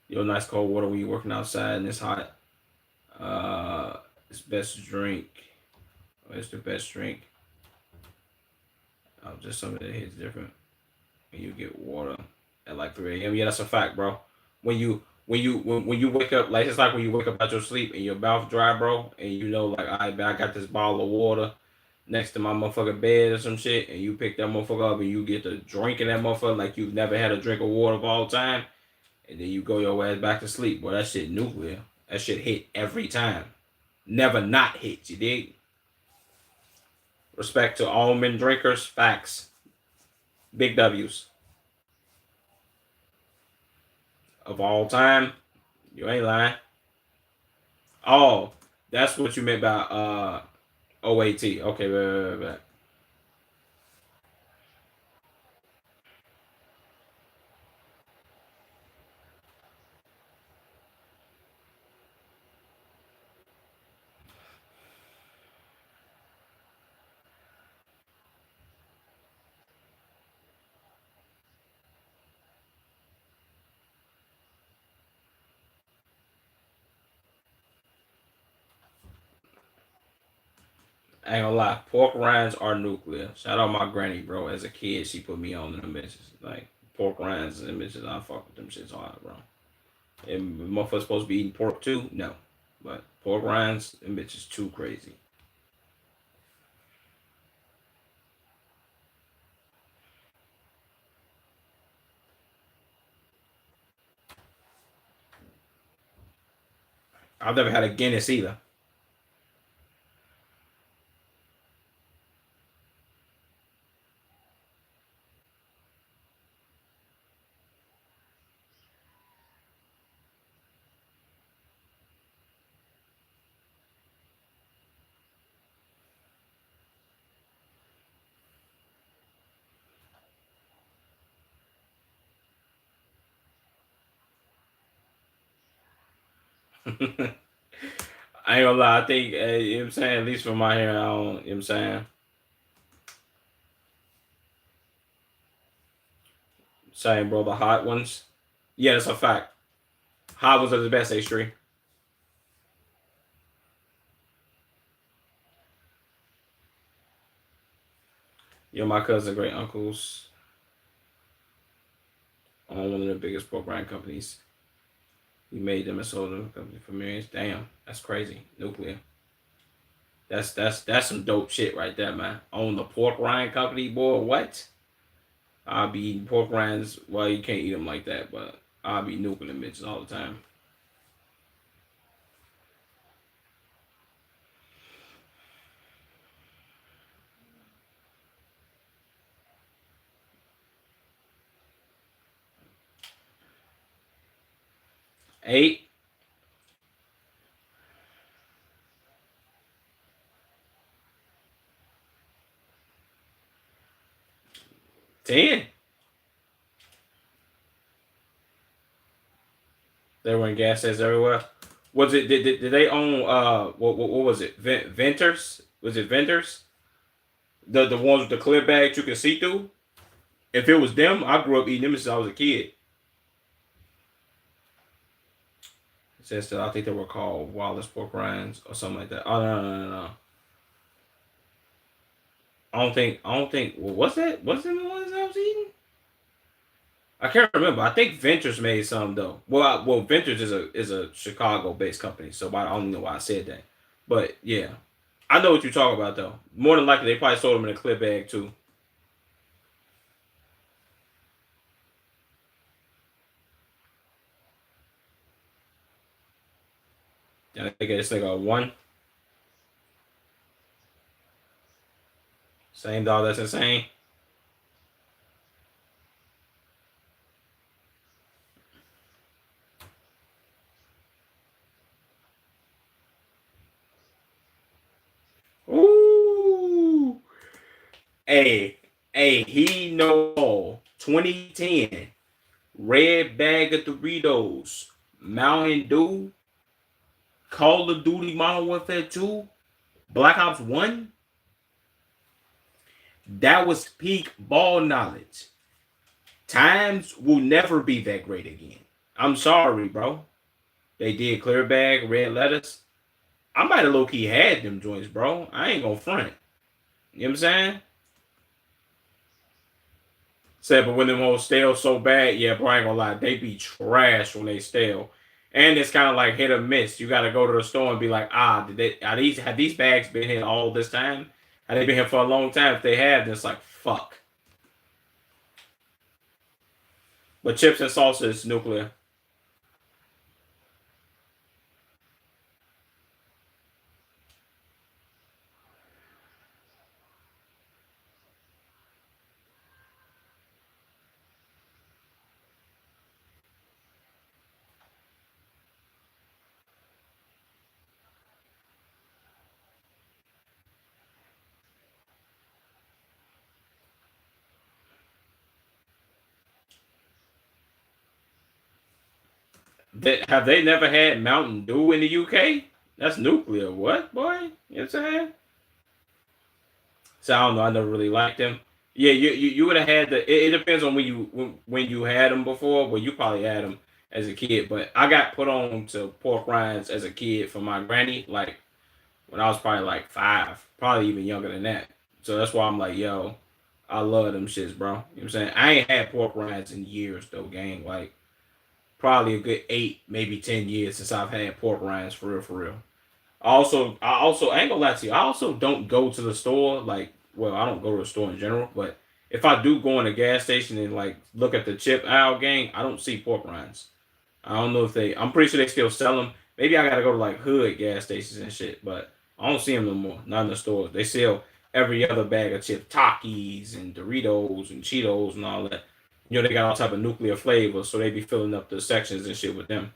Yo, nice cold water when you're working outside and it's hot. It's best drink. It's the best drink. Just something that hits different when you get water at like 3 a.m. Yeah, that's a fact, bro. When you wake up, like it's like when you wake up out your sleep and your mouth dry, bro, and you know like I got this bottle of water next to my motherfucking bed or some shit, and you pick that motherfucker up and you get to drinking that motherfucker like you've never had a drink of water of all time, and then you go your ass back to sleep. Boy, that shit nuclear. That shit hit every time. Never not hit, you dig? Respect to almond drinkers, facts. Big W's. Of all time, you ain't lying. Oh, that's what you meant by OAT. Okay, right. I ain't gonna lie, pork rinds are nuclear. Shout out my granny, bro. As a kid, she put me on them bitches. Like pork rinds and them bitches, I fuck with them shits hard, bro. And motherfuckers supposed to be eating pork too? No. But pork rinds, them bitches too crazy. I've never had a Guinness either. I ain't gonna lie, I think you know what I'm saying, at least from my hair, I don't you know what I'm saying. Same bro, the hot ones. Yeah, that's a fact. Hot ones are the best H3. Yo, my cousin great uncles own one of the biggest pork rind companies. He made them and sold them company for millions. Damn, that's crazy. Nuclear. That's some dope shit right there, man. Own the pork rind company, boy. What? I'll be eating pork rinds. Well, you can't eat them like that, but I'll be nuking them bitches all the time. 8, 10. They were in gas stations everywhere. Was it? Did they own? What was it? Venters? Was it Venters? The ones with the clear bags you can see through. If it was them, I grew up eating them since I was a kid. It says that I think they were called Wallace pork rinds or something like that. Oh no. I don't think. What's that? What's the ones I was eating? I can't remember. I think Ventures made some though. Well, Ventures is a Chicago based company, so I don't know why I said that. But yeah, I know what you're talking about though. More than likely, they probably sold them in a clear bag too. Yeah, they get this nigga a one. Same dog. That's insane. Ooh. Hey, hey, he know 2010 red bag of Doritos, Mountain Dew, Call of Duty Modern Warfare 2, Black Ops 1. That was peak ball knowledge. Times will never be that great again. I'm sorry, bro. They did clear bag, red letters. I might have low key had them joints, bro. I ain't gonna front. You know what I'm saying? Said, but when them hoes stale so bad, yeah, bro, I ain't gonna lie, they be trash when they stale. And it's kind of like hit or miss. You gotta go to the store and be like, did they have these bags been here all this time? Have they been here for a long time? If they have, then it's like fuck. But chips and salsa is nuclear. Have they never had Mountain Dew in the UK? That's nuclear. What, boy? You know what I'm saying? So I don't know. I never really liked them. Yeah, you would have had the. It depends on when you had them before. Well, you probably had them as a kid, but I got put on to pork rinds as a kid from my granny, like when I was probably like 5, probably even younger than that. So that's why I'm like, yo, I love them shits, bro. You know what I'm saying? I ain't had pork rinds in years though, gang. Like probably a good 8, maybe 10 years since I've had pork rinds for real, for real. I ain't gonna lie to you. I also don't go to the store. Like, well, I don't go to the store in general, but if I do go in a gas station and like look at the chip aisle, gang, I don't see pork rinds. I don't know if they. I'm pretty sure they still sell them. Maybe I gotta go to like hood gas stations and shit, but I don't see them no more. Not in the stores. They sell every other bag of chips, Takis and Doritos and Cheetos and all that. You know, they got all type of nuclear flavors, so they be filling up the sections and shit with them.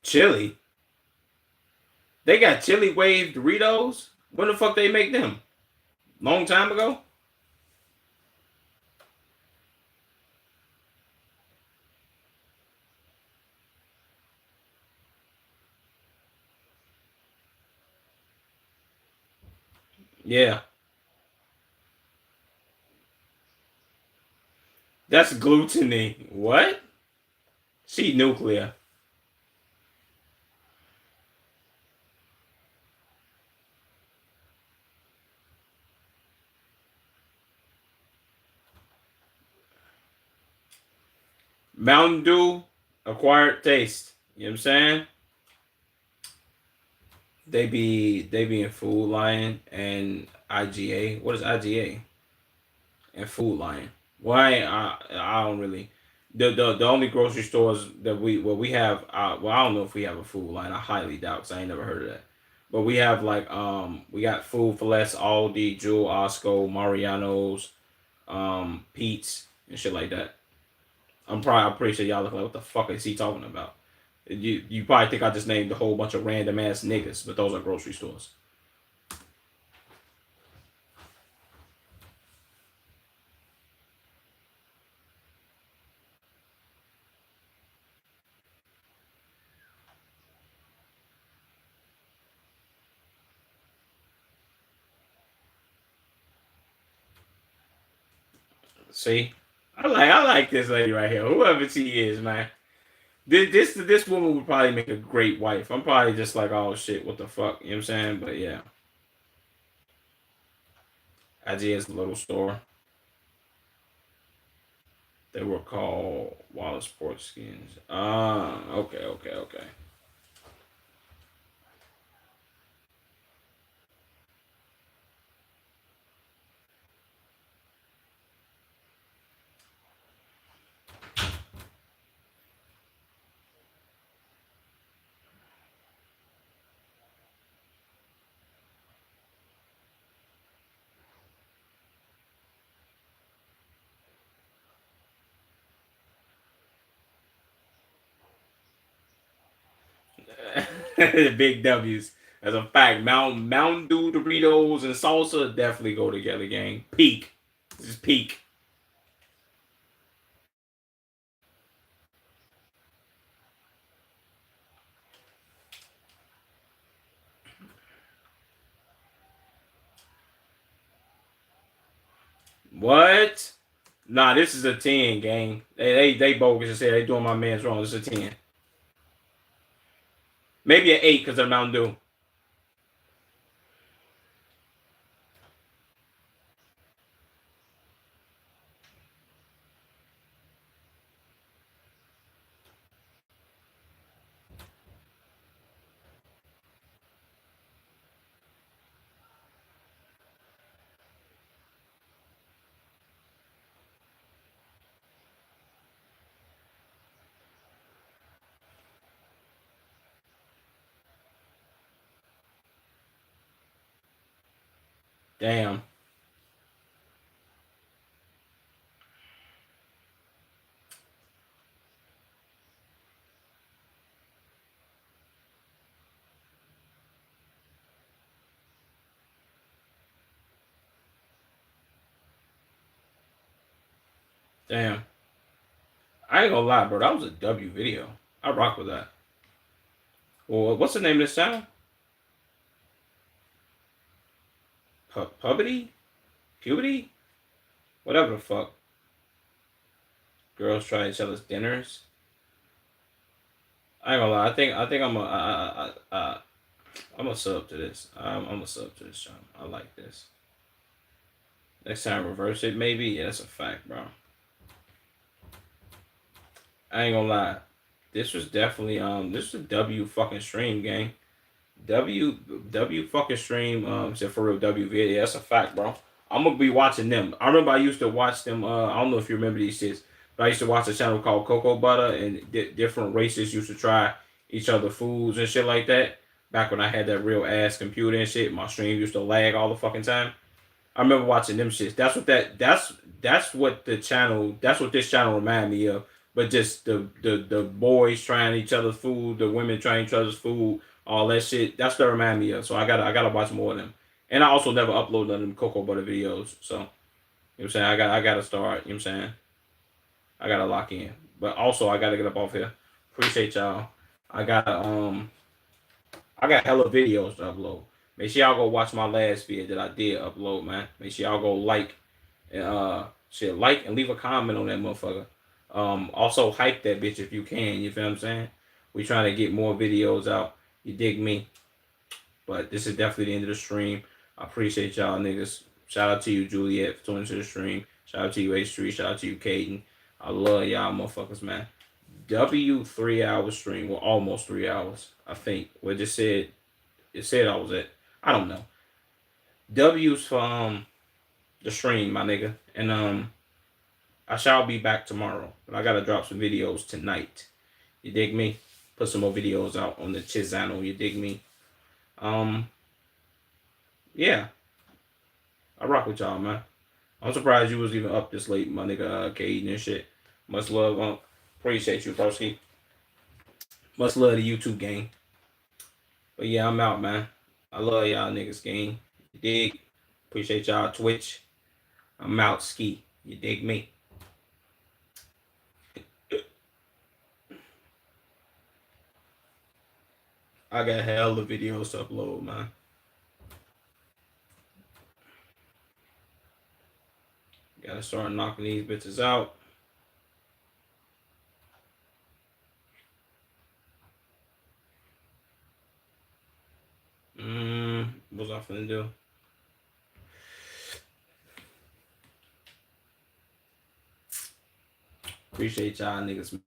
Chili. They got chili wave Doritos. When the fuck they make them? Long time ago? Yeah. That's gluttony. What? She nuclear. Mountain Dew, acquired taste. You know what I'm saying? They be in Food Lion and IGA. What is IGA? And Food Lion. Why I don't really the only grocery stores that we have well, I don't know if we have a Food Lion. I highly doubt because I ain't never heard of that. But we have like we got Food for Less, Aldi, Jewel, Osco, Mariano's, Pete's and shit like that. I'm pretty sure y'all look like what the fuck is he talking about? You probably think I just named a whole bunch of random ass niggas, but those are grocery stores. See, I like this lady right here, whoever she is, man. This woman would probably make a great wife. I'm probably just like, oh shit, what the fuck, you know what I'm saying? But yeah, IGA's little store. They were called Wallace Sports Skins. Ah, okay, okay, okay. Big W's. As a fact, Mountain Dew, Doritos, and salsa definitely go together, gang. Peak. This is peak. What? Nah, this is a 10, gang. They bogus as hell. They doing my man's wrong. This is a 10. Maybe an 8 because of Mountain Dew. Damn. Damn. I ain't gonna lie, bro. That was a W video. I rock with that. Well, what's the name of this channel? Puberty? Puberty? Whatever the fuck. Girls try each other's dinners. I ain't gonna lie. I think I'm a sub to this. I'm a sub to this channel. I like this. Next time reverse it, maybe. Yeah, that's a fact, bro. I ain't gonna lie. This was definitely this was a W fucking stream, gang. W fucking stream, except for real W video. Yeah, that's a fact, bro. I'm gonna be watching them. I remember I used to watch them. I don't know if you remember these shits, but I used to watch a channel called Cocoa Butter, and different races used to try each other foods and shit like that. Back when I had that real ass computer and shit, my stream used to lag all the fucking time. I remember watching them shits. That's what the channel. That's what this channel reminded me of. But just the boys trying each other's food, the women trying each other's food, all that shit. That's what remind me of. So I gotta watch more of them. And I also never uploaded them cocoa butter videos. So you know what I'm saying? I gotta start, you know what I'm saying? I gotta lock in. But also I gotta get up off here. Appreciate y'all. I got I got hella videos to upload. Make sure y'all go watch my last video that I did upload, man. Make sure y'all go like and shit, like and leave a comment on that motherfucker. Also hype that bitch if you can. You feel what I'm saying? We trying to get more videos out. You dig me? But this is definitely the end of the stream. I appreciate y'all niggas. Shout out to you, Juliet, for tuning to the stream. Shout out to you, H3. Shout out to you, Caden. I love y'all motherfuckers, man. W 3 hour stream. Well, almost 3 hours, I think. Well, it said I was at. I don't know. W's for the stream, my nigga. And I shall be back tomorrow. But I gotta drop some videos tonight. You dig me? Put some more videos out on the channel. You dig me? Yeah. I rock with y'all, man. I'm surprised you was even up this late, my nigga, Caden and shit. Much love, appreciate you, broski. Much love to YouTube gang. But yeah, I'm out, man. I love y'all niggas, gang. You dig? Appreciate y'all, Twitch. I'm out, ski. You dig me? I got hell of videos to upload, man. Gotta start knocking these bitches out. What's I finna do? Appreciate y'all niggas.